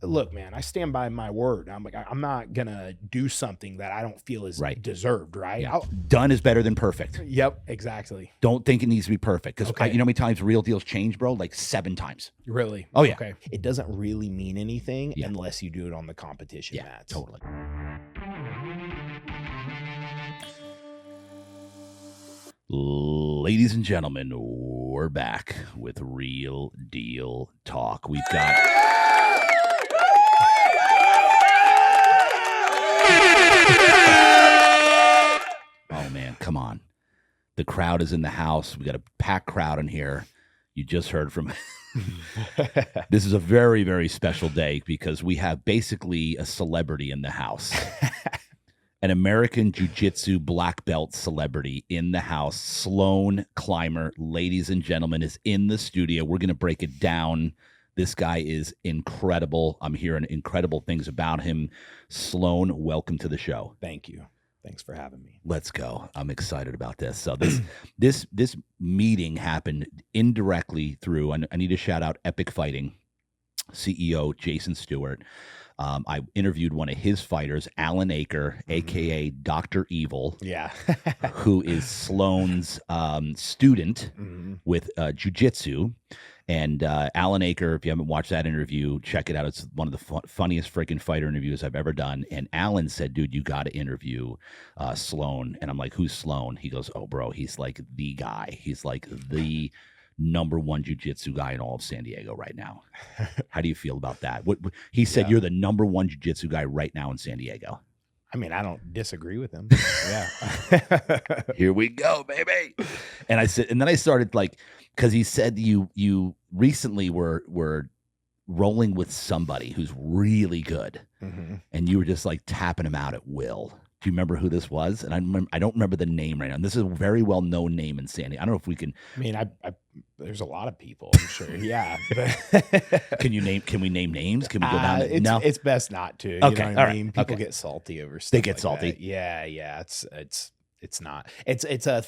look, man, I stand by my word. I'm like, I'm not gonna do something that I don't feel is deserved, right? Yeah. Done is better than perfect. Yep, exactly. Don't think it needs to be perfect, because you know how many times real deals change, bro? Like 7 times. Really? Oh yeah. Okay. It doesn't really mean anything unless you do it on the competition mats. Totally. Ladies and gentlemen, we're back with Real Deal Talk. We've got oh man, come on. The crowd is in the house. We got a packed crowd in here. You just heard from this is a very, very special day because we have basically a celebrity in the house. An American Jiu Jitsu black belt celebrity in the house. Sloan Clymer, ladies and gentlemen, is in the studio. We're going to break it down. This guy is incredible. I'm hearing incredible things about him. Sloan, welcome to the show. Thank you. Thanks for having me. Let's go. I'm excited about this. So this meeting happened indirectly through, I need to shout out Epic Fighting CEO Jason Stewart. I interviewed one of his fighters, Alan Aker, a.k.a. Dr. Evil, who is Sloan's student with Jiu Jitsu. And Alan Aker, if you haven't watched that interview, check it out. It's one of the funniest freaking fighter interviews I've ever done. And Alan said, dude, you got to interview Sloan. And I'm like, who's Sloan? He goes, oh, bro, he's like the guy. He's like the #1 jiu-jitsu guy in all of San Diego right now. How do you feel about that? What he said, you're the #1 jiu-jitsu guy right now in San Diego. I mean, I don't disagree with him. Here we go, baby. And I said, and then I started because he said you recently were rolling with somebody who's really good, and you were just like tapping him out at will. Do you remember who this was? And I don't remember the name right now. And this is a very well-known name in San Diego. I don't know if we can. I mean, there's a lot of people, I'm sure. Yeah. Can we name names? Can we go down? No, it's best not to. You Okay. know what I mean? People get salty over stuff. They get salty. That. Yeah. It's not. It's a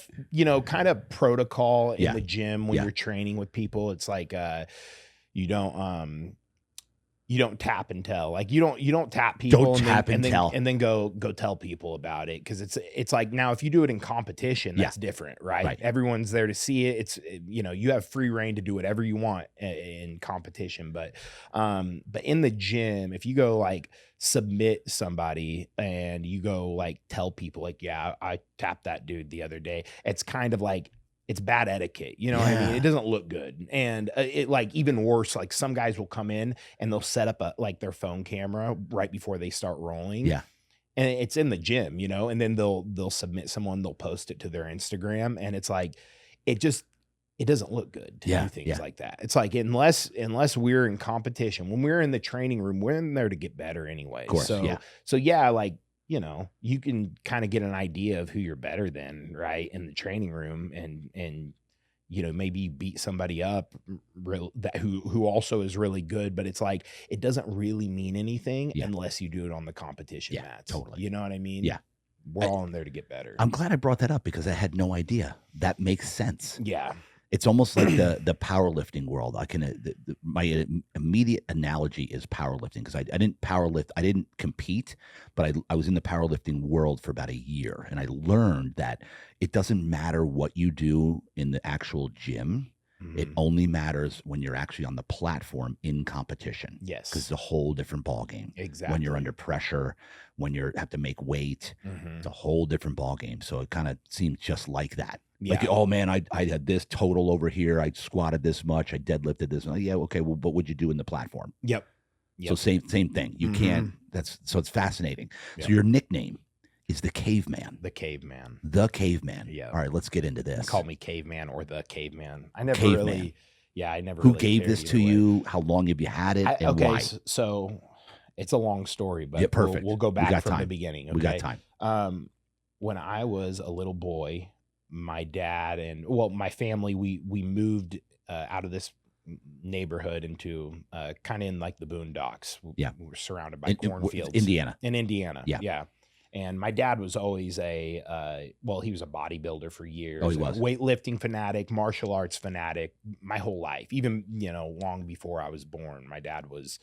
kind of protocol in the gym when you're training with people. It's like you don't tap and tell. Like you don't tap people and then go tell people about it, because it's like, now if you do it in competition, that's different, right? Everyone's there to see it. It's you have free reign to do whatever you want in competition, but in the gym, if you go like submit somebody and you go like tell people like, yeah, I tapped that dude the other day, it's kind of like, it's bad etiquette. You know what I mean? It doesn't look good. And it like even worse, like some guys will come in and they'll set up their phone camera right before they start rolling. Yeah. And it's in the gym, and then they'll submit someone, they'll post it to their Instagram. And it's like, it doesn't look good to do things like that. It's like, unless we're in competition, when we're in the training room, we're in there to get better anyway. Of course, so like, you can kind of get an idea of who you're better than, right, in the training room, and maybe you beat somebody up who also is really good, but it's like, it doesn't really mean anything unless you do it on the competition mats. Totally. You know what I mean? Yeah. We're all in there to get better. I'm glad I brought that up because I had no idea. That makes sense. Yeah. It's almost like the powerlifting world. My immediate analogy is powerlifting, because I didn't powerlift. I didn't compete, but I was in the powerlifting world for about a year, and I learned that it doesn't matter what you do in the actual gym. It only matters when you're actually on the platform in competition. Yes. Because it's a whole different ballgame. Exactly. When you're under pressure, when you have to make weight, it's a whole different ballgame. So it kind of seems just like that. Yeah. Like, oh man, I had this total over here. I squatted this much. I deadlifted this. Yeah, okay. Well, what would you do in the platform? Yep. So same thing. You can't. So it's fascinating. Yep. So your nickname is the Caveman. The Caveman. The Caveman. Yeah. All right, let's get into this. Call me Caveman or the Caveman. I never Caveman. Really. Yeah, I never. Who really gave this to you? How long have you had it? And okay, why? So it's a long story, but perfect. We'll go back from the beginning. Okay? We got time. When I was a little boy, my dad and my family, we moved out of this neighborhood into kind of in like the boondocks. We were surrounded by cornfields. In Indiana. Yeah. And my dad was always he was a bodybuilder for years. Oh, he was. Weightlifting fanatic, martial arts fanatic, my whole life. Even, long before I was born, my dad was,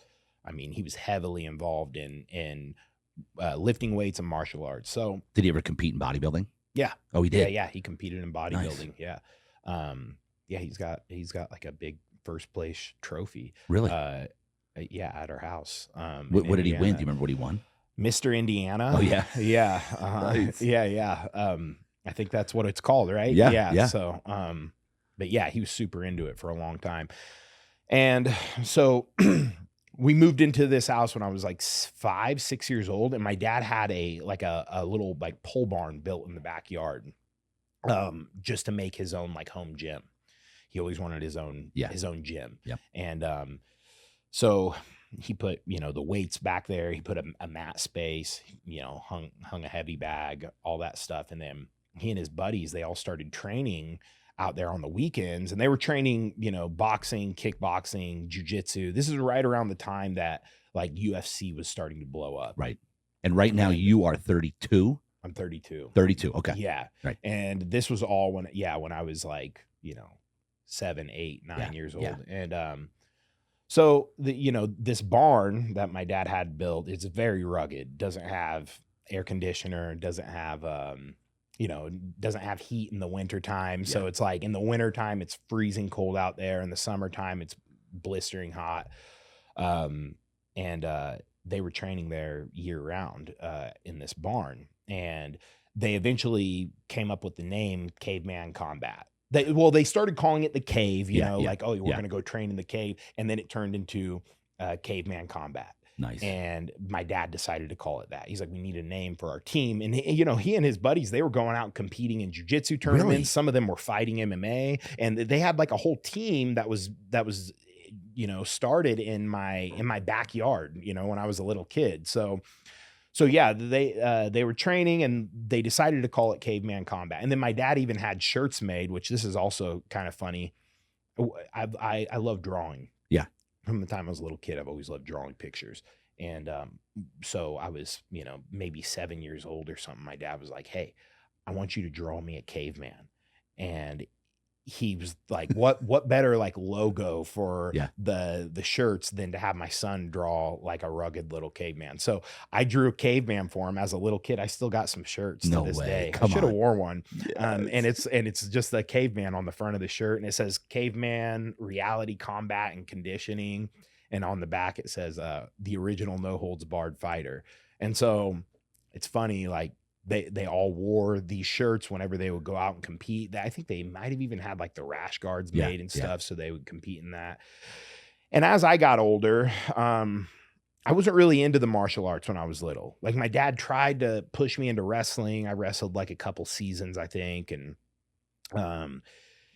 I mean, he was heavily involved in lifting weights and martial arts. So did he ever compete in bodybuilding? Yeah. Oh, he did. Yeah. He competed in bodybuilding. Nice. Yeah. Yeah. He's got like a big first place trophy. Really? Yeah, at our house. What did he win? Do you remember what he won? Mr. Indiana. Oh yeah. Yeah. Nice. Yeah. I think that's what it's called, right? Yeah. So, but yeah, he was super into it for a long time. And so we moved into this house when I was like 5, 6 years old. And my dad had a little like pole barn built in the backyard, just to make his own like home gym. He always wanted his own gym. Yeah. And, so he put, the weights back there. He put a mat space, hung a heavy bag, all that stuff. And then he and his buddies, they all started training out there on the weekends, and they were training, boxing, kickboxing, Jiu Jitsu. This is right around the time that like UFC was starting to blow up. Right. And right now you are 32. I'm 32. 32. Okay. Yeah. Right. And this was all when I was like, 7, 8, 9 years old. Yeah. And, so this barn that my dad had built, it's very rugged, doesn't have air conditioner, doesn't have, doesn't have heat in the wintertime. Yeah. So it's like in the wintertime, it's freezing cold out there. In the summertime, it's blistering hot. And they were training there year round, in this barn. And they eventually came up with the name Caveman Combat. They started calling it the cave, like, oh, we're going to go train in the cave. And then it turned into Caveman Combat. Nice. And my dad decided to call it that. He's like, we need a name for our team. And, he and his buddies, they were going out and competing in jiu-jitsu tournaments. Really? Some of them were fighting MMA. And they had like a whole team that was started in my backyard, when I was a little kid. So yeah, they were training, and they decided to call it Caveman Combat. And then my dad even had shirts made, which this is also kind of funny. I love drawing. Yeah. From the time I was a little kid, I've always loved drawing pictures. And so I was, maybe 7 years old or something. My dad was like, hey, I want you to draw me a caveman. And he was like, what better like logo for the shirts than to have my son draw like a rugged little caveman. So I drew a caveman for him as a little kid. I still got some shirts to this day. I should have wore one. Yes. And it's just the caveman on the front of the shirt, and it says Caveman Reality Combat and Conditioning. And on the back it says the original no holds barred fighter. And so it's funny, like they all wore these shirts whenever they would go out and compete. I think they might have even had like the rash guards made and stuff. So they would compete in that. And as I got older, I wasn't really into the martial arts when I was little. Like my dad tried to push me into wrestling. I wrestled like a couple seasons, I think. And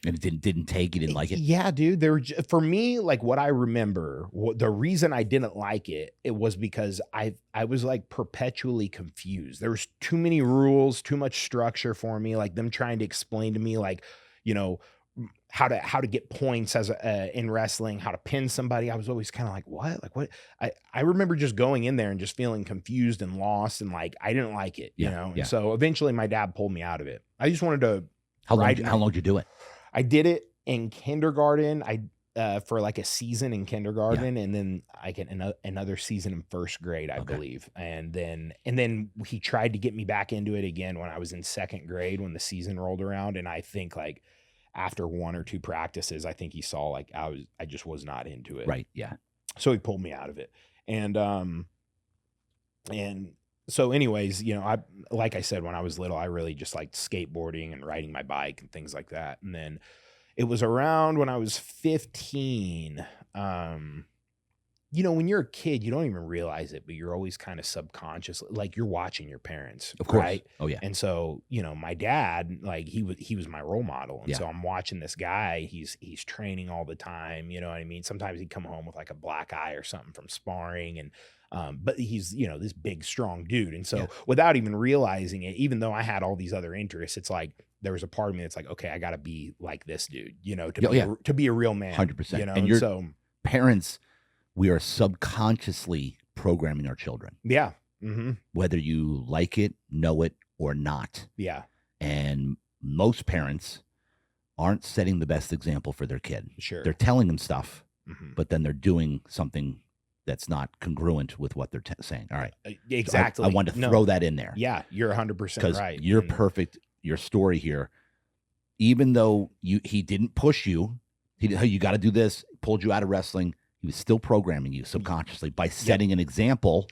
it didn't take, you didn't like it? Yeah, dude. For me, like what I remember, the reason I didn't like it was because I was like perpetually confused. There was too many rules, too much structure for me, like them trying to explain to me like, how to get points as in wrestling, how to pin somebody. I was always kind of like, what? Like what? I remember just going in there and just feeling confused and lost, and like I didn't like it, And so eventually my dad pulled me out of it. I just wanted to. How long did you do it? I did it in kindergarten. For like a season in kindergarten, and then I get another season in first grade, I believe. And then he tried to get me back into it again when I was in second grade, when the season rolled around. And I think like after 1 or 2 practices, I think he saw like I just was not into it. Right. Yeah. So he pulled me out of it. And so anyways, like I said, when I was little, I really just liked skateboarding and riding my bike and things like that. And then it was around when I was 15, when you're a kid, you don't even realize it, but you're always kind of subconscious, like you're watching your parents. Of course. Right? Oh yeah. And so, my dad, like he was my role model. And so I'm watching this guy, he's training all the time. You know what I mean? Sometimes he'd come home with like a black eye or something from sparring, and but he's, this big, strong dude. And so without even realizing it, even though I had all these other interests, it's like, there was a part of me that's like, okay, I got to be like this dude, to be a real man. 100%. And your parents, we are subconsciously programming our children. Yeah. Mm-hmm. Whether you like it, know it, or not. Yeah. And most parents aren't setting the best example for their kid. Sure. They're telling them stuff, but then they're doing something that's not congruent with what they're saying. All right. Exactly. So I wanted to throw that in there. Yeah, you're 100% right. You're perfect. Your story here, even though he didn't push you, you got to do this, pulled you out of wrestling, he was still programming you subconsciously by setting an example.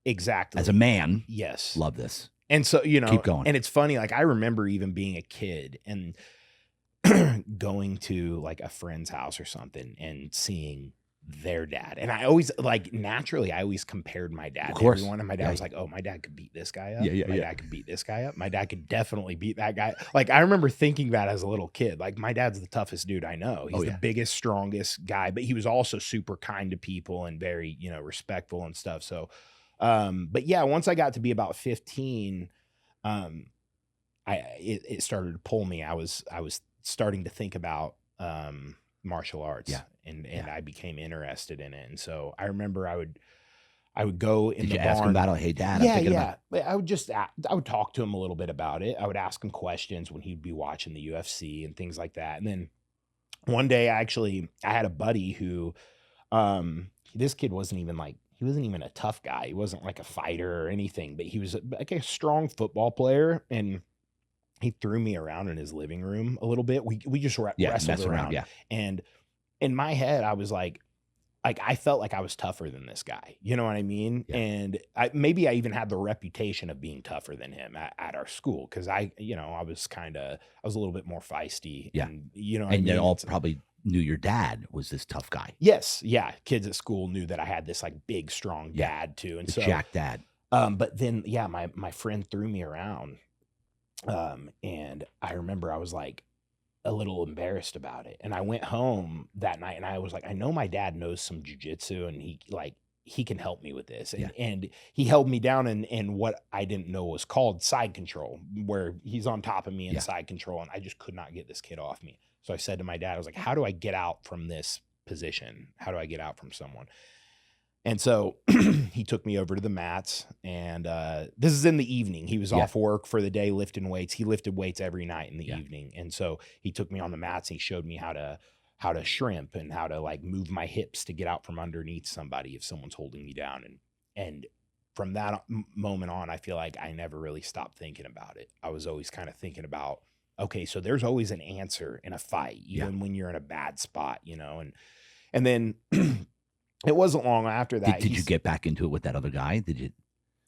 Exactly. As a man. Yes. Love this. And so, keep going. And it's funny, like I remember even being a kid and going to like a friend's house or something and seeing their dad. And I always naturally, I always compared my dad to everyone. And my dad was like, oh, my dad could beat this guy up. My dad could beat this guy up. My dad could definitely beat that guy. Like I remember thinking that as a little kid, like my dad's the toughest dude I know. He's the biggest, strongest guy, but he was also super kind to people and very, respectful and stuff. So, but yeah, once I got to be about 15, it started to pull me. I was starting to think about, martial arts and I became interested in it. And so I remember I would go in the barn. Did you ask him about it? Hey, Dad, I'm thinking about it. I would talk to him a little bit about it. I would ask him questions when he'd be watching the UFC and things like that. And then one day I had a buddy who, this kid wasn't even a tough guy. He wasn't like a fighter or anything, but he was like a strong football player. And he threw me around in his living room a little bit. We just wrestled around. Yeah. And in my head, I was like I felt like I was tougher than this guy. You know what I mean? Yeah. And maybe I even had the reputation of being tougher than him at our school. Cause I was a little bit more feisty. Yeah. And, and they all probably knew your dad was this tough guy. Yes. Yeah. Kids at school knew that I had this like big, strong dad too. And so Jack dad. But then, my friend threw me around. And I remember I was like a little embarrassed about it. And I went home that night and I was like, I know my dad knows some jiu-jitsu and he can help me with this. And he held me down in what I didn't know was called side control, where he's on top of me in side control. And I just could not get this kid off me. So I said to my dad, I was like, how do I get out from this position? How do I get out from someone? And so he took me over to the mats, and this is in the evening. He was off work for the day lifting weights. He lifted weights every night in the evening. And so he took me on the mats and he showed me how to shrimp and how to like move my hips to get out from underneath somebody if someone's holding me down. And from that moment on, I feel like I never really stopped thinking about it. I was always kind of thinking about, okay, so there's always an answer in a fight, even when you're in a bad spot, and then it wasn't long after that. Did you get back into it with that other guy? Did you?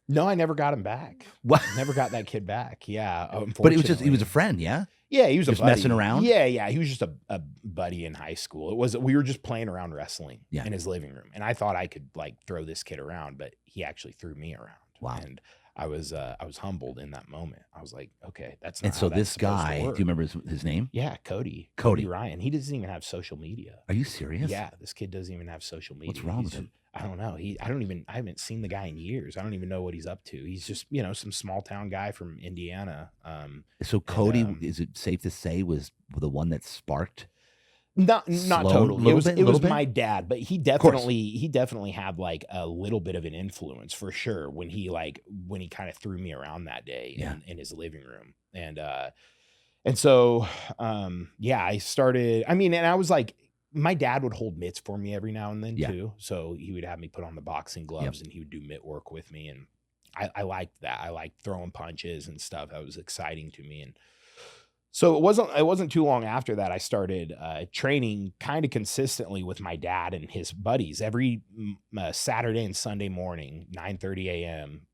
No, I never got him back. What? Never got that kid back. Yeah. But he was a friend. Yeah. Yeah. He was just a buddy. Messing around. Yeah. Yeah. He was just a buddy in high school. We were just playing around wrestling in his living room. And I thought I could like throw this kid around, but he actually threw me around. Wow. And I was humbled in that moment. I was like, okay, that's not and so this guy, do you remember his name? Yeah, Cody Ryan. He doesn't even have social media. Are you serious? Yeah, this kid doesn't even have social media. What's wrong with him? I don't know. I haven't seen the guy in years. I don't even know what he's up to. He's just, some small town guy from Indiana. So Cody, is it safe to say, was the one that sparked? Not totally. It was my dad, but he definitely had like a little bit of an influence for sure when he kind of threw me around that day in his living room. And so I started, and I was like, my dad would hold mitts for me every now and then too. So he would have me put on the boxing gloves and he would do mitt work with me. And I liked that. I liked throwing punches and stuff. That was exciting to me. And so it wasn't too long after that I started training kind of consistently with my dad and his buddies every Saturday and Sunday morning, 9:30 a.m.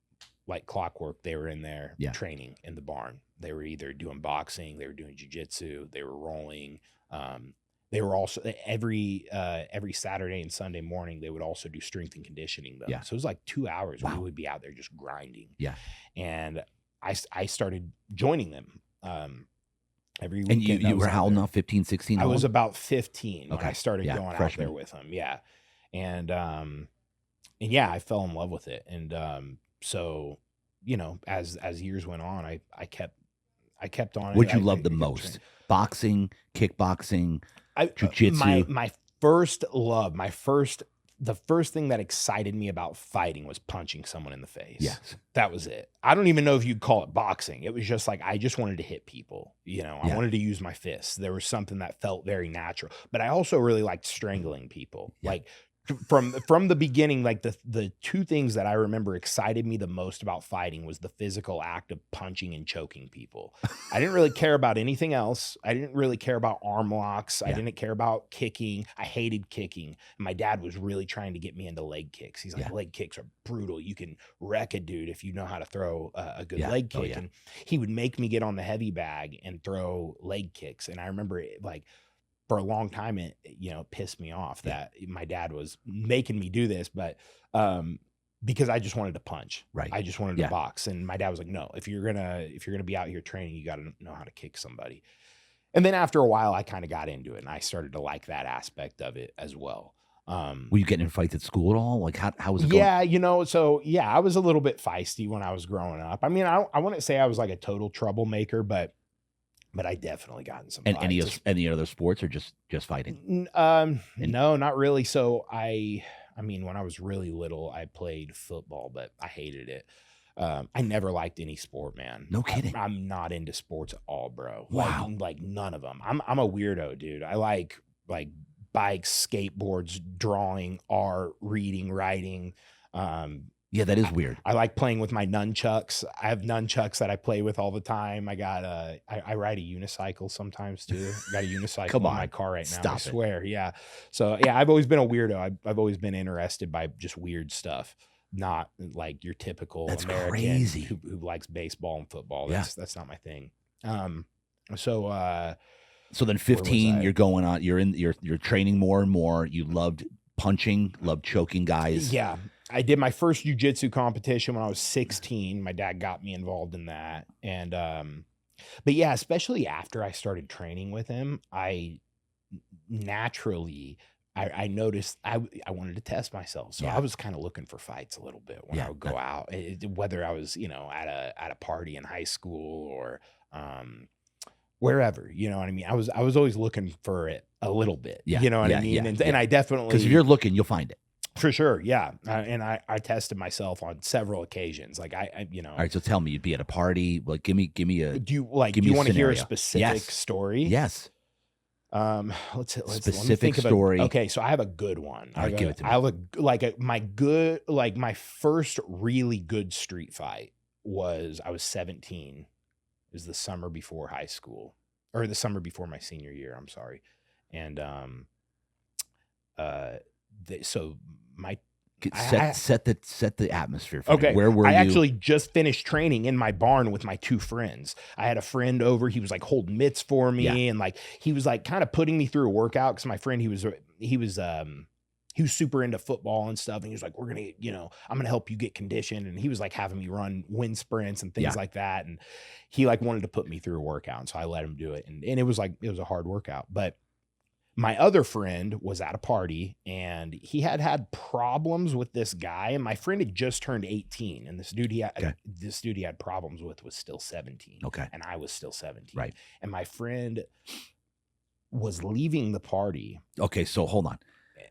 like clockwork. They were in there training in the barn. They were either doing boxing, they were doing jiu-jitsu, they were rolling. They were also every Saturday and Sunday morning, they would also do strength and conditioning though. So it was like 2 hours. Wow. We would be out there just grinding. Yeah. And I started joining them. Every weekend. And you were how old now? 15, 16? I was about 15 when Okay. I started going freshman. out there with them. Yeah. And I fell in love with it. And so, as years went on, I kept on. What'd you love the most? Boxing, kickboxing, jiu-jitsu? My first love, the first thing that excited me about fighting was punching someone in the face. Yes. That was it. I don't even know if you'd call it boxing. It was just like, I just wanted to hit people. I wanted to use my fists. There was something that felt very natural, but I also really liked strangling people, like from the beginning, like the two things that I remember excited me the most about fighting was the physical act of punching and choking people. I didn't really care about anything else. I didn't really care about arm locks. I didn't care about kicking. I hated kicking. And my dad was really trying to get me into leg kicks. He's like, leg kicks are brutal. You can wreck a dude if you know how to throw a good leg kick. And he would make me get on the heavy bag and throw leg kicks. And I remember it, like, for a long time, it pissed me off that my dad was making me do this, but because I just wanted to punch, I just wanted to box, and my dad was like, "No, if you're gonna be out here training, you got to know how to kick somebody." And then after a while, I kind of got into it, and I started to like that aspect of it as well. Were you getting in fights at school at all? Like how was it going? Yeah, I was a little bit feisty when I was growing up. I mean, I wouldn't say I was like a total troublemaker, but I definitely got in some fights. Any other sports or just fighting? No, not really. So I mean, when I was really little, I played football, but I hated it. I never liked any sport, man. No kidding. I'm not into sports at all, bro. Wow. Like none of them. I'm a weirdo, dude. I like bikes, skateboards, drawing, art, reading, writing. Yeah, that is weird. I like playing with my nunchucks. I have nunchucks that I play with all the time. I got I ride a unicycle sometimes too. I got a unicycle in my car right now. I swear. Yeah. So yeah, I've always been a weirdo. I've always been interested by just weird stuff. Not like your typical American who likes baseball and football. That's not my thing. So then 15, you're going on, you're training more and more. You loved punching, loved choking guys. Yeah. I did my first Jiu Jitsu competition when I was 16. My dad got me involved in that. And, but yeah, especially after I started training with him, I naturally, I noticed I wanted to test myself. So I was kind of looking for fights a little bit when I would go out, whether I was, at a party in high school or, wherever, you know what I mean? I was always looking for it a little bit, you know what I mean? And I definitely, because if you're looking, you'll find it. For sure, yeah. And I tested myself on several occasions. Like I All right, so tell me, you'd be at a party. Like, give me a. Do you want to hear a specific story? Yes. Let's specific story. Okay, so I have a good one. All right, give it to me. I have my first really good street fight was I was 17. It was the summer before high school, or the summer before my senior year. I'm sorry, and set the atmosphere for me. Where were you? I actually just finished training in my barn with my two friends. I had a friend over. He was like holding mitts for me, and like he was like kind of putting me through a workout because my friend he was super into football and stuff, and he was like, "We're gonna, I'm gonna help you get conditioned," and he was like having me run wind sprints and things like that, and he like wanted to put me through a workout, and so I let him do it, and it was a hard workout, but. My other friend was at a party and he had problems with this guy, and my friend had just turned 18, and this dude he had problems with was still 17. Okay. And I was still 17. Right. And my friend was leaving the party. Okay, so hold on.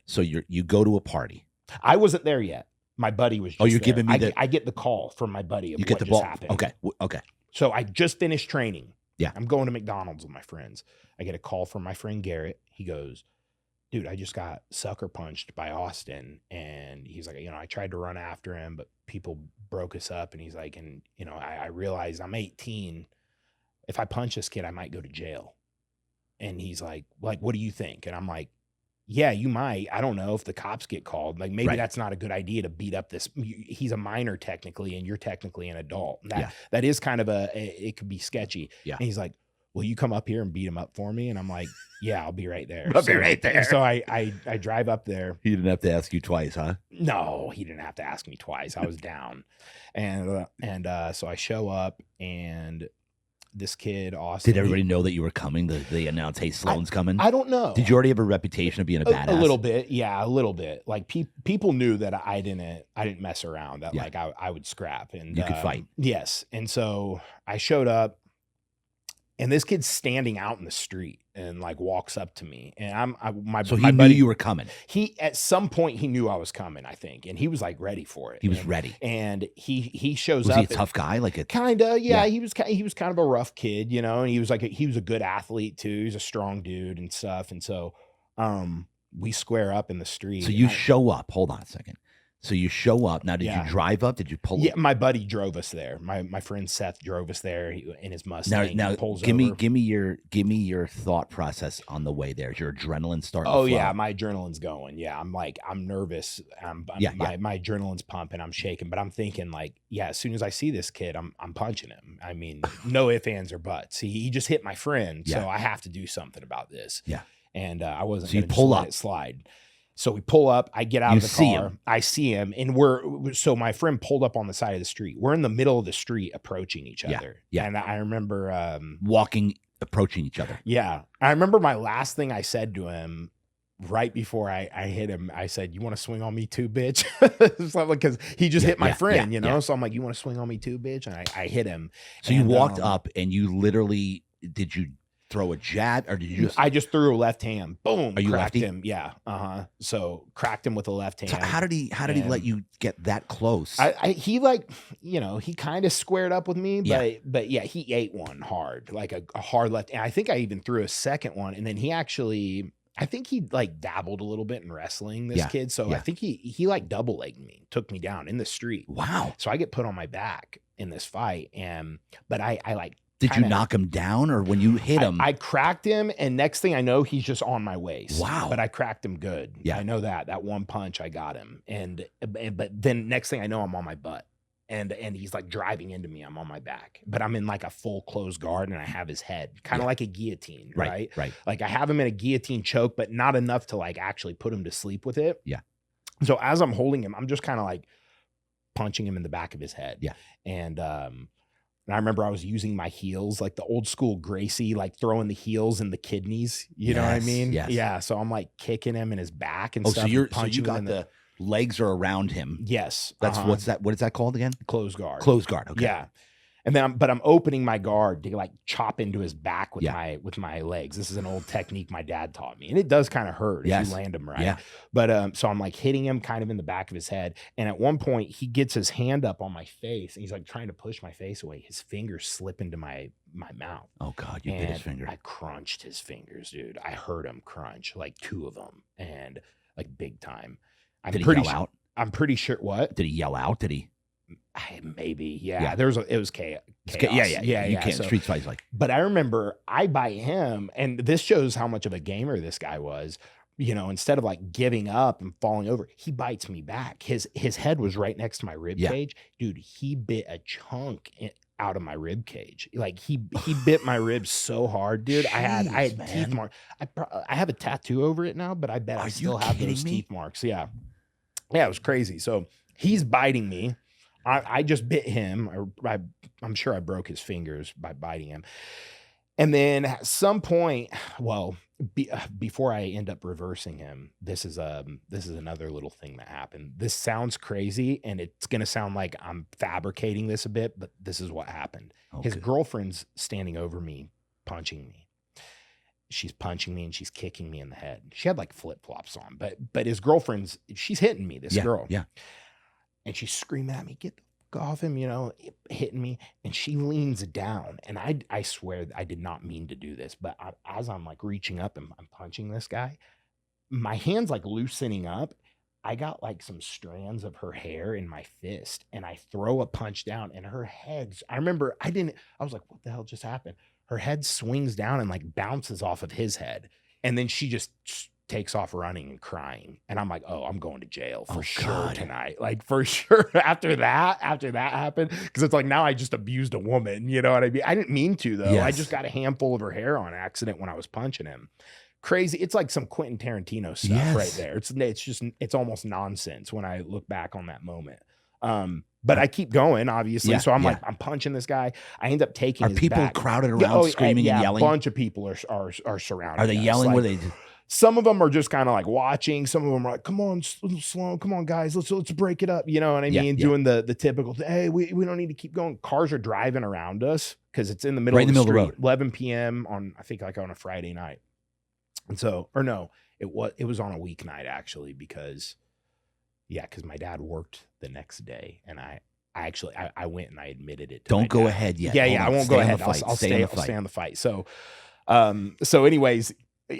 So you go to a party. I wasn't there yet. My buddy was just you're there. Giving me I get the call from my buddy of you get what the ball. Happened. Okay. So I just finished training. Yeah. I'm going to McDonald's with my friends. I get a call from my friend Garrett. He goes, "Dude, I just got sucker punched by Austin." And he's like, I tried to run after him, but people broke us up. And he's like, I realized I'm 18. If I punch this kid, I might go to jail. And he's like, what do you think? And I'm like, yeah, you might. I don't know if the cops get called. Like maybe that's not a good idea to beat up this. He's a minor technically, and you're technically an adult. That is kind of it could be sketchy. Yeah. And he's like, "Will you come up here and beat him up for me?" And I'm like, "Yeah, I'll be right there." I'll be right there. So I drive up there. He didn't have to ask you twice, huh? No, he didn't have to ask me twice. I was down. And so I show up, and this kid, Austin. Did everybody know that you were coming? They announced, "Hey, Sloan's coming"? I don't know. Did you already have a reputation of being a badass? A little bit. Yeah, a little bit. Like people knew that I didn't mess around, that like I would scrap, and you could fight. Yes. And so I showed up, and this kid's standing out in the street and like walks up to me, and So he knew you were coming. He at some point he knew I was coming, I think, and he was like ready for it. He was ready, and he shows up. Was he a tough guy? Like a kinda, yeah. He was kind of a rough kid, and he was a good athlete too. He's a strong dude and stuff, and so we square up in the street. So you show up. Hold on a second. So you show up. Now, did you drive up? Did you pull? Yeah, my buddy drove us there. My friend Seth drove us there in his Mustang. Now give me your thought process on the way there. Is your adrenaline starting? Oh yeah, my adrenaline's going. Yeah, I'm nervous. My adrenaline's pumping. I'm shaking, but I'm thinking like, yeah, as soon as I see this kid, I'm punching him. I mean, no ifs, ands, or buts. He just hit my friend, so I have to do something about this. Yeah, and I wasn't going to let it slide. So we pull up, I get out of the car, I see him, and so my friend pulled up on the side of the street. We're in the middle of the street approaching each other. Yeah. And I remember approaching each other. Yeah. I remember my last thing I said to him right before I hit him, I said, "You want to swing on me too, bitch?" Because he just hit my friend, you know? So I'm like, "You want to swing on me too, bitch?" And I hit him. So you walked up and you literally, did you throw a jab or did you I just threw a left hand. Boom. Are you cracked lefty? Yeah. So cracked him with a left hand. So how did he let you get that close? He like, he kind of squared up with me, but yeah, he ate one hard, like a hard left. And I think I even threw a second one. And then I think he like dabbled a little bit in wrestling, this kid. So I think he like double legged me, took me down in the street. Wow. So I get put on my back in this fight. But I like, did you knock him down, or when you hit him? I cracked him, and next thing I know, he's just on my waist. Wow. But I cracked him good. Yeah. I know that one punch, I got him. But then next thing I know, I'm on my butt. And he's like driving into me. I'm on my back. But I'm in like a full closed guard, and I have his head. Kind of like a guillotine, right? Right. Like I have him in a guillotine choke, but not enough to like actually put him to sleep with it. Yeah. So as I'm holding him, I'm just kind of like punching him in the back of his head. Yeah. And I remember I was using my heels, like the old school Gracie, like throwing the heels in the kidneys. You know what I mean? Yes. Yeah. So I'm like kicking him in his back and stuff. So you got the legs are around him. Yes. That's what is that called again? Closed guard. Closed guard. Okay. Yeah. And then I'm opening my guard to like chop into his back with my legs. This is an old technique my dad taught me. And it does kind of hurt if you land him right. Yeah. But so I'm like hitting him kind of in the back of his head. And at one point he gets his hand up on my face and he's like trying to push my face away. His fingers slip into my mouth. Oh God, you bit his finger. I crunched his fingers, dude. I heard him crunch, like two of them, and like big time. Did he yell out? I'm pretty sure. What? Did he yell out? Did he? Maybe, yeah. It was chaos. Yeah. You can't street fights like. But I remember I bite him, and this shows how much of a gamer this guy was. Instead of like giving up and falling over, he bites me back. His head was right next to my rib cage, dude. He bit a chunk out of my rib cage. Like he bit my ribs so hard, dude. Jeez, I had teeth marks. I have a tattoo over it now, but I bet I still have those teeth marks. Yeah, it was crazy. So he's biting me. I just bit him. I'm sure I broke his fingers by biting him. And then at some point, before I end up reversing him, this is another little thing that happened. This sounds crazy, and it's gonna sound like I'm fabricating this a bit, but this is what happened. Okay. His girlfriend's standing over me, punching me. She's punching me and she's kicking me in the head. She had like flip-flops on, but his girlfriend's she's hitting me. This girl, and she's screaming at me, "Get the fuck off him!" Hitting me. And she leans down, and I swear I did not mean to do this, but as I'm like reaching up and I'm punching this guy, my hand's like loosening up. I got like some strands of her hair in my fist, and I throw a punch down, and her head. I remember I was like, "What the hell just happened?" Her head swings down and like bounces off of his head, and then she just takes off running and crying. And I'm like, oh, I'm going to jail for sure tonight. Like for sure after that happened. Cause it's like, now I just abused a woman. You know what I mean? I didn't mean to though. Yes. I just got a handful of her hair on accident when I was punching him. Crazy. It's like some Quentin Tarantino stuff right there. It's almost nonsense when I look back on that moment. But I keep going, obviously. So I'm like, I'm punching this guy. I end up taking his people back. Crowded around screaming and yelling? A bunch of people are surrounding. Are they yelling? Like, some of them are just kind of like watching. Some of them are like, come on, Sloan, come on, guys, let's break it up. You know what I mean? Doing the typical, hey, we don't need to keep going. Cars are driving around us because it's in the middle of the street. 11 p.m. on, I think like on a Friday night. And so, or no, it was on a weeknight actually, because my dad worked the next day, and I went and I admitted it. Don't go ahead yet. Yeah, I won't go ahead. I'll stay on the fight. So anyways,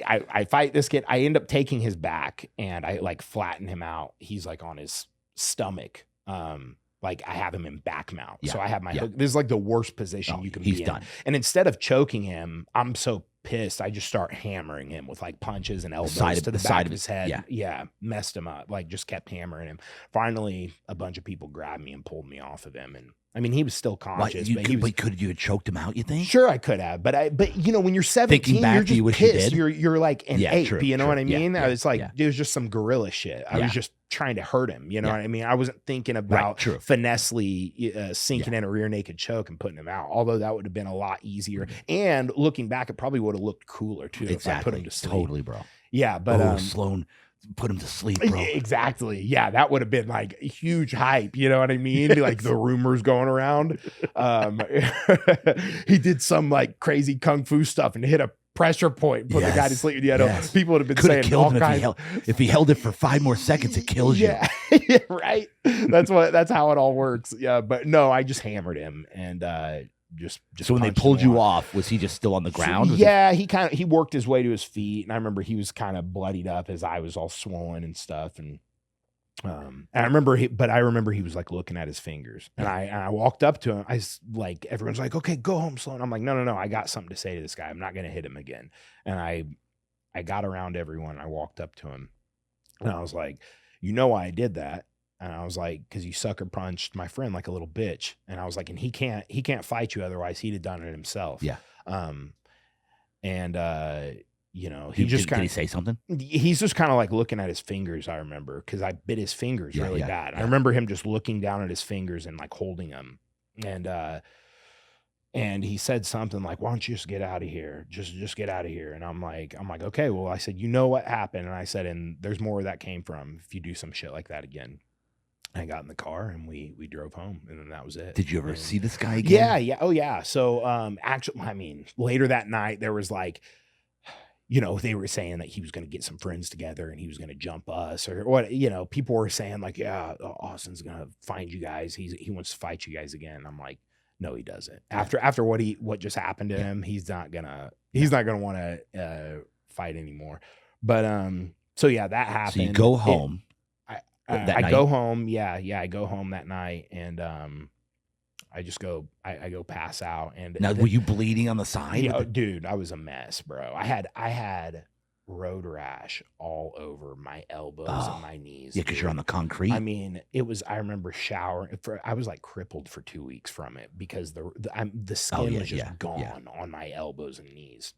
I fight this kid. I end up taking his back and I like flatten him out. He's like on his stomach. Like I have him in back mount. So I have my hook. This is like the worst position you can be in. And instead of choking him, I'm so pissed. I just start hammering him with like punches and elbows to the back of his head. Yeah. Messed him up. Like just kept hammering him. Finally, a bunch of people grabbed me and pulled me off of him. And I mean, he was still conscious. But could you have choked him out, you think? Sure, I could have. But you know, when you're 17, you're just pissed. You're like an ape. True, you know what I mean? Yeah, it's like, it was just some gorilla shit. I was just trying to hurt him. You know what I mean? I wasn't thinking about finessely sinking in a rear naked choke and putting him out. Although that would have been a lot easier. And looking back, it probably would have looked cooler too if I put him to sleep. Totally, bro. Yeah, but Sloan put him to sleep, bro. Exactly. Yeah, that would have been like a huge hype. You know what I mean? Like the rumors going around. He did some like crazy kung fu stuff and hit a pressure point, put the guy to sleep. You know, people would have been saying all kinds. If he held it for 5 more seconds, it kills you. Yeah, right. That's how it all works. Yeah, but no, I just hammered him and just so when they pulled you off, was he just still on the ground? He worked his way to his feet, and I remember he was kind of bloodied up. His eye was all swollen and stuff, and I remember he was like looking at his fingers, and I walked up to him. Like everyone's like, okay, go home, Sloan. I'm like, no, I got something to say to this guy. I'm not gonna hit him again. And I got around everyone. I walked up to him, and I was like, you know why I did that? And I was like, because you sucker punched my friend like a little bitch. And I was like, and he can't fight you, otherwise he'd have done it himself. Yeah. You know, he just did he say something? He's just kind of like looking at his fingers, I remember, because I bit his fingers really bad. I remember him just looking down at his fingers and like holding them. And he said something like, why don't you just get out of here? Just get out of here. And I'm like, okay, well, I said, you know what happened? And I said, and there's more where that came from if you do some shit like that again. I got in the car and we drove home, and then that was it. Did you ever see this guy again? Yeah. Oh yeah. So, actually, I mean, later that night there was like, you know, they were saying that he was going to get some friends together and he was going to jump us or what, you know, people were saying like, yeah, Austin's going to find you guys. He wants to fight you guys again. I'm like, no, he doesn't. After what just happened to him, he's not gonna want to fight anymore. But, so yeah, that happened. So you go home. I go home. Yeah. I go home that night, and I just go. I go pass out. And now, were you bleeding on the side? Yeah, dude, I was a mess, bro. I had road rash all over my elbows and my knees. Yeah, because you're on the concrete. I mean, it was. I remember showering. I was like crippled for 2 weeks from it because the skin was just gone on my elbows and knees.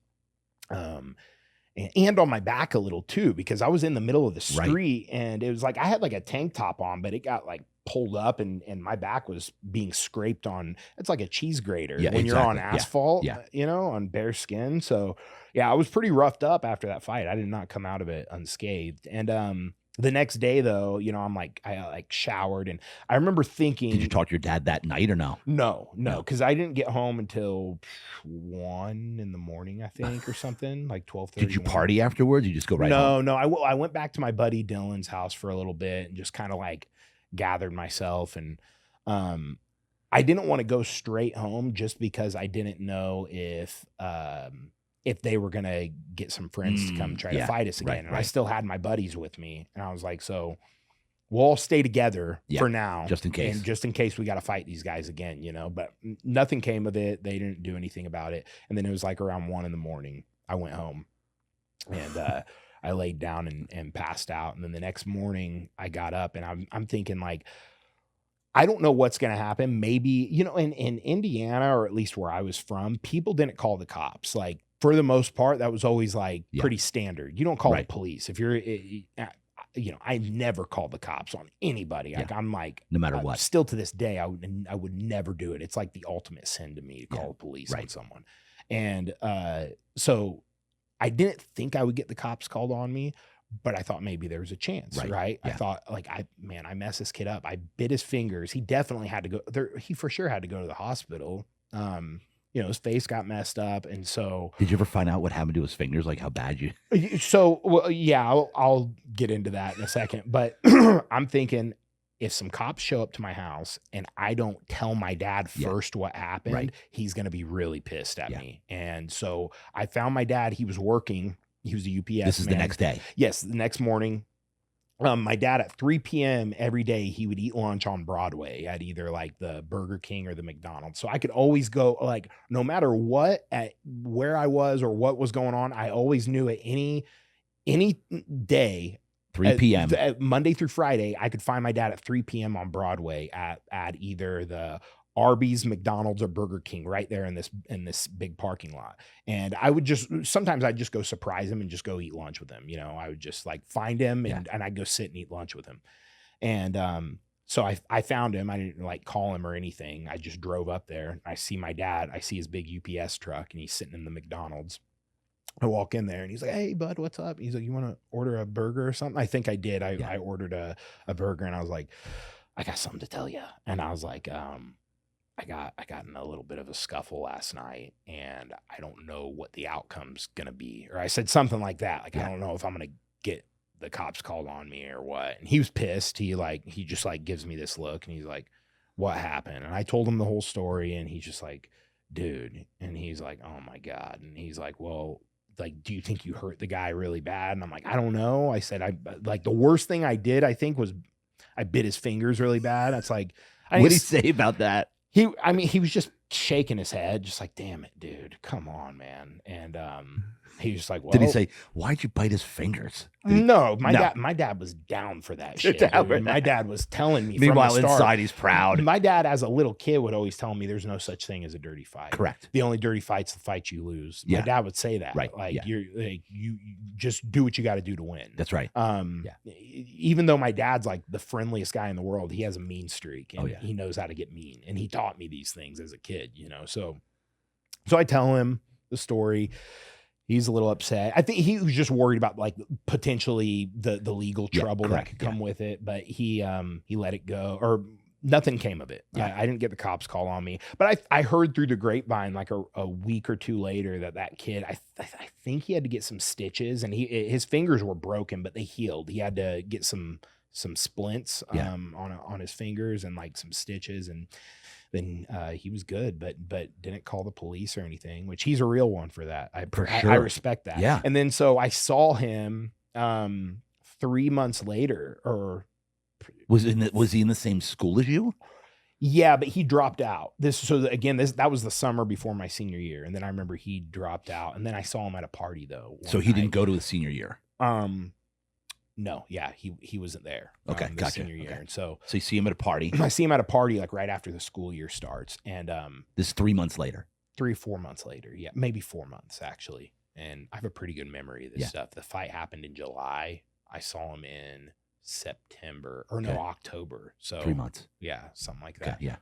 And on my back a little too, because I was in the middle of the street, and it was like I had like a tank top on, but it got like pulled up, and my back was being scraped on. It's like a cheese grater when you're on asphalt, you know, on bare skin. So yeah, I was pretty roughed up after that fight. I did not come out of it unscathed. And the next day though, you know, I like showered, and I remember thinking, did you talk to your dad that night or no? No, because I didn't get home until 1 a.m, I think, or something, like 12:30. Did you party afterwards? You just go right home? No. I went back to my buddy Dylan's house for a little bit and just kind of like gathered myself, and I didn't want to go straight home just because I didn't know if they were going to get some friends to come try to fight us again. And I still had my buddies with me. And I was like, so we'll all stay together for now. Just in case. And just in case we got to fight these guys again, you know. But nothing came of it. They didn't do anything about it. And then it was like around 1 a.m, I went home. And I laid down and passed out. And then the next morning I got up, and I'm thinking like, I don't know what's going to happen. Maybe, you know, in Indiana, or at least where I was from, people didn't call the cops. Like, for the most part, that was always like pretty standard. You don't call the police. If you're, you know, I never called the cops on anybody. Like, I'm like, no matter what. Still to this day, I would never do it. It's like the ultimate sin to me to call the police on someone. And so I didn't think I would get the cops called on me, but I thought maybe there was a chance, right? I thought like, I messed this kid up. I bit his fingers. He definitely had to go there. He for sure had to go to the hospital. You know, his face got messed up. And so, did you ever find out what happened to his fingers? Like how bad you? So, well, yeah, I'll get into that in a second, but I'm thinking, if some cops show up to my house and I don't tell my dad first what happened, he's going to be really pissed at me. And so I found my dad. He was working He was a UPS This is man. the next day. Yes, the next morning. My dad at 3 p.m. every day, he would eat lunch on Broadway at either like the Burger King or the McDonald's. So I could always go, like, no matter what, at where I was or what was going on, I always knew at any day, 3 p.m. Monday through Friday, I could find my dad at 3 p.m. on Broadway at either the Arby's, McDonald's, or Burger King right there in this big parking lot. And I would sometimes I'd just go surprise him and just go eat lunch with him. You know, I would just like find him and I'd go sit and eat lunch with him. And so I found him. I didn't like call him or anything. I just drove up there. I see my dad. I see his big UPS truck and he's sitting in the McDonald's. I walk in there and he's like, "Hey bud, what's up?" He's like, "You want to order a burger or something?" I think I did. I ordered a burger and I was like, "I got something to tell you." And I was like, I got in a little bit of a scuffle last night and I don't know what the outcome's going to be. Or I said something like that. Like, I don't know if I'm going to get the cops called on me or what. And he was pissed. He just like gives me this look and he's like, "What happened?" And I told him the whole story and he's just like, "Dude." And he's like, "Oh my God." And he's like, "Well, like, do you think you hurt the guy really bad?" And I'm like, "I don't know." I said, like the worst thing I did, I think, was I bit his fingers really bad. That's like, what did he say about that? He was just shaking his head, just like, "Damn it, dude, come on, man." And he was like, "Well," did he say, "Why'd you bite his fingers?" No, my dad was down for that shit. My dad was telling me. Meanwhile, from the start, inside he's proud. My dad, as a little kid, would always tell me, "There's no such thing as a dirty fight. Correct. The only dirty fight's the fight you lose." My dad would say that. Right. Like you just do what you got to do to win. That's right. Even though my dad's like the friendliest guy in the world, he has a mean streak and he knows how to get mean. And he taught me these things as a kid, you know. So I tell him the story. He's a little upset. I think he was just worried about like potentially the legal trouble that could come with it, but he let it go, or nothing came of it. I didn't get the cops call on me, but I heard through the grapevine like a week or two later that kid, I think he had to get some stitches and his fingers were broken, but they healed. He had to get some splints on his fingers and like some stitches, and then he was good, but didn't call the police or anything, which he's a real one for that. I respect that. Yeah. And then so I saw him 3 months later, or was he in the same school as you? Yeah, but he dropped out. That was the summer before my senior year, and then I remember he dropped out, and then I saw him at a party though. So he didn't go to his senior year. No, he wasn't there. Okay, gotcha. Senior year, and so you see him at a party. I see him at a party like right after the school year starts, and this is 3 months later. 3 or 4 months later, yeah, maybe 4 months actually. And I have a pretty good memory of this stuff. The fight happened in July. I saw him in September or October. So 3 months. Yeah, something like that. Okay, yeah.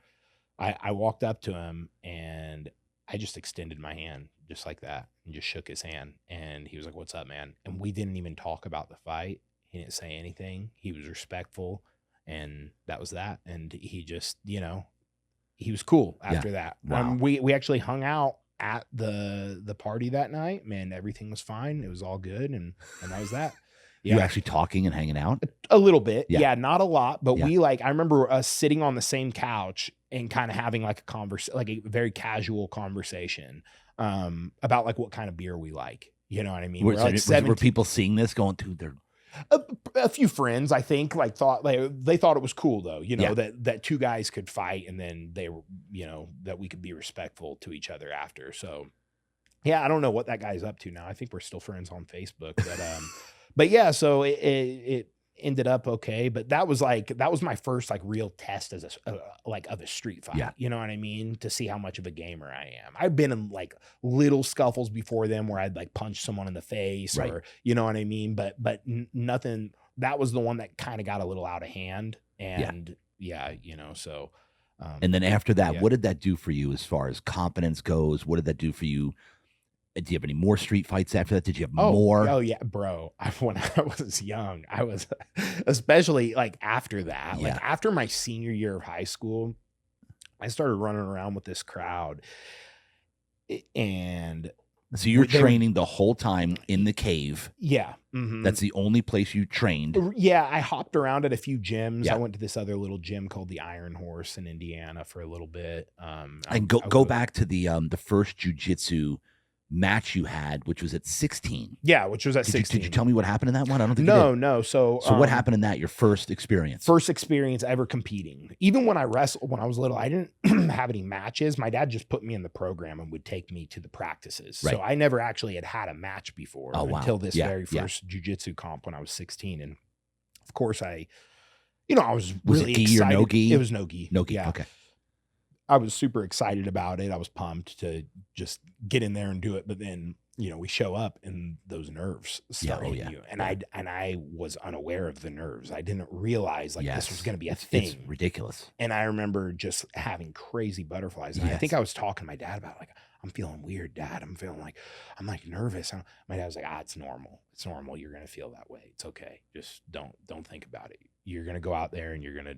I walked up to him and I just extended my hand just like that and just shook his hand. And he was like, "What's up, man?" And we didn't even talk about the fight. He didn't say anything. He was respectful, and that was that. And he just, he was cool after that. Wow. We actually hung out at the party that night. Man, everything was fine. It was all good, and that was that. Yeah. You actually talking and hanging out? A little bit. Yeah, not a lot, but I remember us sitting on the same couch and kind of having like a very casual conversation about like what kind of beer we like. You know what I mean? Were people seeing this going, "Dude, they're..." A few friends, I think, like they thought it was cool though, that two guys could fight, and then they were, that we could be respectful to each other after. So yeah, I don't know what that guy's up to now. I think we're still friends on Facebook, but yeah, so it ended up okay. But that was my first like real test as of a street fight. Yeah. You know what I mean? To see how much of a gamer I am. I've been in like little scuffles before them where I'd like punch someone in the face, or you know what I mean? But nothing. That was the one that kind of got a little out of hand, and so. And then after that, what did that do for you as far as confidence goes? What did that do for you? Do you have any more street fights after that? Did you have more? Oh yeah, bro. When I was young, I was, especially like after that, like after my senior year of high school, I started running around with this crowd. And so you're training the whole time in the cave. Yeah. Mm-hmm. That's the only place you trained. Yeah. I hopped around at a few gyms. I went to this other little gym called the Iron Horse in Indiana for a little bit. And go back to the first jiu-jitsu match you had, which was at 16. Yeah, which was at 16. Did you tell me what happened in that one? I don't think you did. No. So what happened in that, your first experience? First experience ever competing. Even when I wrestled, when I was little, I didn't have any matches. My dad just put me in the program and would take me to the practices. Right. So I never actually had a match before until this very first jiu-jitsu comp when I was 16. And of course I was really it gi excited. Or no gi? It was no gi. No gi, yeah. Okay. I was super excited about it. I was pumped to just get in there and do it. But then, we show up and those nerves start hitting you. And I was unaware of the nerves. I didn't realize this was going to be a thing. It's ridiculous. And I remember just having crazy butterflies. And I think I was talking to my dad about I'm feeling weird, Dad. I'm nervous. My dad was like, it's normal. It's normal. You're going to feel that way. It's okay. Just don't think about it. You're going to go out there and you're going to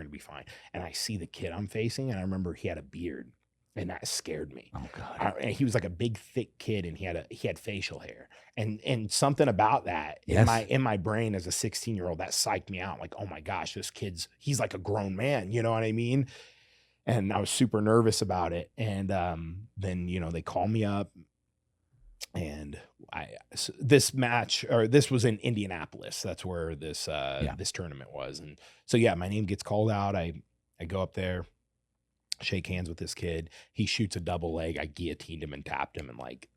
be fine. And I see the kid I'm facing, and I remember he had a beard, and that scared me. Oh God! And he was like a big, thick kid, and he had facial hair, and something about that in my brain as a 16-year-old that psyched me out. Like, oh my gosh, he's like a grown man. You know what I mean? And I was super nervous about it. And then they call me up, and this was in Indianapolis. That's where this tournament was. And so my name gets called out. I go up there, shake hands with this kid. He shoots a double leg. I guillotined him and tapped him in like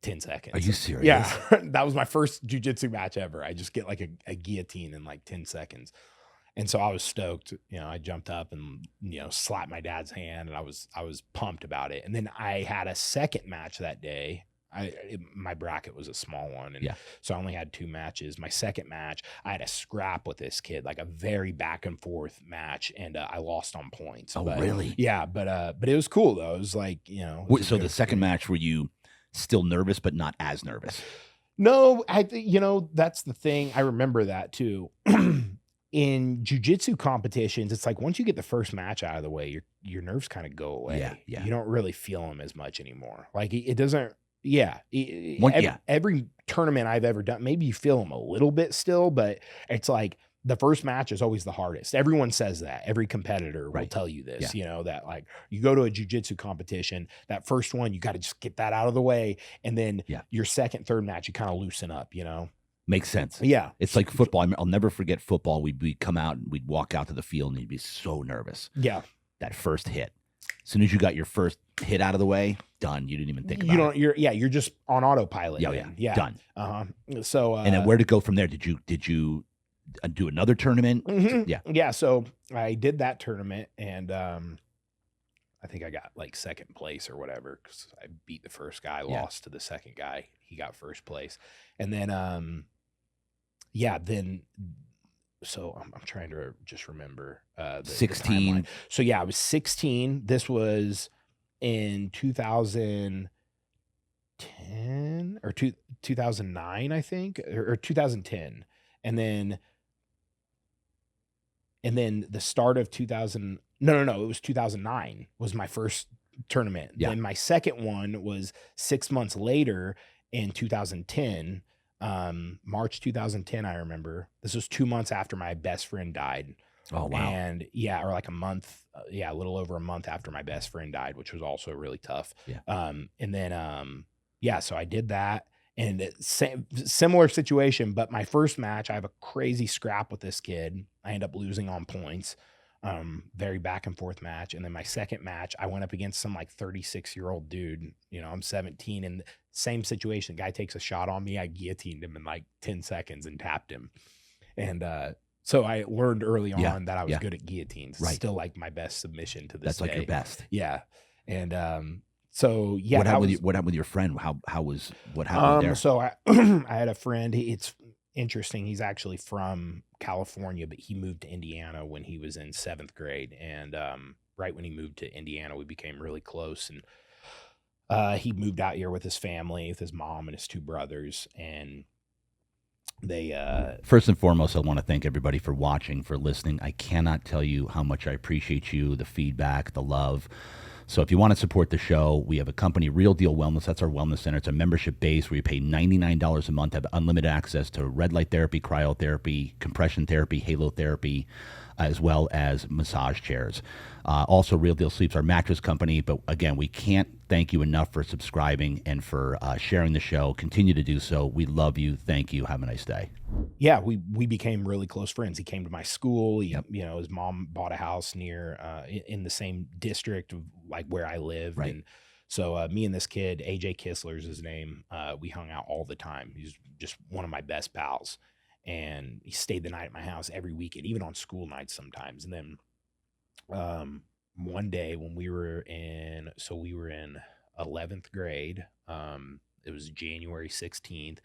10 seconds. Are you serious? Yeah. That was my first jiu-jitsu match ever. I just get like a guillotine in like 10 seconds. And so I was stoked. I jumped up and slapped my dad's hand, and I was pumped about it. And then I had a second match that day. My bracket was a small one, and so I only had 2 matches. My second match, I had a scrap with this kid, like a very back and forth match, and I lost on points. Oh, really? Yeah, but it was cool though. It was like So the second match, were you still nervous but not as nervous? No, I think that's the thing. I remember that too. In jiu-jitsu competitions, it's like once you get the first match out of the way, your nerves kind of go away. Yeah. You don't really feel them as much anymore. Like it doesn't. Yeah. Every tournament I've ever done, maybe you feel them a little bit still, but it's like the first match is always the hardest. Everyone says that. Every competitor will tell you this, that like you go to a jiu-jitsu competition, that first one, you got to just get that out of the way. And then your second, third match, you kind of loosen up, Makes sense. Yeah. It's like football. I'll never forget football. We'd come out and we'd walk out to the field and you'd be so nervous. Yeah. That first hit. As soon as you got your first hit out of the way, done. You didn't even think about it. You're just on autopilot. Yeah. Done. So and then where to go from there? Did you do another tournament? Mm-hmm. Yeah. So I did that tournament, and I think I got like second place or whatever, because I beat the first guy, lost to the second guy. He got first place. And then, so I'm trying to just remember 16. So I was 16. This was in 2010 or 2009, I think, or 2010. And then the start of 2000. No, it was 2009 was my first tournament. Yeah. Then my second one was 6 months later in 2010, March 2010. I remember this was 2 months after my best friend died. Oh, wow. And or like a month, a little over a month after my best friend died, which was also really tough. Yeah. And then, so I did that, and similar situation, but my first match, I have a crazy scrap with this kid. I end up losing on points. Very back and forth match. And then my second match, I went up against some like 36-year-old dude. I'm 17, and same situation. Guy takes a shot on me. I guillotined him in like 10 seconds and tapped him. And, so I learned early on that I was good at guillotines. Right. Still like my best submission to this day. That's like your best. Yeah. And, what happened with your friend? What happened there? So I had a friend. It's interesting. He's actually from California, but he moved to Indiana when he was in 7th grade. And right when he moved to Indiana, we became really close. And he moved out here with his family, with his mom and his 2 brothers. And they first and foremost, I want to thank everybody for watching, for listening. I cannot tell you how much I appreciate you, the feedback, the love. So if you want to support the show, we have a company, Real Deal Wellness. That's our wellness center. It's a membership base where you pay $99 a month, have unlimited access to red light therapy, cryotherapy, compression therapy, halo therapy, as well as massage chairs. Also, Real Deal Sleep's our mattress company. But again, we can't thank you enough for subscribing and for sharing the show. Continue to do so. We love you. Thank you. Have a nice day. Yeah, we became really close friends. He came to my school. He, you know, his mom bought a house near in the same district of like where I lived. Right. And so me and this kid, AJ Kistler's his name, we hung out all the time. He's just one of my best pals. And he stayed the night at my house every weekend, even on school nights sometimes. And then one day when we were in 11th grade, it was January 16th.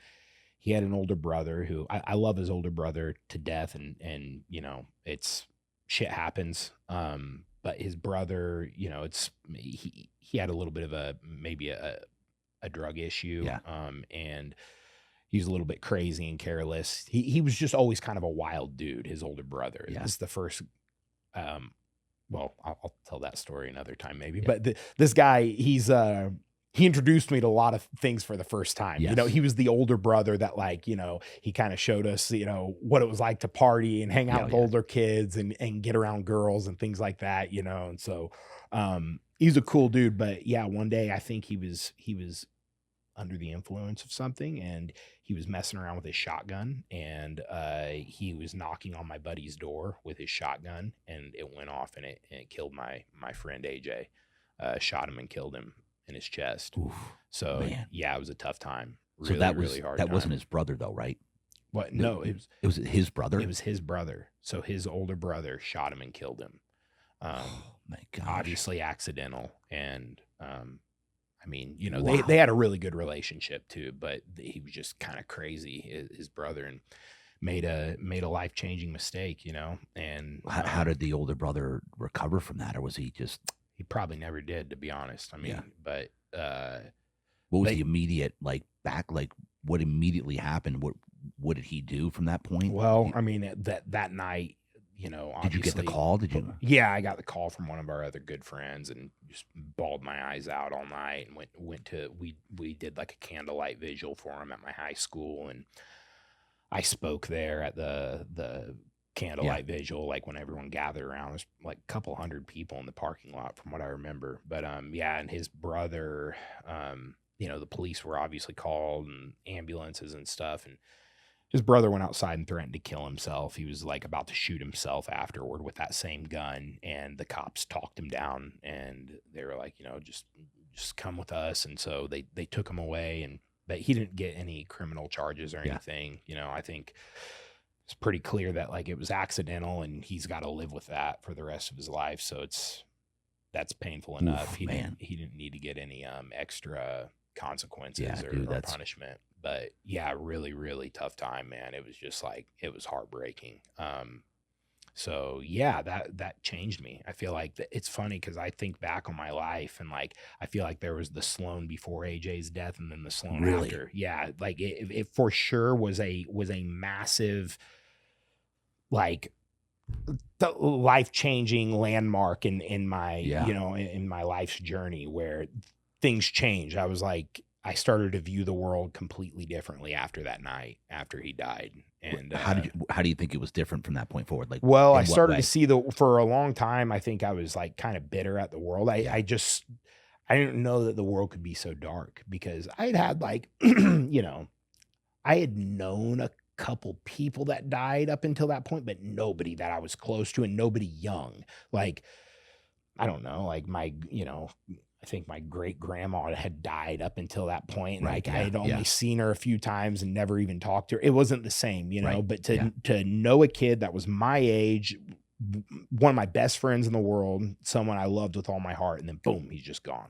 He had an older brother who I love his older brother to death. And, you know, it's shit happens. But his brother, you know, he had a little bit of maybe a drug issue. Yeah. And he's a little bit crazy and careless. He was just always kind of a wild dude, his older brother. Yeah. This is the first, well, I'll tell that story another time maybe. Yeah. But this guy, he introduced me to a lot of things for the first time. Yes. You know, he was the older brother that, like, you know, he kind of showed us, you know, what it was like to party and hang out with older kids and get around girls and things like that, you know. And so he's a cool dude. But yeah, one day I think he was under the influence of something, and he was messing around with his shotgun, and he was knocking on my buddy's door with his shotgun, and it went off, and it killed my friend AJ. Shot him and killed him in his chest. Oof, so man. Yeah, it was a tough time. Really, so that was really hard. That wasn't his brother though, right? What? No, it was his brother. It was his brother. So his older brother shot him and killed him. Oh my gosh. Obviously accidental. And I mean, you know, they had a really good relationship too, but he was just kind of crazy, his brother, and made a life-changing mistake, you know. And how did the older brother recover from that, or was he just? He probably never did, to be honest. I mean, but what was the immediate what immediately happened? What did he do from that point? Well, I mean, that night, you know, did you get the call? Did you? Yeah, I got the call from one of our other good friends, and just bawled my eyes out all night, and went to we did like a candlelight vigil for him at my high school, and I spoke there at the candlelight vigil, like when everyone gathered around. There's like a couple hundred people in the parking lot from what I remember. But yeah, and his brother, you know, the police were obviously called and ambulances and stuff, and his brother went outside and threatened to kill himself. He was like about to shoot himself afterward with that same gun, and the cops talked him down, and they were like, you know, just come with us. And so they took him away, but he didn't get any criminal charges or anything. You know, I think it's pretty clear that like it was accidental, and he's got to live with that for the rest of his life. So that's painful enough. Oof, he didn't need to get any extra consequences or punishment. But yeah, really, really tough time, man. It was just like, it was heartbreaking. So yeah, that changed me. I feel like it's funny because I think back on my life, and like I feel like there was the Sloan before AJ's death, and then the Sloan after. Yeah, like it for sure was a massive, like, the life-changing landmark in my you know, in my life's journey, where things changed. I was like, I started to view the world completely differently after that night, after he died. And how do you think it was different from that point forward? Like, well, I started to see for a long time, I think I was like kind of bitter at the world. I didn't know that the world could be so dark, because I had like, you know, I had known a couple people that died up until that point, but nobody that I was close to, and nobody young. Like, I don't know, like I think my great grandma had died up until that point. And I had only seen her a few times and never even talked to her. It wasn't the same, you know, but to know a kid that was my age, one of my best friends in the world, someone I loved with all my heart, and then boom, he's just gone.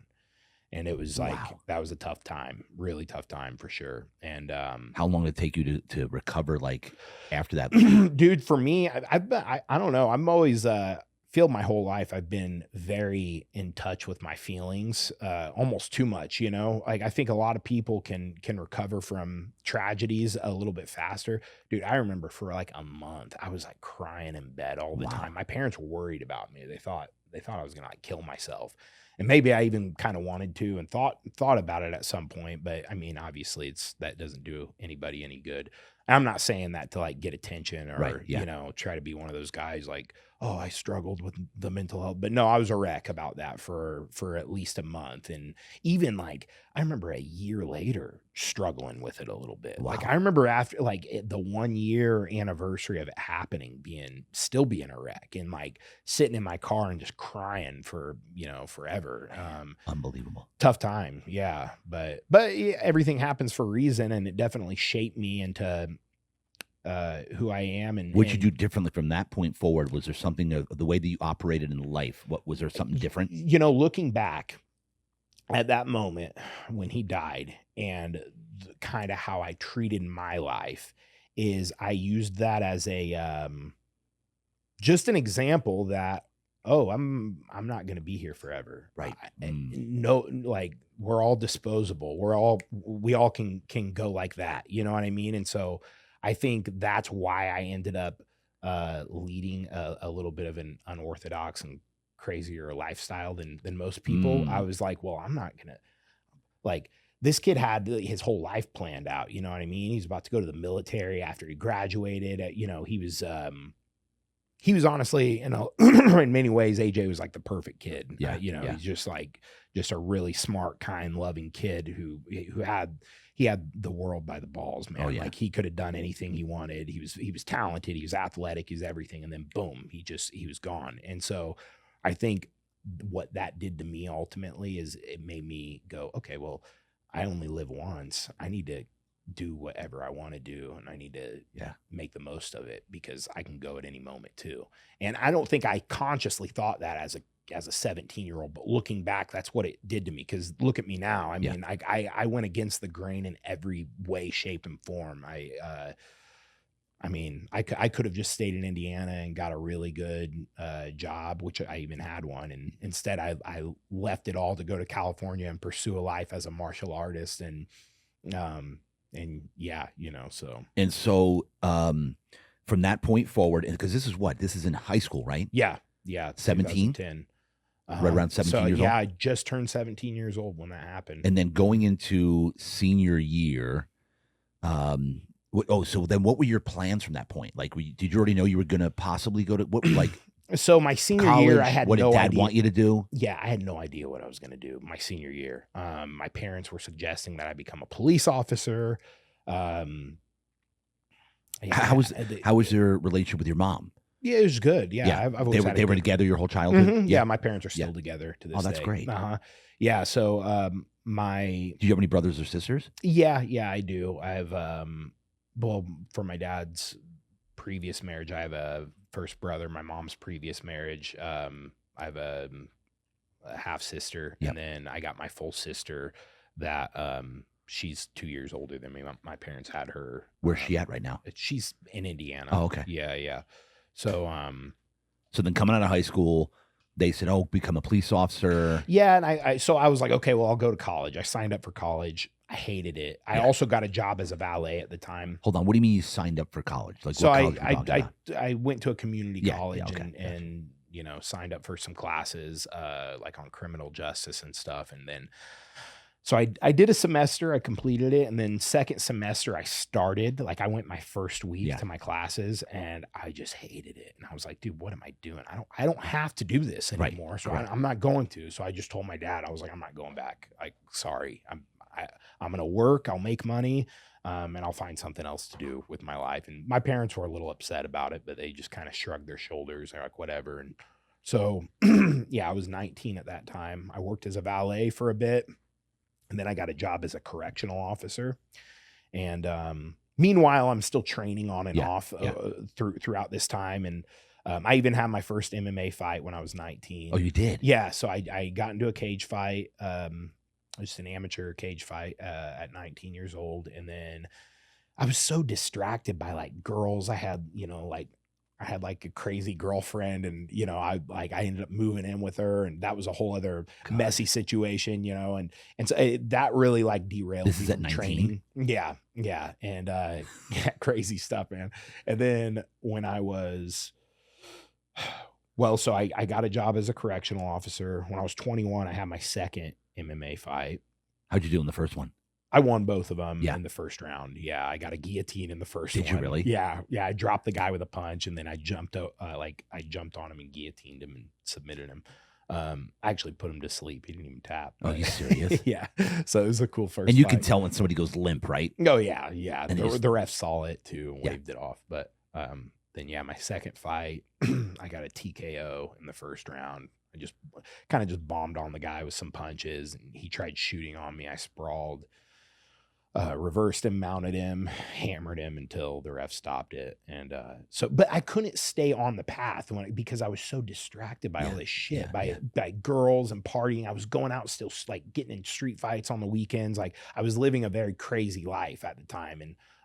And it was like, that was a tough time, really tough time for sure. And how long did it take you to recover, like, after that? Dude, for me, I don't know. I'm always, feel my whole life I've been very in touch with my feelings, almost too much, you know. Like, I think a lot of people can recover from tragedies a little bit faster. Dude, I remember for like a month I was like crying in bed all the time. My parents were worried about me. They thought they thought I was gonna like kill myself. And maybe I even kind of wanted to and thought about it at some point, but I mean, obviously that doesn't do anybody any good. I'm not saying that to like get attention or, you know, try to be one of those guys like, oh, I struggled with the mental health. But no, I was a wreck about that for at least a month. And even like, I remember a year later struggling with it a little bit. Wow. Like I remember after like the 1 year anniversary of it happening, still being a wreck and like sitting in my car and just crying for, you know, forever. Unbelievable. Tough time. Yeah. But everything happens for a reason. And it definitely shaped me into who I am. And what'd you do differently from that point forward? Was there something the way that you operated in life? What was there something different? You know, looking back at that moment when he died and kind of how I treated my life is I used that as a just an example that, oh, I'm not going to be here forever. Right. No, like we're all disposable. We all can go like that. You know what I mean? And so I think that's why I ended up leading a little bit of an unorthodox and crazier lifestyle than most people. I was like, well, I'm not gonna, like, this kid had his whole life planned out. You know what I mean? He's about to go to the military after he graduated. You know, he was honestly, you know, in many ways, AJ was like the perfect kid. Yeah. You know, he's just a really smart, kind, loving kid who had the world by the balls, man. Oh, yeah. Like he could have done anything he wanted. He was talented. He was athletic. He was everything. And then boom, he was gone. And so I think what that did to me ultimately is it made me go, okay, well, I only live once. I need to do whatever I want to do. And I need to make the most of it because I can go at any moment too. And I don't think I consciously thought that as a 17-year-old, but looking back, that's what it did to me. Cause look at me now. I mean, I went against the grain in every way, shape and form. I mean, I could have just stayed in Indiana and got a really good job, which I even had one. And instead I left it all to go to California and pursue a life as a martial artist. And yeah, you know, so. And so from that point forward, because this is in high school, right? Yeah. Yeah. 17? 2010. Right around 17 years old? Yeah, I just turned 17 years old when that happened. And then going into senior year, so then what were your plans from that point? Like, did you already know you were going to possibly go to, what, like, so my senior college, year, I had no idea. What did Dad want you to do? Yeah, I had no idea what I was going to do my senior year. My parents were suggesting that I become a police officer. How was your relationship with your mom? Yeah, it was good. Yeah. They were together your whole childhood? Mm-hmm. Yeah, my parents are still together to this day. Oh, that's great. Yeah, so do you have any brothers or sisters? Yeah, I do. I have, well, for my dad's previous marriage, I have a first brother. My mom's previous marriage, I have a half sister, and then I got my full sister that she's 2 years older than me. My parents had her. Where's she at right now? She's in Indiana. Oh, okay. Yeah. So then coming out of high school, they said, "Oh, become a police officer." Yeah, and so I was like, okay, well, I'll go to college. I signed up for college. I hated it. I also got a job as a valet at the time. Hold on, what do you mean you signed up for college? Like, so what college I went to a community college and you know, signed up for some classes like on criminal justice and stuff, and then. So I did a semester, I completed it. And then second semester I started, like I went my first week to my classes and I just hated it. And I was like, dude, what am I doing? I don't have to do this anymore. Right. So I'm not going to. So I just told my dad, I was like, I'm not going back. Like, sorry, I'm going to work. I'll make money. And I'll find something else to do with my life. And my parents were a little upset about it, but they just kind of shrugged their shoulders. They're like, whatever. And so, yeah, I was 19 at that time. I worked as a valet for a bit. And then I got a job as a correctional officer. And meanwhile, I'm still training on and off throughout this time. And I even had my first MMA fight when I was 19. Oh, you did? Yeah. So I got into a cage fight, just an amateur cage fight at 19 years old. And then I was so distracted by like girls. I had, you know, like I had like a crazy girlfriend and, you know, I ended up moving in with her and that was a whole other messy situation, you know, and so that really like derailed me from training. Yeah. And, crazy stuff, man. And then when I was Well, so I got a job as a correctional officer. When I was 21, I had my second MMA fight. How'd you do in the first one? I won both of them in the first round. Yeah, I got a guillotine in the first one. Did you really? Yeah. I dropped the guy with a punch, and then I jumped on him and guillotined him and submitted him. I actually put him to sleep. He didn't even tap. Oh, you serious? Yeah. So it was a cool first And you fight. can tell when somebody goes limp, right? Oh, yeah. Yeah. The ref saw it too and waved it off. But then, my second fight, I got a TKO in the first round. I just kind of just bombed on the guy with some punches, and he tried shooting on me. I sprawled. Reversed him, mounted him, hammered him until the ref stopped it. And but I couldn't stay on the path because I was so distracted by all this shit, by girls and partying. I was going out still, like getting in street fights on the weekends. Like I was living a very crazy life at the time.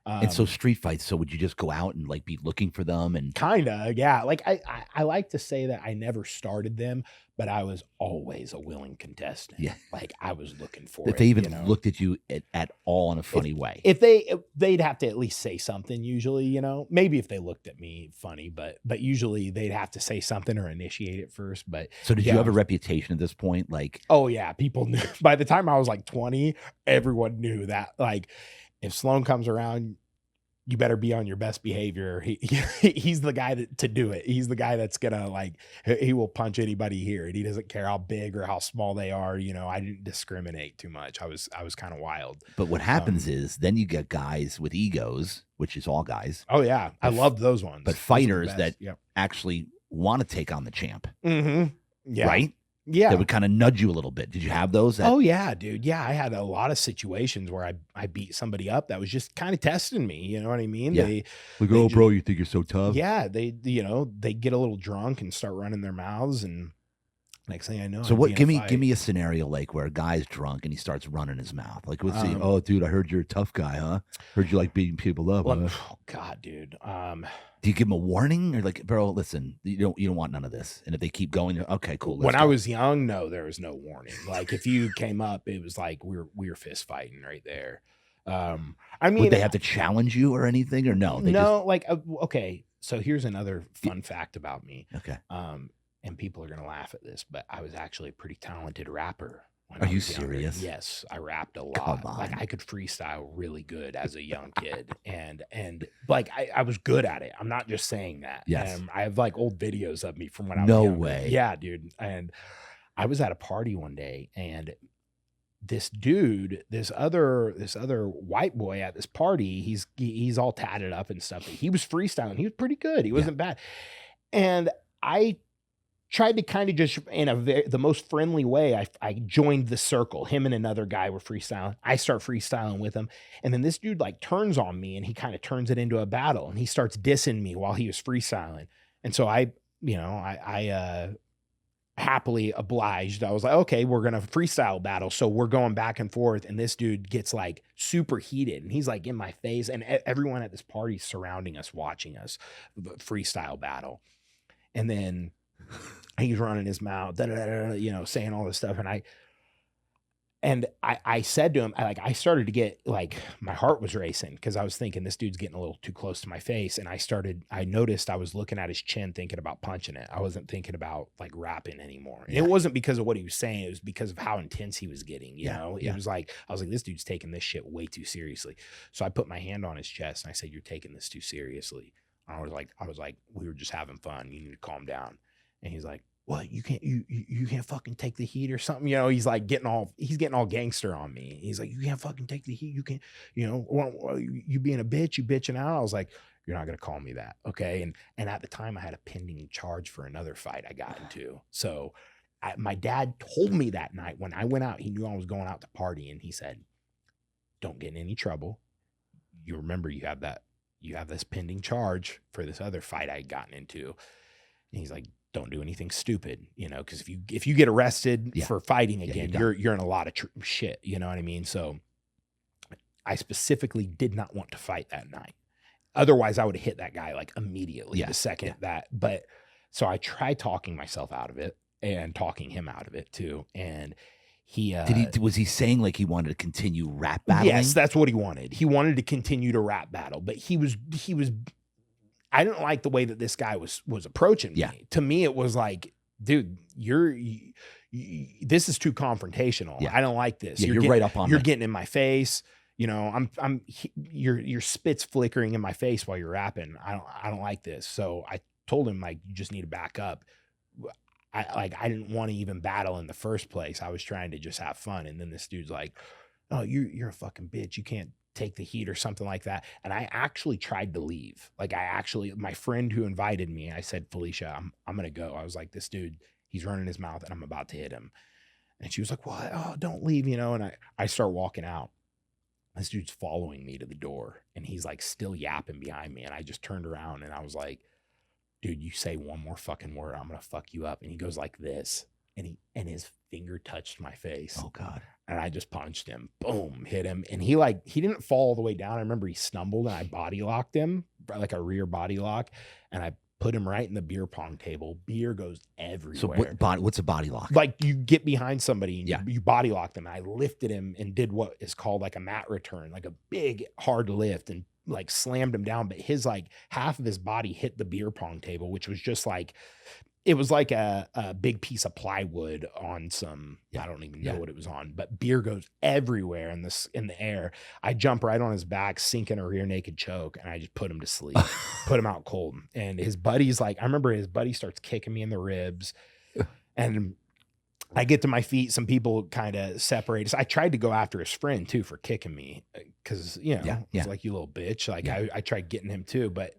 And so street fights, so would you just go out and like be looking for them? And kinda, yeah. Like I like to say that I never started them, but I was always a willing contestant. Yeah. Like I was looking for it. If they even looked at you at all in a funny way. If they'd have to at least say something usually, maybe if they looked at me funny, but usually they'd have to say something or initiate it first. But so did you have a reputation at this point? Like, oh yeah, people knew. By the time I was like 20, everyone knew that like, if Sloan comes around, you better be on your best behavior. He's the guy to do it. He's the guy that's gonna he will punch anybody here, and he doesn't care how big or how small they are. I didn't discriminate too much. I was kind of wild. But what happens is then you get guys with egos, which is all guys. Oh yeah, I loved those ones. But fighters that actually want to take on the champ. Mm-hmm. Yeah. Right. Yeah. That would kind of nudge you a little bit. Did you have those? Oh yeah, dude. Yeah. I had a lot of situations where I beat somebody up that was just kind of testing me. You know what I mean? Yeah. They bro, you think you're so tough? Yeah. They get a little drunk and start running their mouths, and next thing I know. So give me a scenario like where a guy's drunk and he starts running his mouth. Like, let's see. Oh, dude, I heard you're a tough guy, huh? Heard you like beating people up. Huh? Oh God, dude. Do you give them a warning or like, bro, listen, you don't want none of this? And if they keep going, okay, cool. When I was young, no, there was no warning. Like if you came up, it was like we were fist fighting right there. I mean, would they have to challenge you or anything or no? Okay. So here's another fun fact about me. Okay. And people are gonna laugh at this, but I was actually a pretty talented rapper. Are you serious? Yes, I rapped a lot. Come on. Like I could freestyle really good as a young kid, and like I was good at it. I'm not just saying that. Yes, I have like old videos of me from when I was no younger. way. Yeah, dude. And I was at a party one day, and this dude, this other white boy at this party, he's all tatted up and stuff. He was freestyling. He was pretty good. He wasn't bad, and I tried to kind of just in the most friendly way. I joined the circle. Him and another guy were freestyling. I start freestyling with him. And then this dude like turns on me, and he kind of turns it into a battle, and he starts dissing me while he was freestyling. And so I happily obliged. I was like, okay, we're going to freestyle battle. So we're going back and forth. And this dude gets like super heated, and he's like in my face, and everyone at this party surrounding us, watching us freestyle battle. And then he's running his mouth, saying all this stuff. And I said to him, I started to get like, my heart was racing because I was thinking this dude's getting a little too close to my face. And I noticed I was looking at his chin thinking about punching it. I wasn't thinking about like rapping anymore. And it wasn't because of what he was saying. It was because of how intense he was getting, you know? It was like, I was like, this dude's taking this shit way too seriously. So I put my hand on his chest and I said, you're taking this too seriously. And I was like, we were just having fun. You need to calm down. And he's like, what? You can't fucking take the heat or something. He's like getting all gangster on me. He's like, you can't fucking take the heat. You can't, you being a bitch, you bitching out. I was like, you're not going to call me that. Okay. And at the time I had a pending charge for another fight I got into. So my dad told me that night when I went out, he knew I was going out to party, and he said, don't get in any trouble. You remember you have this pending charge for this other fight I had gotten into. And he's like, don't do anything stupid, because if you get arrested for fighting again, you're in a lot of shit. You know what I mean? So I specifically did not want to fight that night. Otherwise I would have hit that guy like immediately the second that, but so I tried talking myself out of it and talking him out of it too. And he, was he saying like he wanted to continue rap battling? Yes, that's what he wanted. He wanted to continue to rap battle, but he was I didn't like the way that this guy was approaching me. To me, it was like, dude, this is too confrontational. I don't like this. You're right up on me. You're getting in my face. You know, your spit's flickering in my face while you're rapping. I don't like this. So I told him, like, you just need to back up. I didn't want to even battle in the first place. I was trying to just have fun. And then this dude's like, oh, you're a fucking bitch. You can't take the heat or something like that. And I actually tried to leave. Like, my friend who invited me, I said, Felicia, I'm going to go. I was like, this dude, he's running his mouth and I'm about to hit him. And she was like, what? Oh, don't leave, you know? And I start walking out. This dude's following me to the door and he's like still yapping behind me. And I just turned around and I was like, dude, you say one more fucking word, I'm going to fuck you up. And he goes like this. And his finger touched my face. Oh God. And I just punched him, boom, hit him. And he didn't fall all the way down. I remember he stumbled and I body locked him, like a rear body lock. And I put him right in the beer pong table. Beer goes everywhere. So what's a body lock? Like, you get behind somebody and you body lock them. I lifted him and did what is called like a mat return, like a big hard lift, and like slammed him down. But his like half of his body hit the beer pong table, which was just like, it was like a big piece of plywood on some, I don't even know what it was on, but beer goes everywhere in the air. I jump right on his back, sink in a rear naked choke, and I just put him to sleep, put him out cold. And his buddy's like, I remember his buddy starts kicking me in the ribs, and I get to my feet. Some people kind of separate us. I tried to go after his friend too for kicking me, because it's like, you little bitch. Like I tried getting him too, but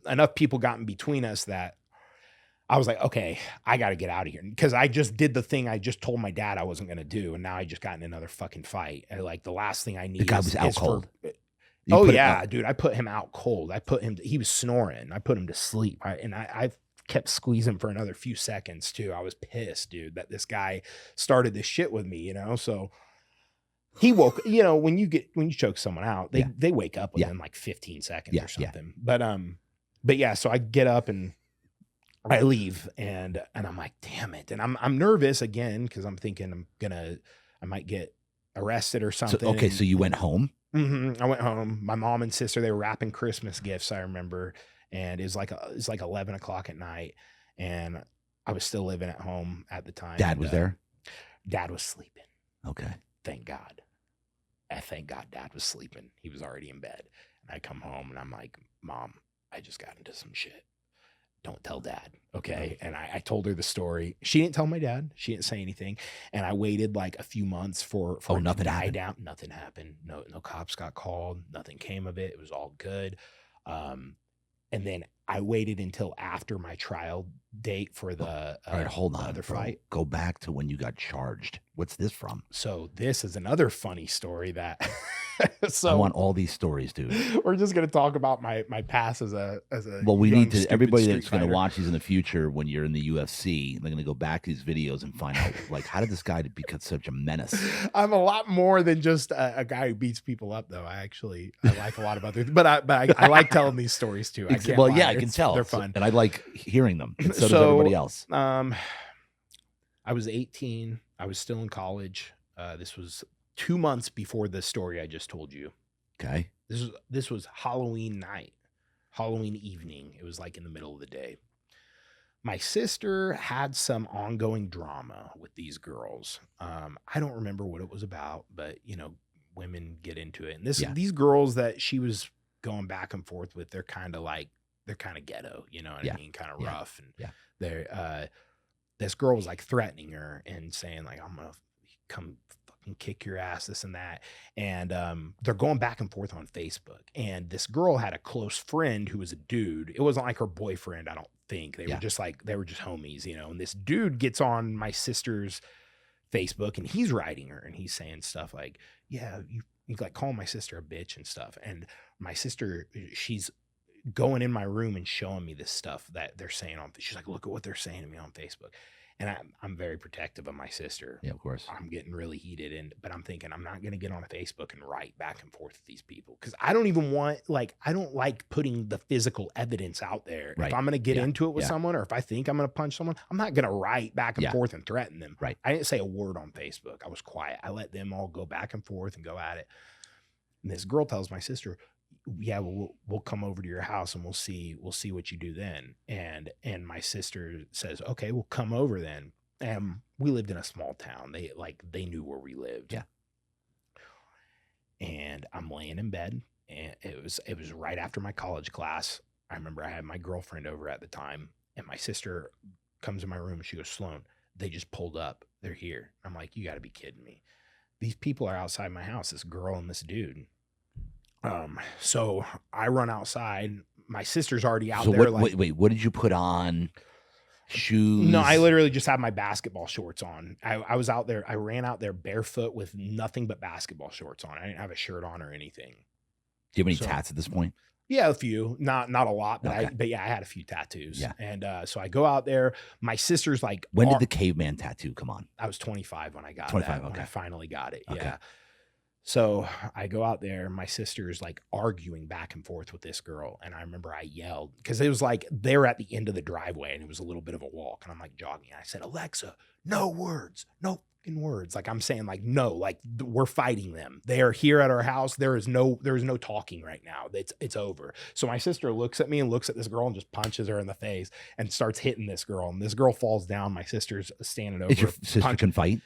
enough people got in between us that I was like, okay, I got to get out of here, because I just did the thing I just told my dad I wasn't going to do. And now I just got in another fucking fight. And like, the last thing I need. The guy was out cold. Dude, I put him out cold. He was snoring. I put him to sleep. I kept squeezing for another few seconds too. I was pissed, dude, that this guy started this shit with me, so he woke, when you choke someone out, they wake up within like 15 seconds or something. But yeah, so I get up and I leave, and I'm like, damn it. And I'm nervous again, because I'm thinking I might get arrested or something. So you went home? Mm-hmm. I went home. My mom and sister, they were wrapping Christmas gifts, I remember. And it's like 11 o'clock at night, and I was still living at home at the time. Dad was there? Dad was sleeping. Okay. Thank God. Thank God Dad was sleeping. He was already in bed. And I come home and I'm like, Mom, I just got into some shit. Don't tell Dad, okay? And I told her the story. She didn't tell my dad. She didn't say anything. And I waited like a few months for it to die down. Nothing happened. No cops got called. Nothing came of it. It was all good. And then I waited until after my trial date for the all right, hold on, other fight. Go back to when you got charged. What's this from? So this is another funny story that I want all these stories, dude. We're just gonna talk about my past as a well, we need to, everybody that's gonna watch these in the future when you're in the UFC, they're gonna go back to these videos and find out, like, how did this guy become such a menace? I'm a lot more than just a guy who beats people up, though. I like a lot of other things, but I like telling these stories too. I can tell they're fun, and I like hearing them. And so does everybody else. I was 18. I was still in college. This was 2 months before the story I just told you. Okay. This was Halloween night, Halloween evening. It was like in the middle of the day. My sister had some ongoing drama with these girls. I don't remember what it was about, but women get into it. And these girls that she was going back and forth with, they're kind of ghetto, you know what I mean? Kind of rough. And they're, this girl was like threatening her and saying like, I'm going to come fucking kick your ass, this and that. And they're going back and forth on Facebook. And this girl had a close friend who was a dude. It wasn't like her boyfriend, I don't think. They were just homies, and this dude gets on my sister's Facebook and he's writing her and he's saying stuff like, yeah, you like call my sister a bitch and stuff. And my sister, she's going in my room and showing me this stuff that they're saying she's like, look at what they're saying to me on Facebook. And I'm very protective of my sister. Yeah, of course. I'm getting really heated, but I'm thinking I'm not going to get on Facebook and write back and forth with these people, because I don't even want, I don't like putting the physical evidence out there. Right. If I'm going to get into it with someone, or if I think I'm going to punch someone, I'm not going to write back and forth and threaten them. Right. I didn't say a word on Facebook. I was quiet. I let them all go back and forth and go at it. And this girl tells my sister, yeah, we'll come over to your house and we'll see what you do then. And my sister says, okay, we'll come over then. And we lived in a small town. They knew where we lived. Yeah. And I'm laying in bed, and it was right after my college class. I remember I had my girlfriend over at the time, and my sister comes in my room. She goes, Sloan, they just pulled up. They're here. I'm like, you got to be kidding me. These people are outside my house, this girl and this dude. So I run outside. My sister's already out there. Wait, what did you put on? Shoes? No, I literally just had my basketball shorts on. I was out there. I ran out there barefoot with nothing but basketball shorts on. I didn't have a shirt on or anything. Do you have any tats at this point? Yeah, a few. Not a lot, but okay. But yeah, I had a few tattoos. Yeah. And so I go out there. My sister's like, when did the caveman tattoo come on? I was 25 when I got 25, that. okay. When I finally got it. Okay. Yeah. So I go out there. My sister's like arguing back and forth with this girl. And I remember I yelled because it was like they were at the end of the driveway and it was a little bit of a walk. And I'm like jogging. I said, Alexa, no words, no fucking words. Like I'm saying like, no, like we're fighting them. They are here at our house. There is no talking right now. It's over. So my sister looks at me and looks at this girl and just punches her in the face and starts hitting this girl. And this girl falls down. My sister's standing over. Is your sister can fight?